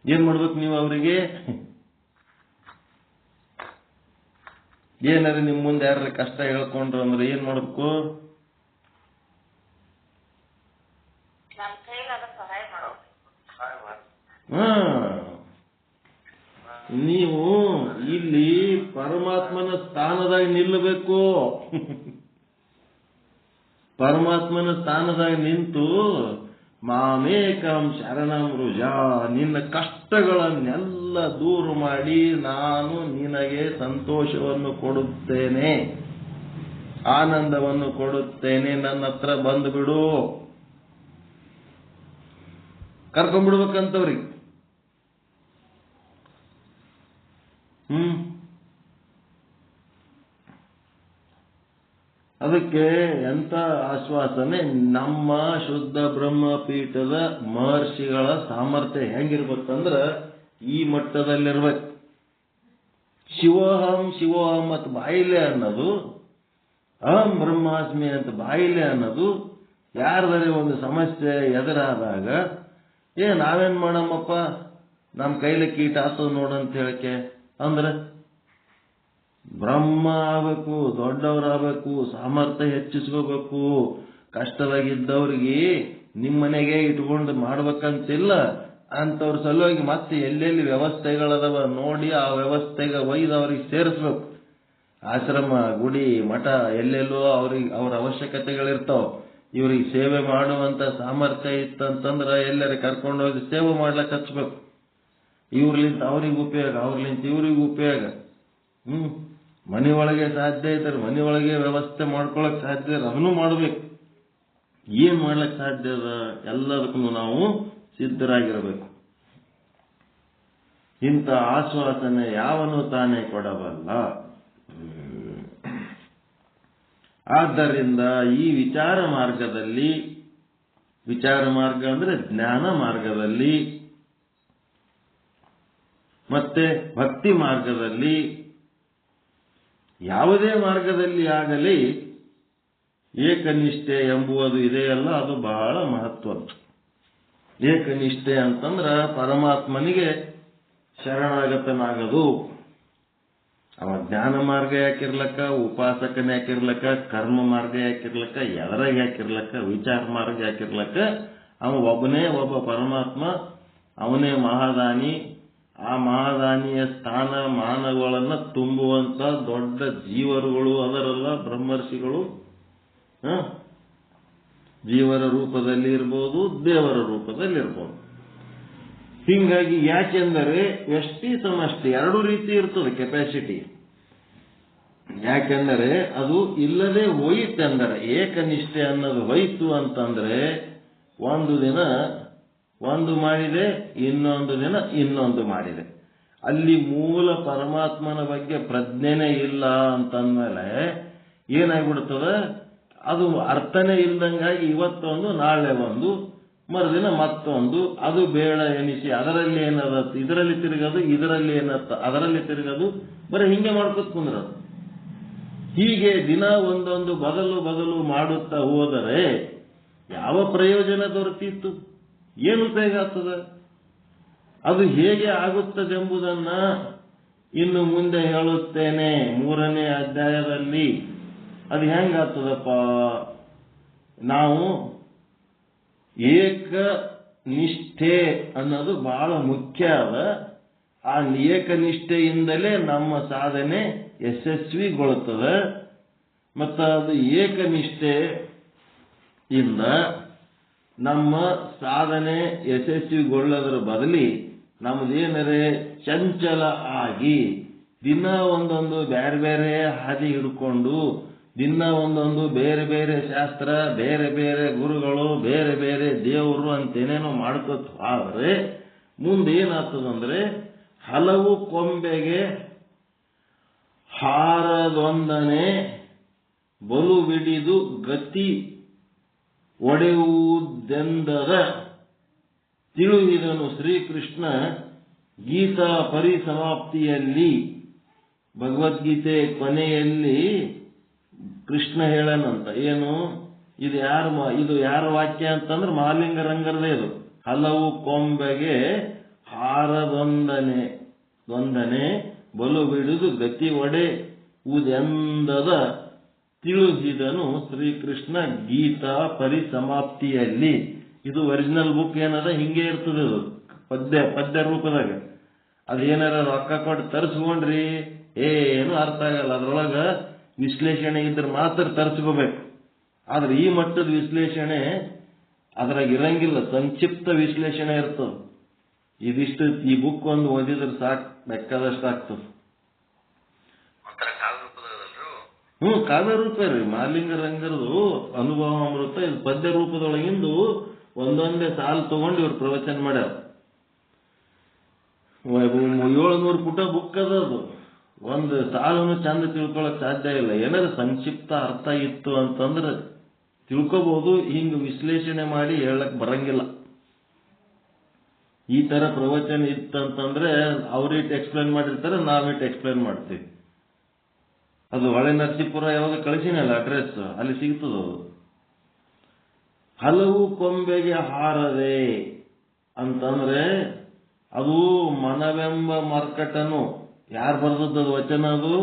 ಏನ್ ಮಾಡ್ಬೇಕು ನೀವು? ಅವರಿಗೆ ಏನಾರ ನಿಮ್ ಮುಂದೆ ಯಾರ ಕಷ್ಟ ಹೇಳ್ಕೊಂಡ್ರು ಅಂದ್ರೆ ಏನ್ ಮಾಡ್ಬೇಕು? ನೀವು ಇಲ್ಲಿ ಪರಮಾತ್ಮನ ಸ್ಥಾನದಾಗ ನಿಲ್ಲಬೇಕು. ಪರಮಾತ್ಮನ ಸ್ಥಾನದಾಗ ನಿಂತು ಮಾಮೇಕಂ ಶರಣಂ ರುಜಾ, ನಿನ್ನ ಕಷ್ಟಗಳನ್ನೆಲ್ಲ ದೂರ ಮಾಡಿ ನಾನು ನಿನಗೆ ಸಂತೋಷವನ್ನು ಕೊಡುತ್ತೇನೆ, ಆನಂದವನ್ನು ಕೊಡುತ್ತೇನೆ, ನನ್ನ ಹತ್ರ ಬಂದುಬಿಡು. ಕರ್ಕೊಂಡ್ಬಿಡ್ಬೇಕಂತವ್ರಿಗೆ. ಅದಕ್ಕೆ ಎಂತ ಆಶ್ವಾಸನೆ, ನಮ್ಮ ಶುದ್ಧ ಬ್ರಹ್ಮಪೀಠದ ಮಹರ್ಷಿಗಳ ಸಾಮರ್ಥ್ಯ ಹೆಂಗಿರ್ಬೇಕಂದ್ರ ಈ ಮಟ್ಟದಲ್ಲಿರ್ಬೇಕು. ಶಿವೋಹಂ ಶಿವೋಹಂ ಅಂತ ಬಾಯಿಲೆ ಅನ್ನೋದು, ಅಹಂ ಬ್ರಹ್ಮಾಸ್ಮಿ ಅಂತ ಬಾಯಿಲೆ ಅನ್ನೋದು, ಯಾರದರೆ ಒಂದು ಸಮಸ್ಯೆ ಎದುರಾದಾಗ ನಾವೇನ್ ಮಾಡಮ್ಮಪ್ಪ, ನಮ್ಮ ಕೈಲಿ ಕೀಟ ಆತದ ನೋಡಂತ ಹೇಳಕ್ಕೆ ಅಂದ್ರೆ ಬ್ರಹ್ಮ ಆಗಬೇಕು, ದೊಡ್ಡವರಾಗಬೇಕು, ಸಾಮರ್ಥ್ಯ ಹೆಚ್ಚಿಸ್ಕೋಬೇಕು. ಕಷ್ಟದಾಗಿದ್ದವ್ರಿಗೆ ನಿಮ್ಮ ಮನೆಗೆ ಇಟ್ಕೊಂಡು ಮಾಡ್ಬೇಕಂತಿಲ್ಲ. ಅಂಥವ್ರ ಸಲುವಾಗಿ ಮತ್ತೆ ಎಲ್ಲೆಲ್ಲಿ ವ್ಯವಸ್ಥೆಗಳದವ ನೋಡಿ ಆ ವ್ಯವಸ್ಥೆಗೆ ಒಯ್ದು ಅವ್ರಿಗೆ ಸೇರಿಸ್ಬೇಕು. ಆಶ್ರಮ, ಗುಡಿ, ಮಠ ಎಲ್ಲೆಲ್ಲೋ ಅವ್ರ ಅವಶ್ಯಕತೆಗಳಿರ್ತಾವ. ಇವ್ರಿಗೆ ಸೇವೆ ಮಾಡುವಂತ ಸಾಮರ್ಥ್ಯ ಇತ್ತಂತಂದ್ರೆ ಎಲ್ಲರೂ ಕರ್ಕೊಂಡೋಗಿ ಸೇವೆ ಮಾಡ್ಲಿಕ್ಕೆ ಹಚ್ಬೇಕು. ಇವ್ರಲಿಂತ ಅವ್ರಿಗೆ ಉಪಯೋಗ, ಅವ್ರಲಿಂತ ಇವ್ರಿಗೆ ಉಪಯೋಗ. ಮನೆಯೊಳಗೆ ಸಾಧ್ಯ ಇದ್ದಾರೆ, ಮನೆಯೊಳಗೆ ವ್ಯವಸ್ಥೆ ಮಾಡ್ಕೊಳಕ್ ಸಾಧ್ಯ ಇದೆ, ಅದನ್ನು ಮಾಡ್ಬೇಕು. ಏನ್ ಮಾಡ್ಲಿಕ್ಕೆ ಸಾಧ್ಯ ಅದ? ಎಲ್ಲದಕ್ಕೂ ನಾವು ಸಿದ್ಧರಾಗಿರಬೇಕು. ಇಂಥ ಆಶ್ವಾಸನೆ ಯಾವನು ತಾನೇ ಕೊಡಬಲ್ಲ. ಆದ್ದರಿಂದ ಈ ವಿಚಾರ ಮಾರ್ಗದಲ್ಲಿ, ವಿಚಾರ ಮಾರ್ಗ ಅಂದ್ರೆ ಜ್ಞಾನ ಮಾರ್ಗದಲ್ಲಿ ಮತ್ತೆ ಭಕ್ತಿ ಮಾರ್ಗದಲ್ಲಿ, ಯಾವುದೇ ಮಾರ್ಗದಲ್ಲಿ ಆಗಲಿ ಏಕನಿಷ್ಠೆ ಎಂಬುವುದು ಇದೆಯಲ್ಲ, ಅದು ಬಹಳ ಮಹತ್ವ. ಏಕನಿಷ್ಠೆ ಅಂತಂದ್ರ ಪರಮಾತ್ಮನಿಗೆ ಶರಣಾಗತನಾಗದು. ಅವ ಜ್ಞಾನ ಮಾರ್ಗ ಯಾಕಿರ್ಲಕ್ಕ, ಉಪಾಸಕನ ಯಾಕಿರ್ಲಕ್ಕ, ಕರ್ಮ ಮಾರ್ಗ ಯಾಕಿರ್ಲಕ್ಕ, ಎದರಾಗ ಯಾಕಿರ್ಲಕ್ಕ, ವಿಚಾರ ಮಾರ್ಗ ಯಾಕಿರ್ಲಕ್ಕ, ಅವ ಒಬ್ಬನೇ ಒಬ್ಬ ಪರಮಾತ್ಮ, ಅವನೇ ಮಹಾದಾನಿ. ಆ ಮಹಾದಾನಿಯ ಸ್ಥಾನ ಮಾನಗಳನ್ನ ತುಂಬುವಂತ ದೊಡ್ಡ ಜೀವರುಗಳು ಅದರಲ್ಲ, ಬ್ರಹ್ಮರ್ಷಿಗಳು. ಜೀವರ ರೂಪದಲ್ಲಿ ಇರ್ಬೋದು, ದೇವರ ರೂಪದಲ್ಲಿ ಇರ್ಬೋದು. ಹೀಗಾಗಿ ಯಾಕೆಂದರೆ ವ್ಯಷ್ಟಿ ಸಮಷ್ಟಿ ಎರಡು ರೀತಿ ಇರ್ತದೆ ಕೆಪಾಸಿಟಿ. ಯಾಕೆಂದರೆ ಅದು ಇಲ್ಲದೆ ಹೋಯಿತೆಂದರೆ, ಏಕನಿಷ್ಠೆ ಅನ್ನೋದು ಹೋಯಿತು ಅಂತಂದ್ರೆ ಒಂದು ದಿನ ಒಂದು ಮಾಡಿದೆ, ಇನ್ನೊಂದು ದಿನ ಇನ್ನೊಂದು ಮಾಡಿದೆ. ಅಲ್ಲಿ ಮೂಲ ಪರಮಾತ್ಮನ ಬಗ್ಗೆ ಪ್ರಜ್ಞೆನೇ ಇಲ್ಲ ಅಂತಂದ್ಮೇಲೆ ಏನಾಗ್ಬಿಡ್ತದೆ, ಅದು ಅರ್ಥನೇ ಇಲ್ದಂಗಾಗಿ ಇವತ್ತೊಂದು ನಾಳೆ ಒಂದು ಮರುದಿನ ಮತ್ತೊಂದು, ಅದು ಬೇಡ ಎನಿಸಿ ಅದರಲ್ಲಿ ಏನದ ಇದರಲ್ಲಿ ತಿರುಗದು, ಇದರಲ್ಲಿ ಏನತ್ತ ಅದರಲ್ಲಿ ತಿರುಗದು, ಬರೀ ಹಿಂಗೆ ಮಾಡ್ಕೊತ ಕುಂದ್ರದು. ಹೀಗೆ ದಿನ ಒಂದೊಂದು ಬದಲು ಬದಲು ಮಾಡುತ್ತಾ ಹೋದರೆ ಯಾವ ಪ್ರಯೋಜನ ದೊರೆತಿತ್ತು? ಏನು ಉಪಯೋಗ ಆಗ್ತದೆ? ಅದು ಹೇಗೆ ಆಗುತ್ತದೆಂಬುದನ್ನ ಇನ್ನು ಮುಂದೆ ಹೇಳುತ್ತೇನೆ 3ನೇ ಅಧ್ಯಾಯದಲ್ಲಿ. ಅದು ಹೆಂಗಾಗ್ತದಪ್ಪ? ನಾವು ಏಕನಿಷ್ಠೆ ಅನ್ನೋದು ಬಹಳ ಮುಖ್ಯ ಅದ. ಆ ಏಕನಿಷ್ಠೆಯಿಂದಲೇ ನಮ್ಮ ಸಾಧನೆ ಯಶಸ್ವಿಗೊಳ್ಳುತ್ತದೆ. ಮತ್ತು ಅದು ಏಕನಿಷ್ಠೆಯಿಂದ ನಮ್ಮ ಸಾಧನೆ ಯಶಸ್ವಿಗೊಳ್ಳೋದ್ರ ಬದಲಿ ನಮ್ದೇನರೇ ಚಂಚಲ ಆಗಿ ದಿನ ಒಂದೊಂದು ಬೇರೆ ಬೇರೆ ಹಾದಿ ಹಿಡ್ಕೊಂಡು, ದಿನ ಒಂದೊಂದು ಬೇರೆ ಬೇರೆ ಶಾಸ್ತ್ರ, ಬೇರೆ ಬೇರೆ ಗುರುಗಳು, ಬೇರೆ ಬೇರೆ ದೇವರು ಅಂತೇನೇನೋ ಮಾಡ್ಕೊತ ಆದ್ರೆ ಮುಂದೆ ಏನಾಗ್ತದಂದ್ರೆ ಹಲವು ಕೊಂಬೆಗೆ ಹಾರದೊಂದನೆ ಬಲು ಬಿಡಿದು ಗತಿ ಒಡೆಯುವುದೆಂದದ ತಿಳಿಯುವುದನ್ನು ಶ್ರೀಕೃಷ್ಣ ಗೀತಾ ಪರಿಸಮಾಪ್ತಿಯಲ್ಲಿ, ಭಗವದ್ಗೀತೆ ಕೊನೆಯಲ್ಲಿ ಕೃಷ್ಣ ಹೇಳನಂತ. ಏನು ಇದು ಯಾರ ವಾಕ್ಯ ಅಂತಂದ್ರೆ ಮಹಾಲಿಂಗರಂಗರದೇ. ಇದು ಹಲವು ಕೊಂಬೆಗೆ ಹಾರದೊಂದನೆ ಬಲು ಬಿಡುದು ಗತಿ ಒಡೆಯುವುದೆಂದದ ತಿಳಿಸಿದನು ಶ್ರೀಕೃಷ್ಣ ಗೀತಾ ಪರಿಸಮಾಪ್ತಿಯಲ್ಲಿ. ಇದು ಒರಿಜಿನಲ್ ಬುಕ್ ಏನದ ಹಿಂಗೆ ಇರ್ತದೆ, ಅದು ಪದ್ಯ ರೂಪದಾಗ. ಅದೇನಾರ ರೊಕ್ಕ ಕೊಟ್ಟು ತರಿಸ್ಕೊಂಡ್ರಿ ಏನು ಅರ್ಥ ಆಗಲ್ಲ. ಅದ್ರೊಳಗ ವಿಶ್ಲೇಷಣೆ ಇದ್ರೆ ಮಾತ್ರ ತರಿಸ್ಕೋಬೇಕು. ಆದ್ರೆ ಈ ಮಟ್ಟದ ವಿಶ್ಲೇಷಣೆ ಅದ್ರಾಗ ಇರಂಗಿಲ್ಲ, ಸಂಕ್ಷಿಪ್ತ ವಿಶ್ಲೇಷಣೆ ಇರ್ತದೆ. ಇದಿಷ್ಟು ಈ ಬುಕ್ ಒಂದು ಓದಿದ್ರೆ ಸಾಕು, ಬೇಕಾದಷ್ಟು ಆಗ್ತದೆ. ಕಾವ್ಯ ರೂಪ ರೀ ಮಹಾಲಿಂಗರಂಗರದು ಅನುಭವ ಅಮೃತ. ಇದು ಪದ್ಯ ರೂಪದೊಳಗಿಂದು ಒಂದೊಂದೇ ಸಾಲು ತಗೊಂಡು ಇವ್ರು ಪ್ರವಚನ ಮಾಡ್ಯಾರ. 700 ಪುಟ ಬುಕ್ ಅದ. ಅದು ಒಂದು ಸಾಲನ್ನು ಚಂದ ತಿಳ್ಕೊಳಕ್ ಸಾಧ್ಯ ಇಲ್ಲ. ಏನಾದ್ರು ಸಂಕ್ಷಿಪ್ತ ಅರ್ಥ ಇತ್ತು ಅಂತಂದ್ರೆ ತಿಳ್ಕೋಬಹುದು. ಹಿಂಗ ವಿಶ್ಲೇಷಣೆ ಮಾಡಿ ಹೇಳಕ್ ಬರಂಗಿಲ್ಲ. ಈ ತರ ಪ್ರವಚನ ಇತ್ತಂತಂದ್ರೆ ಅವ್ರಿಟ್ ಎಕ್ಸ್ಪ್ಲೇನ್ ಮಾಡಿರ್ತಾರೆ, ನಾವಿಟ್ ಎಕ್ಸ್ಪ್ಲೇನ್ ಮಾಡ್ತೀವಿ. ಅದು ಹೊಳೆ ನರಸೀಪುರ ಯಾವಾಗ ಕಳಿಸಿನಲ್ಲ ಅಡ್ರೆಸ್, ಅಲ್ಲಿ ಸಿಗ್ತದ. ಹಲವು ಕೊಂಬೆಗೆ ಹಾರದೆ ಅಂತಂದ್ರೆ ಅದು ಮನವೆಂಬ ಮರ್ಕಟನು. ಯಾರು ಬರ್ದದ್ದು ವಚನ? ಅದು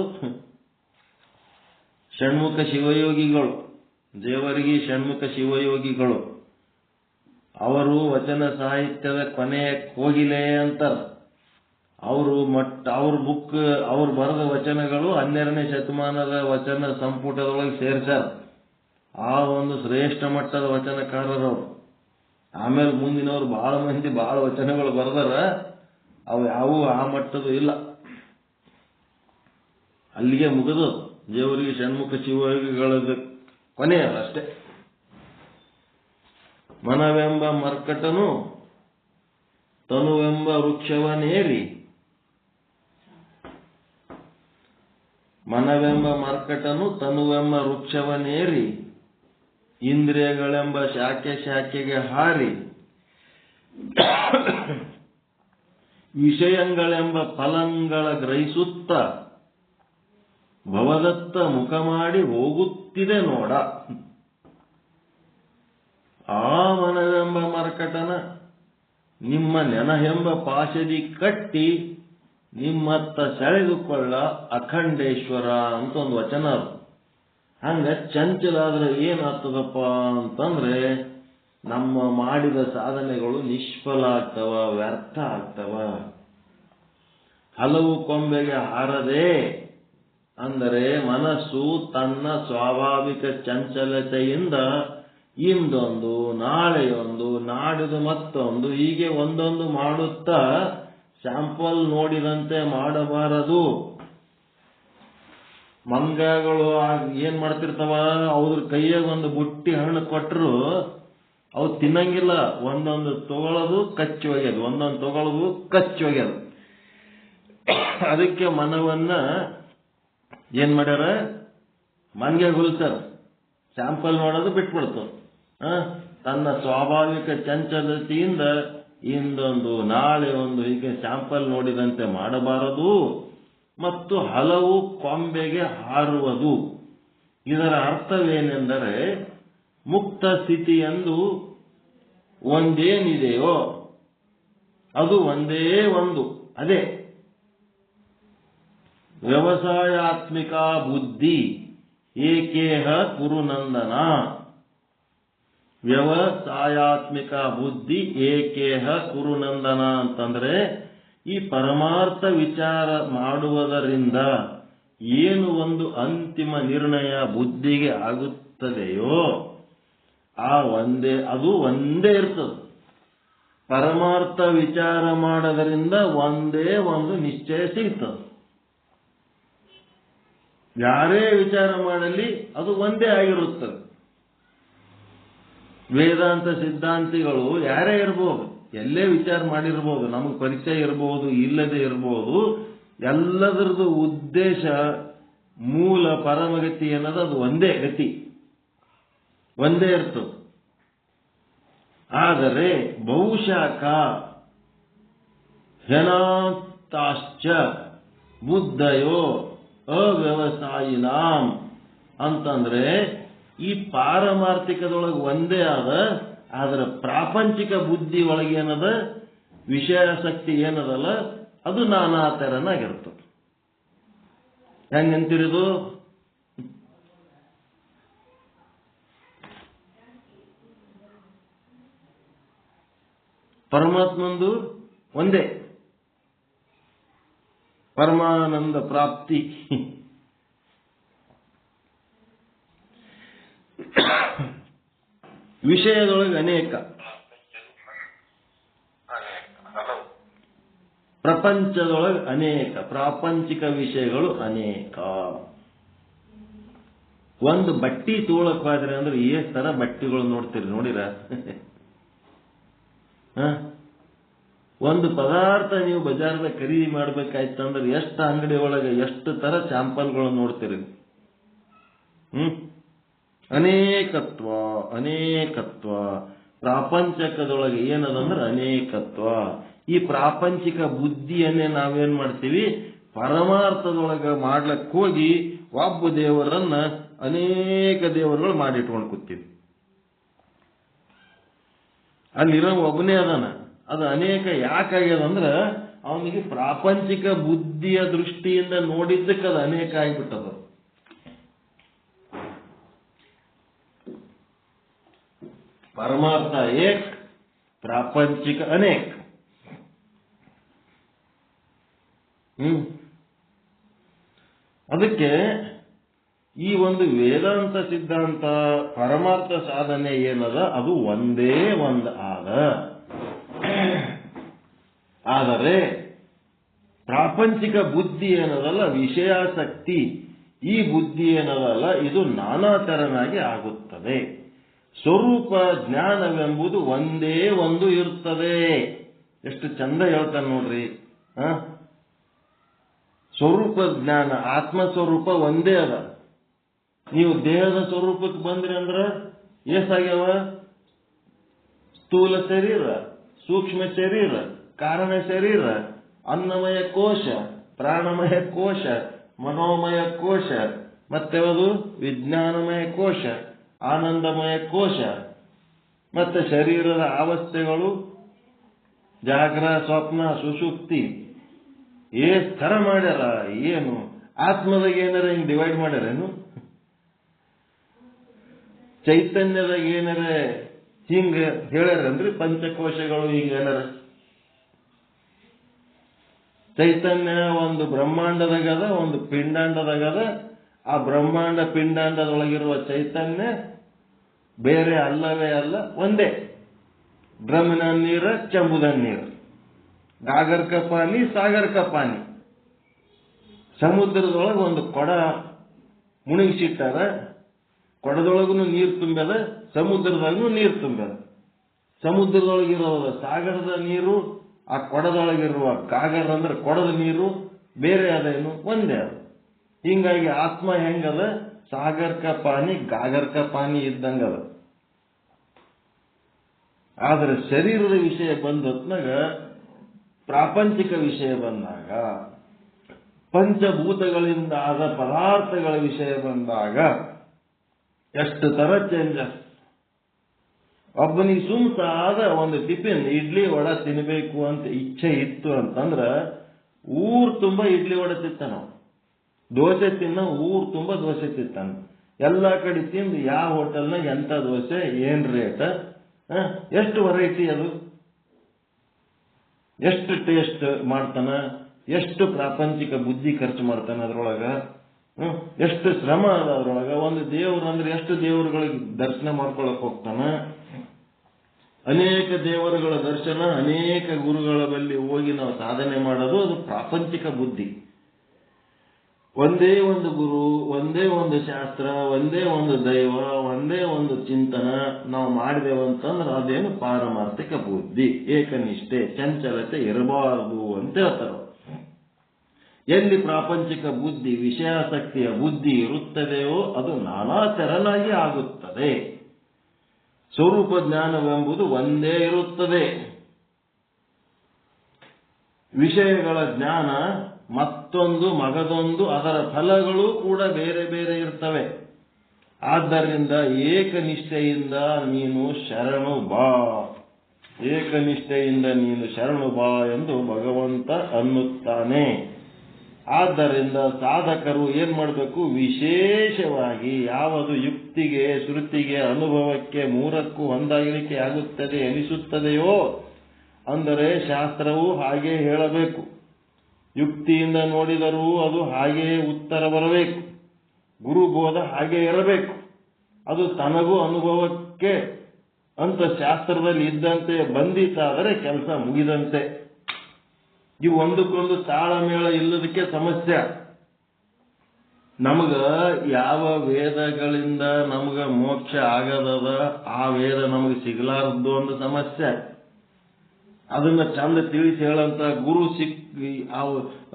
ಷಣ್ಮುಖ ಶಿವಯೋಗಿಗಳು, ದೇವರಿಗೆ ಷಣ್ಮುಖ ಶಿವಯೋಗಿಗಳು. ಅವರು ವಚನ ಸಾಹಿತ್ಯದ ಕೊನೆಯ ಕೋಗಿಲೆ ಅಂತಾರ. ಅವ್ರು ಬರೆದ ವಚನಗಳು 12ನೇ ಶತಮಾನದ ವಚನ ಸಂಪುಟದೊಳಗೆ ಸೇರ್ಸಾರ. ಆ ಒಂದು ಶ್ರೇಷ್ಠ ಮಟ್ಟದ ವಚನಕಾರರವರು. ಆಮೇಲೆ ಮುಂದಿನವರು ಬಹಳ ಮಂದಿ ಬಹಳ ವಚನಗಳು ಬರೆದಾರ, ಅವು ಯಾವೂ ಆ ಮಟ್ಟದ ಇಲ್ಲ. ಅಲ್ಲಿಗೆ ಮುಗಿದು ದೇವರಿಗೆ ಷಣ್ಮುಖ ಶಿವಯೋಗಿಗಳದ್ದು ಕೊನೆಯ ಅಷ್ಟೇ. ಮನವೆಂಬ ಮರ್ಕಟನು ತನುವೆಂಬ ವೃಕ್ಷವನೇರಿ, ಮನವೆಂಬ ಮರ್ಕಟನು ತನುವೆಂಬ ವೃಕ್ಷವನೇರಿ, ಇಂದ್ರಿಯಗಳೆಂಬ ಶಾಖೆ ಶಾಖೆಗೆ ಹಾರಿ, ವಿಷಯಗಳೆಂಬ ಫಲಂಗಳ ಗ್ರಹಿಸುತ್ತ ಭವದತ್ತ ಮುಖ ಮಾಡಿ ಹೋಗುತ್ತಿದೆ ನೋಡ. ಆ ಮನವೆಂಬ ಮರ್ಕಟನ ನಿಮ್ಮ ನೆನಹೆಂಬ ಪಾಶದಿ ಕಟ್ಟಿ ನಿಮ್ಮತ್ತ ಸೆಳೆದುಕೊಳ್ಳ ಅಖಂಡೇಶ್ವರ ಅಂತ ಒಂದು ವಚನ. ಹಂಗ ಚಂಚಲಾದ್ರೆ ಏನಾಗ್ತದಪ್ಪ ಅಂತಂದ್ರೆ ನಮ್ಮ ಮಾಡಿದ ಸಾಧನೆಗಳು ನಿಷ್ಫಲ ಆಗ್ತವ, ವ್ಯರ್ಥ ಆಗ್ತವ. ಹಲವು ಕೊಂಬೆಗೆ ಹಾರದೆ ಅಂದರೆ ಮನಸ್ಸು ತನ್ನ ಸ್ವಾಭಾವಿಕ ಚಂಚಲತೆಯಿಂದ ಇಂದೊಂದು, ನಾಳೆಯೊಂದು, ನಾಡಿದು ಮತ್ತೊಂದು, ಹೀಗೆ ಒಂದೊಂದು ಮಾಡುತ್ತಾ ಸ್ಯಾಂಪಲ್ ನೋಡಿದಂತೆ ಮಾಡಬಾರದು. ಮಂಗಗಳು ಏನ್ ಮಾಡ್ತಿರ್ತಾವ, ಅವ್ರ ಕೈಯಾಗ ಒಂದು ಬುಟ್ಟಿ ಹಣ್ಣು ಕೊಟ್ಟರು ಅವು ತಿನ್ನಂಗಿಲ್ಲ. ಒಂದೊಂದು ತಗೊಳ್ಳೋದು ಕಚ್ಚಿ ಒಗ್ಯೋದು, ಒಂದೊಂದು ತಗೊಳ್ಳೋದು ಕಚ್ಚಿ ಒಗ್ಯೋದು. ಅದಕ್ಕೆ ಮನವನ್ನ ಏನ್ ಮಾಡ್ಯಾರ, ಮಂಗೆ ಹುಲ್ತಾರ. ಸ್ಯಾಂಪಲ್ ನೋಡೋದು ಬಿಟ್ಬಿಡ್ತು. ತನ್ನ ಸ್ವಾಭಾವಿಕ ಚಂಚಲತೆಯಿಂದ ಇಂದೊಂದು, ನಾಳೆ ಒಂದು, ಹೀಗೆ ಸ್ಯಾಂಪಲ್ ನೋಡಿದಂತೆ ಮಾಡಬಾರದು. ಮತ್ತು ಹಲವು ಕೊಂಬೆಗೆ ಹಾರುವುದು. ಇದರ ಅರ್ಥವೇನೆಂದರೆ ಮುಕ್ತ ಸ್ಥಿತಿ ಎಂದು ಒಂದೇನಿದೆಯೋ ಅದು ಒಂದೇ ಒಂದು, ಅದೇ ವ್ಯವಸಾಯಾತ್ಮಿಕ ಬುದ್ಧಿ ಏಕೇಹ ಕುರುನಂದನ. ವ್ಯವಸಾಯಾತ್ಮಿಕ ಬುದ್ಧಿ ಏಕೇಹ ಕುರುನಂದನ ಅಂತಂದ್ರೆ ಈ ಪರಮಾರ್ಥ ವಿಚಾರ ಮಾಡುವುದರಿಂದ ಏನು ಒಂದು ಅಂತಿಮ ನಿರ್ಣಯ ಬುದ್ಧಿಗೆ ಆಗುತ್ತದೆಯೋ ಅದು ಒಂದೇ ಇರ್ತದೆ. ಪರಮಾರ್ಥ ವಿಚಾರ ಮಾಡೋದರಿಂದ ಒಂದೇ ಒಂದು ನಿಶ್ಚಯ ಸಿಗ್ತದೆ. ಯಾರೇ ವಿಚಾರ ಮಾಡಲಿ ಅದು ಒಂದೇ ಆಗಿರುತ್ತದೆ. ವೇದಾಂತ ಸಿದ್ಧಾಂತಿಗಳು ಯಾರೇ ಇರಬಹುದು, ಎಲ್ಲೇ ವಿಚಾರ ಮಾಡಿರ್ಬೋದು, ನಮಗೆ ಪರಿಚಯ ಇರಬಹುದು, ಇಲ್ಲದೆ ಇರಬಹುದು. ಎಲ್ಲದರದ್ದು ಉದ್ದೇಶ, ಮೂಲ ಪರಮಗತಿ ಅನ್ನೋದು ಅದು ಒಂದೇ ಗತಿ, ಒಂದೇ ಇರ್ತದೆ. ಆದರೆ ಬಹುಶಃ ಹೆನಾತಾಶ್ಚ ಬುದ್ಧಯೋ ಅವ್ಯವಸಾಯಿನಾಂ ಅಂತಂದ್ರೆ ಈ ಪಾರಮಾರ್ಥಿಕದೊಳಗೆ ಒಂದೇ ಆದ, ಆದ್ರೆ ಪ್ರಾಪಂಚಿಕ ಬುದ್ಧಿ ಒಳಗೆ ಏನದ, ವಿಷಯಾಸಕ್ತಿ ಏನದಲ್ಲ, ಅದು ನಾನಾ ತೆರನಾಗಿರ್ತದೆ. ಹೆಂಗಂತಿರೋದು, ಪರಮಾತ್ಮಂದು ಒಂದೇ, ಪರಮಾನಂದ ಪ್ರಾಪ್ತಿ. ವಿಷಯದೊಳಗೆ ಅನೇಕ, ಪ್ರಪಂಚದೊಳಗೆ ಅನೇಕ, ಪ್ರಾಪಂಚಿಕ ವಿಷಯಗಳು ಅನೇಕ. ಒಂದು ಬಟ್ಟಿ ತೋಳಕ್ಕಾದ್ರೆ ಅಂದ್ರೆ ಎಷ್ಟು ತರ ಬಟ್ಟಿಗಳು ನೋಡ್ತೀರಿ, ನೋಡಿರ? ಒಂದು ಪದಾರ್ಥ ನೀವು ಬಜಾರ್ದಾಗ ಖರೀದಿ ಮಾಡ್ಬೇಕಾಯ್ತಂದ್ರೆ ಎಷ್ಟು ಅಂಗಡಿ ಒಳಗೆ ಎಷ್ಟು ತರ ಸ್ಯಾಂಪಲ್ಗಳು ನೋಡ್ತೀರಿ. ಅನೇಕತ್ವ, ಅನೇಕತ್ವ. ಪ್ರಾಪಂಚಕದೊಳಗೆ ಏನದಂದ್ರೆ ಅನೇಕತ್ವ. ಈ ಪ್ರಾಪಂಚಿಕ ಬುದ್ಧಿಯನ್ನೇ ನಾವೇನ್ ಮಾಡ್ತೀವಿ, ಪರಮಾರ್ಥದೊಳಗೆ ಮಾಡ್ಲಕ್ಕೆ ಹೋಗಿ ಒಬ್ಬ ದೇವರನ್ನ ಅನೇಕ ದೇವರುಗಳು ಮಾಡಿಟ್ಕೊಂಡು ಕೂತೀವಿ. ಅಲ್ಲಿರೋ ಒಬ್ಬನೇ ಅದಾನ, ಅದು ಅನೇಕ ಯಾಕಾಗ್ಯದಂದ್ರ ಅವನಿಗೆ ಪ್ರಾಪಂಚಿಕ ಬುದ್ಧಿಯ ದೃಷ್ಟಿಯಿಂದ ನೋಡಿದ್ದಕ್ಕೆ ಅದು ಅನೇಕ ಆಗಿಬಿಟ್ಟದ. ಪರಮಾರ್ಥ ಏಕ್, ಪ್ರಾಪಂಚಿಕ ಅನೇಕ್. ಅದಕ್ಕೆ ಈ ಒಂದು ವೇದಾಂತ ಸಿದ್ಧಾಂತ ಪರಮಾರ್ಥ ಸಾಧನೆ ಏನದ ಅದು ಒಂದೇ ಒಂದು ಆದರೆ ಪ್ರಾಪಂಚಿಕ ಬುದ್ಧಿ ಏನದಲ್ಲ, ವಿಷಯಾಸಕ್ತಿ, ಈ ಬುದ್ಧಿ ಏನದಲ್ಲ ಇದು ನಾನಾ ತೆರನಾಗಿ ಆಗುತ್ತದೆ. ಸ್ವರೂಪ ಜ್ಞಾನವೆಂಬುದು ಒಂದೇ ಒಂದು ಇರುತ್ತದೆ. ಎಷ್ಟು ಚಂದ ಹೇಳ್ತಾನೆ ನೋಡ್ರಿ. ಸ್ವರೂಪ ಜ್ಞಾನ, ಆತ್ಮಸ್ವರೂಪ ಒಂದೇ ಅದ. ನೀವು ದೇಹದ ಸ್ವರೂಪಕ್ಕೆ ಬಂದ್ರಿ ಅಂದ್ರ ಏಸಾಗ್ಯಾವ? ಸ್ಥೂಲ ಶರೀರ, ಸೂಕ್ಷ್ಮ ಶರೀರ, ಕಾರಣ ಶರೀರ, ಅನ್ನಮಯ ಕೋಶ, ಪ್ರಾಣಮಯ ಕೋಶ, ಮನೋಮಯ ಕೋಶ, ಮತ್ತೆ ಅದು ವಿಜ್ಞಾನಮಯ ಕೋಶ, ಆನಂದಮಯ ಕೋಶ, ಮತ್ತೆ ಶರೀರದ ಅವಸ್ಥೆಗಳು ಜಾಗ್ರ, ಸ್ವಪ್ನ, ಸುಷುಪ್ತಿ ಥರ ಮಾಡ್ಯಾರ. ಏನು ಆತ್ಮದಾಗ ಏನಾರ ಹಿಂಗ್ ಡಿವೈಡ್ ಮಾಡ್ಯಾರೇನು? ಚೈತನ್ಯದಾಗ ಏನಾರ ಹಿಂಗ ಹೇಳ್ಯಾರನ್ರಿ? ಪಂಚಕೋಶಗಳು ಹಿಂಗ ಏನಾರ? ಚೈತನ್ಯ ಒಂದು ಬ್ರಹ್ಮಾಂಡದಾಗದ, ಒಂದು ಪಿಂಡಾಂಡದಾಗದ. ಆ ಬ್ರಹ್ಮಾಂಡ ಪಿಂಡಾಂಡದೊಳಗಿರುವ ಚೈತನ್ಯ ಬೇರೆ ಅಲ್ಲವೇ ಅಲ್ಲ, ಒಂದೇ. ಡ್ರಮ್ನ ನೀರ, ಚಂಬುದ ನೀರು, ಗಾಗರ್ ಕ ಪಾನಿ, ಸಾಗರ್ ಕ ಪಾನಿ. ಸಮುದ್ರದೊಳಗೆ ಒಂದು ಕೊಡ ಮುಳುಗಿಸಿಟ್ಟಾರ, ಕೊಡದೊಳಗೂ ನೀರು ತುಂಬ್ಯದ, ಸಮುದ್ರದಾಗೂ ನೀರು ತುಂಬ್ಯದ. ಸಮುದ್ರದೊಳಗಿರೋ ಸಾಗರದ ನೀರು, ಆ ಕೊಡದೊಳಗಿರುವ ಗಾಗರ್ ಅಂದ್ರೆ ಕೊಡದ ನೀರು ಬೇರೆ ಅದೇನು? ಒಂದೇ ಅದು. ಹಿಂಗಾಗಿ ಆತ್ಮ ಹೆಂಗದ? ಸಾಗರ್ ಕ ಪಾನಿ, ಗಾಗರ್ ಕ ಪಾನಿ ಇದ್ದಂಗದ. ಆದ್ರೆ ಶರೀರದ ವಿಷಯ ಬಂದೊತ್ನಾಗ, ಪ್ರಾಪಂಚಿಕ ವಿಷಯ ಬಂದಾಗ, ಪಂಚಭೂತಗಳಿಂದ ಆದ ಪದಾರ್ಥಗಳ ವಿಷಯ ಬಂದಾಗ ಎಷ್ಟು ತರ ಚೇಂಜಸ್. ಒಬ್ಬನಿಗೆ ಸುಮ್ಸಾದ ಒಂದು ಟಿಫಿನ್ ಇಡ್ಲಿ ವಡ ತಿನ್ಬೇಕು ಅಂತ ಇಚ್ಛೆ ಇತ್ತು ಅಂತಂದ್ರ ಊರ್ ತುಂಬಾ ಇಡ್ಲಿ ವಡ ತಿಂತಾನ. ದೋಸೆ ತಿನ್ನ ಊರ್ ತುಂಬಾ ದೋಸೆ ತಿಂತಾನ. ಎಲ್ಲಾ ಕಡೆ ತಿಂದು ಯಾವ ಹೋಟೆಲ್ನಾಗ ಎಂತ ದೋಸೆ, ಏನ್ ರೇಟ್, ಎಷ್ಟು ವೆರೈಟಿ, ಅದು ಎಷ್ಟು ಟೇಸ್ಟ್ ಮಾಡ್ತಾನ, ಎಷ್ಟು ಪ್ರಾಪಂಚಿಕ ಬುದ್ಧಿ ಖರ್ಚು ಮಾಡ್ತಾನ ಅದ್ರೊಳಗ, ಎಷ್ಟು ಶ್ರಮ ಅದ ಅದ್ರೊಳಗ. ಒಂದು ದೇವ್ರು ಅಂದ್ರೆ ಎಷ್ಟು ದೇವರುಗಳಿಗೆ ದರ್ಶನ ಮಾಡ್ಕೊಳಕ್ ಹೋಗ್ತಾನ. ಅನೇಕ ದೇವರುಗಳ ದರ್ಶನ, ಅನೇಕ ಗುರುಗಳ ಬಳಿ ಹೋಗಿ ನಾವು ಸಾಧನೆ ಮಾಡೋದು ಅದು ಪ್ರಾಪಂಚಿಕ ಬುದ್ಧಿ. ಒಂದೇ ಒಂದು ಗುರು, ಒಂದೇ ಒಂದು ಶಾಸ್ತ್ರ, ಒಂದೇ ಒಂದು ದೈವ, ಒಂದೇ ಒಂದು ಚಿಂತನ ನಾವು ಮಾಡಿದೆವಂತಂದ್ರೆ ಅದೇನು ಪಾರಮಾರ್ಥಿಕ ಬುದ್ಧಿ. ಏಕನಿಷ್ಠೆ, ಚಂಚಲತೆ ಇರಬಾರದು ಅಂತ ಹೇಳ್ತಾರೆ. ಎಲ್ಲಿ ಪ್ರಾಪಂಚಿಕ ಬುದ್ಧಿ, ವಿಷಯಾಸಕ್ತಿಯ ಬುದ್ಧಿ ಇರುತ್ತದೆಯೋ ಅದು ನಾನಾ ತೆರನಾಗಿ ಆಗುತ್ತದೆ. ಸ್ವರೂಪ ಜ್ಞಾನವೆಂಬುದು ಒಂದೇ ಇರುತ್ತದೆ. ವಿಷಯಗಳ ಜ್ಞಾನ ಮತ್ತೊಂದು ಮಗದೊಂದು, ಅದರ ಫಲಗಳು ಕೂಡ ಬೇರೆ ಬೇರೆ ಇರ್ತವೆ. ಆದ್ದರಿಂದ ಏಕನಿಷ್ಠೆಯಿಂದ ನೀನು ಶರಣು ಬಾ, ಏಕನಿಷ್ಠೆಯಿಂದ ನೀನು ಶರಣು ಬಾ ಎಂದು ಭಗವಂತ ಅನ್ನುತ್ತಾನೆ. ಆದ್ದರಿಂದ ಸಾಧಕರು ಏನ್ ಮಾಡಬೇಕು? ವಿಶೇಷವಾಗಿ ಯಾವುದು ಯುಕ್ತಿಗೆ, ಶ್ರುತಿಗೆ, ಅನುಭವಕ್ಕೆ ಮೂರಕ್ಕೂ ಹೊಂದಾಣಿಕೆ ಆಗುತ್ತದೆ ಎನಿಸುತ್ತದೆಯೋ, ಅಂದರೆ ಶಾಸ್ತ್ರವು ಹಾಗೆ ಹೇಳಬೇಕು. ಯುಕ್ತಿಯಿಂದ ನೋಡಿದರೂ ಅದು ಹಾಗೆಯೇ ಉತ್ತರ ಬರಬೇಕು. ಗುರುಬೋಧ ಹಾಗೆ ಇರಬೇಕು. ಅದು ತನಗೂ ಅನುಭವಕ್ಕೆ ಅಂತ ಶಾಸ್ತ್ರದಲ್ಲಿ ಇದ್ದಂತೆ ಬಂದಿತ್ತಾದರೆ ಕೆಲಸ ಮುಗಿದಂತೆ. ಇವು ಒಂದಕ್ಕೊಂದು ತಾಳಮೇಳ ಇಲ್ಲದಕ್ಕೆ ಸಮಸ್ಯೆ. ನಮಗ ಯಾವ ವೇದಗಳಿಂದ ನಮಗ ಮೋಕ್ಷ ಆಗದದ ಆ ವೇದ ನಮಗೆ ಸಿಗಲಾರದ್ದು ಒಂದು ಸಮಸ್ಯೆ. ಅದನ್ನ ಚಂದ ತಿಳಿಸಿ ಹೇಳಂತ ಗುರು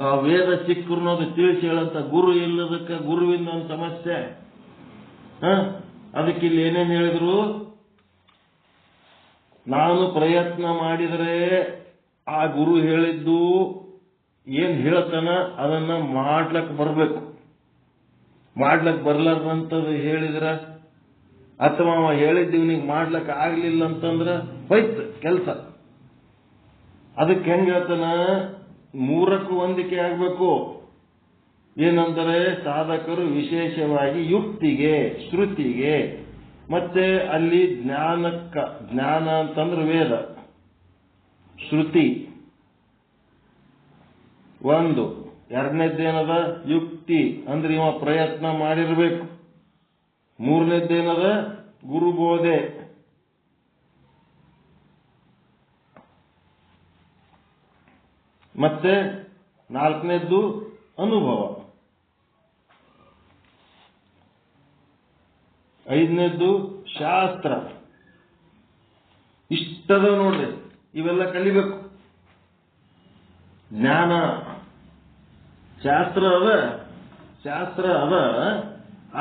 ಆ ವೇದ ಸಿಕ್ಕರು ಅದು ತಿಳಿಸಿ ಹೇಳಂತ ಗುರು ಇಲ್ಲದಕ್ಕೆ ಗುರುವಿನ ಒಂದು ಸಮಸ್ಯೆ. ಅದಕ್ಕೆ ಇಲ್ಲಿ ಏನೇನು ಹೇಳಿದ್ರು? ನಾನು ಪ್ರಯತ್ನ ಮಾಡಿದರೆ ಆ ಗುರು ಹೇಳಿದ್ದು ಏನ್ ಹೇಳ್ತಾನ ಅದನ್ನ ಮಾಡ್ಲಕ್ ಬರ್ಬೇಕು. ಮಾಡ್ಲಕ್ ಬರ್ಲಾರ್ದಂಥದ್ದು ಹೇಳಿದ್ರ ಅಥವಾ ಅವ ಹೇಳಿದ್ದೀವನಿಗೆ ಮಾಡ್ಲಕ್ ಆಗ್ಲಿಲ್ಲ ಅಂತಂದ್ರ ಹೋಯ್ತು ಕೆಲಸ. ಅದಕ್ಕೆ ಹೆಂಗ ಹೇಳ್ತಾನ? ಮೂರಕ್ಕೂ ಹೊಂದಿಕೆ ಆಗ್ಬೇಕು. ಏನಂದರೆ ಸಾಧಕರು ವಿಶೇಷವಾಗಿ ಯುಕ್ತಿಗೆ, ಶ್ರುತಿಗೆ, ಮತ್ತೆ ಅಲ್ಲಿ ಜ್ಞಾನ ಅಂತಂದ್ರೆ ವೇದ, ಶ್ರುತಿ ಒಂದು. ಎರಡನೇದ್ದೇನದ ಯುಕ್ತಿ ಅಂದ್ರೆ ಇವ ಪ್ರಯತ್ನ ಮಾಡಿರ್ಬೇಕು. ಮೂರನೇದ್ದೇನದ ಗುರುಬೋಧೆ. ಮತ್ತೆ ನಾಲ್ಕನೇದ್ದು ಅನುಭವ. ಐದನೇದ್ದು ಶಾಸ್ತ್ರ. ಇಷ್ಟದ ನೋಡ್ರಿ, ಇವೆಲ್ಲ ಕಲಿಬೇಕು. ಜ್ಞಾನ ಶಾಸ್ತ್ರ ಅದ.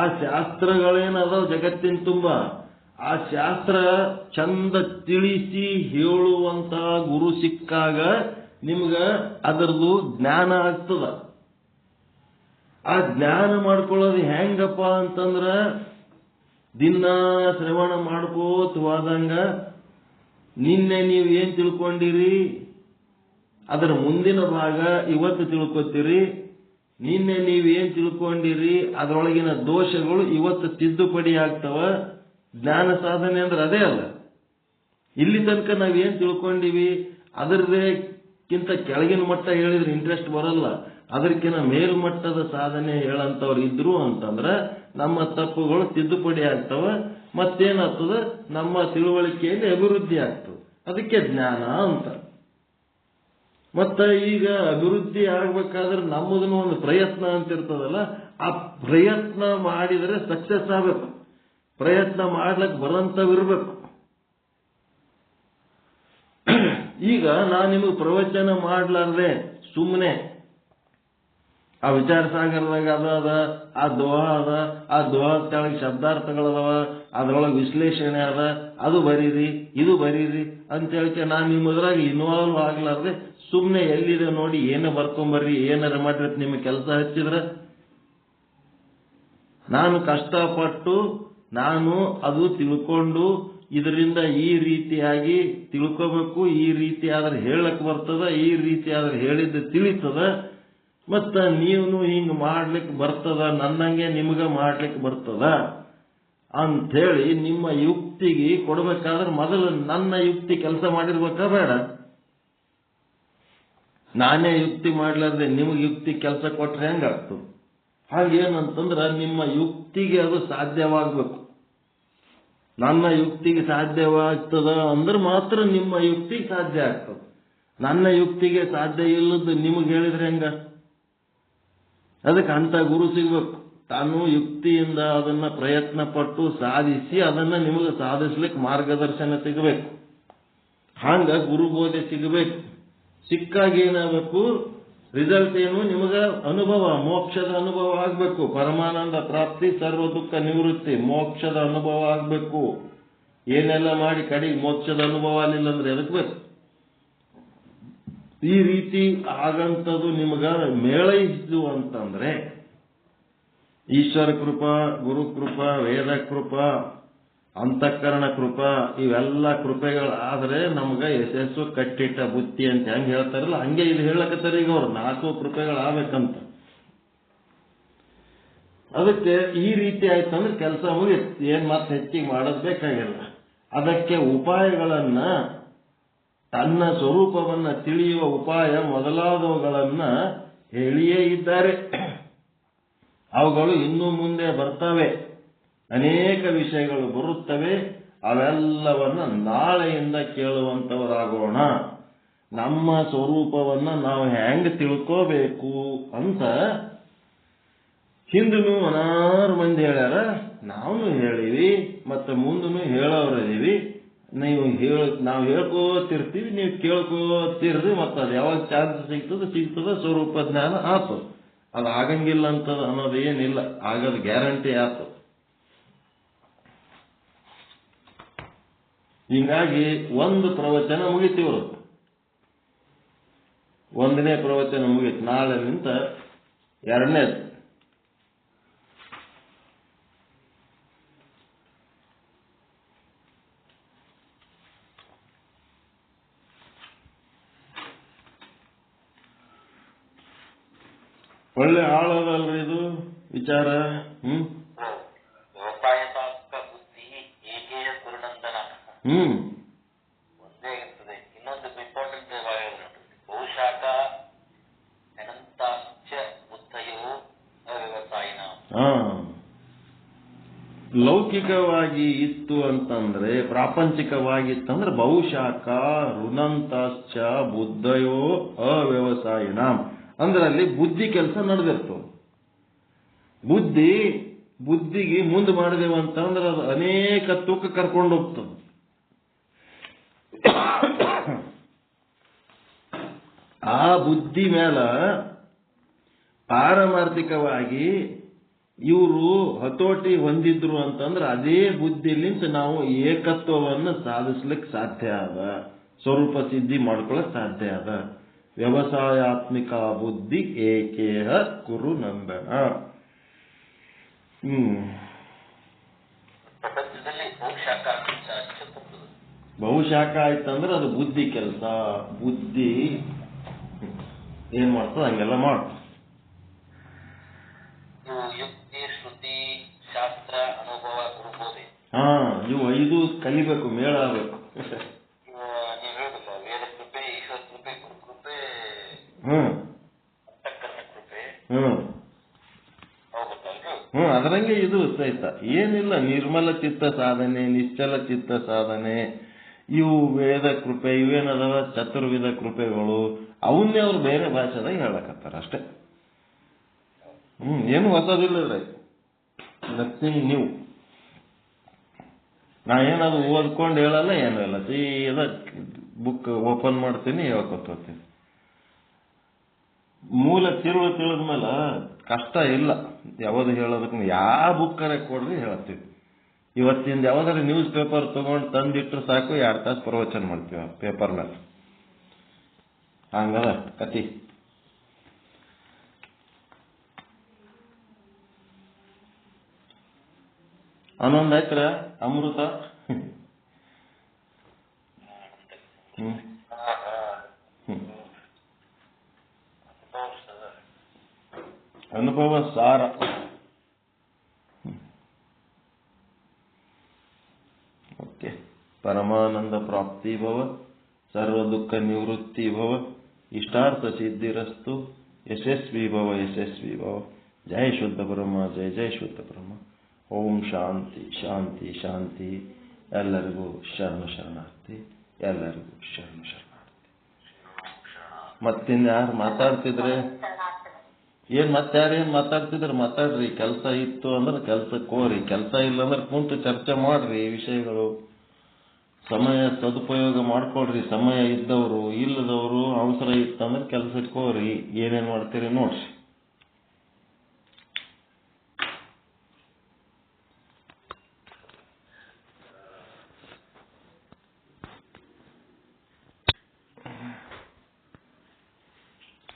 ಆ ಶಾಸ್ತ್ರಗಳೇನದ ಜಗತ್ತಿನ ತುಂಬ, ಆ ಶಾಸ್ತ್ರ ಚಂದ ತಿಳಿಸಿ ಹೇಳುವಂತ ಗುರು ಸಿಕ್ಕಾಗ ನಿಮ್ಗ ಅದರದು ಜ್ಞಾನ ಆಗ್ತದ. ಆ ಜ್ಞಾನ ಮಾಡ್ಕೊಳ್ಳೋದು ಹೆಂಗಪ್ಪ ಅಂತಂದ್ರ ದಿನ ಶ್ರವಣ ಮಾಡ್ಕೋತ ಹೋದಂಗ ನಿನ್ನೆ ನೀವು ಏನ್ ತಿಳ್ಕೊಂಡಿರಿ ಅದರ ಮುಂದಿನ ಭಾಗ ಇವತ್ತು ತಿಳ್ಕೊತೀರಿ. ನಿನ್ನೆ ನೀವೇನ್ ತಿಳ್ಕೊಂಡಿರಿ ಅದರೊಳಗಿನ ದೋಷಗಳು ಇವತ್ತು ತಿದ್ದುಪಡಿ ಆಗ್ತವ. ಜ್ಞಾನ ಸಾಧನೆ ಅಂದ್ರೆ ಅದೇ ಅಲ್ಲ. ಇಲ್ಲಿ ತನಕ ನಾವೇನ್ ತಿಳ್ಕೊಂಡಿವಿ ಅದರದೇಕ್ಕಿಂತ ಕೆಳಗಿನ ಮಟ್ಟ ಹೇಳಿದ್ರೆ ಇಂಟ್ರೆಸ್ಟ್ ಬರಲ್ಲ. ಅದಕ್ಕಿಂತ ಮೇಲ್ಮಟ್ಟದ ಸಾಧನೆ ಹೇಳಂತವ್ರು ಇದ್ರು ಅಂತಂದ್ರ ನಮ್ಮ ತಪ್ಪುಗಳು ತಿದ್ದುಪಡಿ ಆಗ್ತವ. ಮತ್ತೇನಾಗ್ತದ, ನಮ್ಮ ತಿಳುವಳಿಕೆಯಲ್ಲಿ ಅಭಿವೃದ್ಧಿ ಆಗ್ತದೆ. ಅದಕ್ಕೆ ಜ್ಞಾನ ಅಂತ. ಮತ್ತ ಈಗ ಅಭಿವೃದ್ಧಿ ಆಗ್ಬೇಕಾದ್ರೆ ನಮ್ಮದನ್ನು ಒಂದು ಪ್ರಯತ್ನ ಅಂತ ಇರ್ತದಲ್ಲ, ಆ ಪ್ರಯತ್ನ ಮಾಡಿದರೆ ಸಕ್ಸಸ್ ಆಗಬೇಕು. ಪ್ರಯತ್ನ ಮಾಡ್ಲಿಕ್ಕೆ ಬರಂತವಿರ್ಬೇಕು. ಈಗ ನಾನು ನಿಮಗೆ ಪ್ರವಚನ ಮಾಡ್ಲಾರ್ದೆ ಸುಮ್ಮನೆ ಆ ವಿಚಾರ ಸಾಗರದಾಗ ಅದ, ಆ ದೋಹ ಅದ, ಆ ದೋಹದ ಕೆಳಗೆ ಶಬ್ದಾರ್ಥಗಳದವ, ಅದ್ರೊಳಗೆ ವಿಶ್ಲೇಷಣೆ ಅದ, ಅದು ಬರೀರಿ ಇದು ಬರೀರಿ ಅಂತ ಹೇಳಿಕೆ ನಾನು ನಿಮ್ಮದ್ರಾಗ ಇನ್ವಾಲ್ವ್ ಆಗ್ಲಾರ್ದೆ ಸುಮ್ಮನೆ ಎಲ್ಲಿದೆ ನೋಡಿ ಏನೋ ಬರ್ಕೊಂಬರ್ರಿ ಏನಾರ ಮಾಡಿರತ್ ನಿಮಗೆ ಕೆಲಸ ಹಚ್ಚಿದ್ರ, ನಾನು ಕಷ್ಟಪಟ್ಟು ನಾನು ಅದು ತಿಳ್ಕೊಂಡು ಇದರಿಂದ ಈ ರೀತಿಯಾಗಿ ತಿಳ್ಕೋಬೇಕು, ಈ ರೀತಿ ಆದ್ರೆ ಹೇಳಕ್ ಬರ್ತದ, ಈ ರೀತಿ ಆದ್ರೆ ಹೇಳಿದ್ದು ತಿಳಿತದ, ಮತ್ತ ನೀವು ಹಿಂಗ್ ಮಾಡ್ಲಿಕ್ಕೆ ಬರ್ತದ, ನನ್ನಂಗೆ ನಿಮ್ಗ ಮಾಡ್ಲಿಕ್ಕೆ ಬರ್ತದ ಅಂಥೇಳಿ ನಿಮ್ಮ ಯುಕ್ತಿಗೆ ಕೊಡ್ಬೇಕಾದ್ರೆ ಮೊದಲು ನನ್ನ ಯುಕ್ತಿ ಕೆಲಸ ಮಾಡಿರ್ಬೇಕಾ ಬೇಡ? ನಾನೇ ಯುಕ್ತಿ ಮಾಡ್ಲಾರ್ದೆ ನಿಮಗೆ ಯುಕ್ತಿ ಕೆಲಸ ಕೊಟ್ರೆ ಹೆಂಗಾಗ್ತದೆ? ಹಾಗೇನಂತಂದ್ರ ನಿಮ್ಮ ಯುಕ್ತಿಗೆ ಅದು ಸಾಧ್ಯವಾಗಬೇಕು. ನನ್ನ ಯುಕ್ತಿಗೆ ಸಾಧ್ಯವಾಗ್ತದ ಅಂದ್ರೆ ಮಾತ್ರ ನಿಮ್ಮ ಯುಕ್ತಿಗೆ ಸಾಧ್ಯ ಆಗ್ತದೆ. ನನ್ನ ಯುಕ್ತಿಗೆ ಸಾಧ್ಯ ಇಲ್ಲದ್ದು ನಿಮಗೆ ಹೇಳಿದ್ರೆ ಹೆಂಗ? ಅದಕ್ಕೆ ಅಂತ ಗುರು ಸಿಗ್ಬೇಕು. ತಾನು ಯುಕ್ತಿಯಿಂದ ಅದನ್ನ ಪ್ರಯತ್ನ ಪಟ್ಟು ಸಾಧಿಸಿ ಅದನ್ನ ನಿಮಗೆ ಸಾಧಿಸ್ಲಿಕ್ಕೆ ಮಾರ್ಗದರ್ಶನ ಸಿಗಬೇಕು. ಹಂಗ ಗುರುಬೋಧೆ ಸಿಗಬೇಕು. ಸಿಕ್ಕಾಗ ಏನಾಗಬೇಕು? ರಿಸಲ್ಟ್ ಏನು? ನಿಮಗ ಅನುಭವ, ಮೋಕ್ಷದ ಅನುಭವ ಆಗ್ಬೇಕು. ಪರಮಾನಂದ ಪ್ರಾಪ್ತಿ, ಸರ್ವ ದುಃಖ ನಿವೃತ್ತಿ, ಮೋಕ್ಷದ ಅನುಭವ ಆಗ್ಬೇಕು. ಏನೆಲ್ಲ ಮಾಡಿ ಕಡೆಗೆ ಮೋಕ್ಷದ ಅನುಭವ ಆಗಲಿಲ್ಲ ಅಂದ್ರೆ ಎದಕ್ ಬೇಕು? ಈ ರೀತಿ ಆಗಂತದ್ದು ನಿಮಗ ಮೇಳೈಸಿದು ಅಂತಂದ್ರೆ ಈಶ್ವರ ಕೃಪಾ, ಗುರು ಕೃಪಾ, ವೇದ ಕೃಪಾ, ಅಂತಃಕರಣ ಕೃಪಾ, ಇವೆಲ್ಲ ಕೃಪೆಗಳಾದ್ರೆ ನಮ್ಗ ಯಶಸ್ಸು ಕಟ್ಟಿಟ್ಟ ಬುತ್ತಿ ಅಂತ ಹೆಂಗ್ ಹೇಳ್ತಾರಲ್ಲ ಹಂಗೆ ಇದು ಹೇಳಕತ್ತಾರ. ಈಗ ಅವ್ರು 4 ಕೃಪೆಗಳಾಗಬೇಕಂತ. ಅದಕ್ಕೆ ಈ ರೀತಿ ಆಯ್ತಂದ್ರೆ ಕೆಲಸ ಮುಗಿತು. ಏನ್ ಮತ್ತೆ ಹೆಚ್ಚಿಗೆ ಮಾಡೋದ್ ಬೇಕಾಗಿಲ್ಲ. ಅದಕ್ಕೆ ಉಪಾಯಗಳನ್ನ, ತನ್ನ ಸ್ವರೂಪವನ್ನ ತಿಳಿಯುವ ಉಪಾಯ ಮೊದಲಾದವುಗಳನ್ನ ಹೇಳಿಯೇ ಇದ್ದಾರೆ. ಅವುಗಳು ಇನ್ನು ಮುಂದೆ ಬರ್ತವೆ. ಅನೇಕ ವಿಷಯಗಳು ಬರುತ್ತವೆ. ಅವೆಲ್ಲವನ್ನ ನಾಳೆಯಿಂದ ಕೇಳುವಂತವರಾಗೋಣ. ನಮ್ಮ ಸ್ವರೂಪವನ್ನ ನಾವು ಹೆಂಗ್ ತಿಳ್ಕೋಬೇಕು ಅಂತ ಹಿಂದೂ ಅನಾರು ಮಂದಿ ಹೇಳ್ಯಾರ, ನಾವು ಹೇಳಿವಿ, ಮತ್ತೆ ಮುಂದೂ ಹೇಳೋರಿದೀವಿ. ನಾವು ಹೇಳ್ಕೋತಿರ್ತೀವಿ, ನೀವು ಕೇಳ್ಕೋತಿರ್ರಿ. ಮತ್ತೆ ಅದು ಯಾವಾಗ ಚಾನ್ಸ್ ಸಿಗ್ತದ ಸ್ವರೂಪ ಜ್ಞಾನ ಆತು. ಅದು ಆಗಂಗಿಲ್ಲ ಅಂತ ಅನ್ನೋದು ಏನಿಲ್ಲ, ಆಗೋದು ಗ್ಯಾರಂಟಿ ಆತು. ಹೀಗಾಗಿ ಒಂದು ಪ್ರವಚನ ಮುಗಿತೀವ್ರು. 1ನೇ ಪ್ರವಚನ ಮುಗೀತು. ನಾಳೆನಿಂದ 2ನೇದು. ಒಳ್ಳೆ ಆಳದಲ್ರಿ ಇದು ವಿಚಾರ. ವ್ಯವಸಾಯಶಾಸ್ತ್ರ ಬುದ್ಧಿ ಒಂದೇ ಇರ್ತದೆ. ಇನ್ನೊಂದು ಇಂಪಾರ್ಟೆಂಟ್ ಬಹುಶಾಖ ಅನಂತಾಶ್ಚ ಬುದ್ಧಯೋ ಅವ್ಯವಸಾಯಿನ. ಲೌಕಿಕವಾಗಿ ಇತ್ತು ಅಂತಂದ್ರೆ, ಪ್ರಾಪಂಚಿಕವಾಗಿತ್ತಂದ್ರೆ ಬಹುಶಾಖ ಋಣಂತಾಶ್ಚ ಬುದ್ಧಯೋ ಅವ್ಯವಸಾಯಿನ ಅಂದ್ರೆ ಅಲ್ಲಿ ಬುದ್ಧಿ ಕೆಲಸ ನಡೆದಿರ್ತವೆ. ಬುದ್ಧಿಗೆ ಮುಂದೆ ಮಾಡಿದೆವಂತಂದ್ರೆ ಅದು ಅನೇಕ ತೂಕ ಕರ್ಕೊಂಡು ಹೋಗ್ತದೆ. ಆ ಬುದ್ಧಿ ಮೇಲ ಪಾರಮಾರ್ಥಿಕವಾಗಿ ಇವರು ಹತೋಟಿ ಹೊಂದಿದ್ರು ಅಂತಂದ್ರೆ ಅದೇ ಬುದ್ಧಿಲಿಂದ ನಾವು ಏಕತ್ವವನ್ನು ಸಾಧಿಸ್ಲಿಕ್ಕೆ ಸಾಧ್ಯ ಅದ, ಸ್ವರೂಪ ಸಿದ್ಧಿ ಮಾಡ್ಕೊಳಕ್ ಸಾಧ್ಯ ಅದ. ವ್ಯವಸಾಯಾತ್ಮಿಕ ಬುದ್ಧಿ ಏಕೇಹ ಕುರು ನಂದನ. ಪ್ರಪಂಚದಲ್ಲಿ ಬಹುಶಾಖ ಆಯ್ತಂದ್ರೆ ಅದು ಬುದ್ಧಿ ಕೆಲಸ. ಬುದ್ಧಿ ಏನ್ ಮಾಡ್ತದ ಹಂಗೆಲ್ಲ ಮಾಡ್ತದೆ. ಯುಕ್ತಿ, ಶ್ರುತಿ, ಶಾಸ್ತ್ರ, ಅನುಭವ, ಗುರುಬೋಧೆ. ಇವು 5 ಕಲಿಬೇಕು, ಮೇಳ ಆಗ್ಬೇಕು. ನೀವು ಹೇಳುದಿಲ್ಲ, ವೇದ ಕೃಪೆ, ಈಶ್ವರ ಕೃಪೆ, ಗುರು ಕೃಪೆ, ಅಂತಃಕರಣ ಕೃಪೆ. ಅದರಂಗೆ ಇದು ಸಹಿತ ಏನಿಲ್ಲ. ನಿರ್ಮಲ ಚಿತ್ತ ಸಾಧನೆ, ನಿಶ್ಚಲ ಚಿತ್ತ ಸಾಧನೆ, ಇವು ವೇದ ಕೃಪೆ, ಇವೇನದವ ಚತುರ್ವಿಧ ಕೃಪೆಗಳು. ಅವನ್ನೇ ಅವ್ರು ಬೇರೆ ಭಾಷೆದಾಗ ಹೇಳಕತ್ತಾರ ಅಷ್ಟೇ. ಏನು ಹೊಸದಿಲ್ಲ, ನಥಿಂಗ್ ನ್ಯೂ. ನಾ ಏನದು ಓದ್ಕೊಂಡು ಹೇಳಲ್ಲ, ಏನೂ ಇಲ್ಲ. ಸೀದಾ ಬುಕ್ ಓಪನ್ ಮಾಡ್ತೀನಿ, ಹೇಳ್ಕೊತ ಹೋಗ್ತೀನಿ. ಮೂಲ ತಿಳಿದ್ಮೇಲೆ ಕಷ್ಟ ಇಲ್ಲ. ಯಾವುದು ಹೇಳೋದಕ್ಕೆ ಯಾವ ಬುಕ್ಕರ ಕೊಡ್ರಿ ಹೇಳ್ತೀವಿ. ಇವತ್ತಿಂದ ಯಾವ್ದಾರ ನ್ಯೂಸ್ ಪೇಪರ್ ತಗೊಂಡು ತಂದಿಟ್ರು ಸಾಕು, 2 ತಾಸು ಪ್ರವಚನ ಮಾಡ್ತೀವಿ ಆ ಪೇಪರ್ ಮೇಲೆ. ಹಂಗದ ಕತಿ. ಅನ್ನೊಂದು ಆಯ್ತರ ಅಮೃತ. ಅನುಭವ ಸಾರ. ಓಕೆ. ಪರಮಾನಂದ ಪ್ರಾಪ್ತಿ ಭವ, ಸರ್ವ ದುಃಖ ನಿವೃತ್ತಿ ಭವ, ಇಷ್ಟಾರ್ಥ ಸಿದ್ಧಿರಸ್ತು, ಯಶಸ್ವಿ ಭವ, ಯಶಸ್ವಿ ಭವ. ಜಯ ಶುದ್ಧ ಬ್ರಹ್ಮ, ಜಯ ಜಯ ಶುದ್ಧ ಬ್ರಹ್ಮ. ಓಂ ಶಾಂತಿ ಶಾಂತಿ ಶಾಂತಿ. ಎಲ್ಲರಿಗೂ ಶರಣಾರ್ಥಿ, ಎಲ್ಲರಿಗೂ ಶರಣಾರ್ಥಿ. ಮತ್ತಿನ್ಯಾರು ಮಾತಾಡ್ತಿದ್ರೆ ಮತ್ತಾರೇನ್ ಮಾತಾಡ್ತಿದ್ರೆ ಮಾತಾಡ್ರಿ. ಕೆಲಸ ಇತ್ತು ಅಂದ್ರೆ ಕೆಲ್ಸಕ್ಕೆ ಹೋಗ್ರಿ, ಕೆಲಸ ಇಲ್ಲ ಅಂದ್ರೆ ಕುಂತು ಚರ್ಚೆ ಮಾಡ್ರಿ ಈ ವಿಷಯಗಳು. ಸಮಯ ಸದುಪಯೋಗ ಮಾಡ್ಕೊಳ್ರಿ. ಸಮಯ ಇದ್ದವರು, ಇಲ್ಲದವರು, ಅವಸರ ಇತ್ತಂದ್ರೆ ಕೆಲ್ಸಕ್ಕೆ ಹೋಗ್ರಿ. ಏನೇನ್ ಮಾಡ್ತೀರಿ ನೋಡ್ರಿ.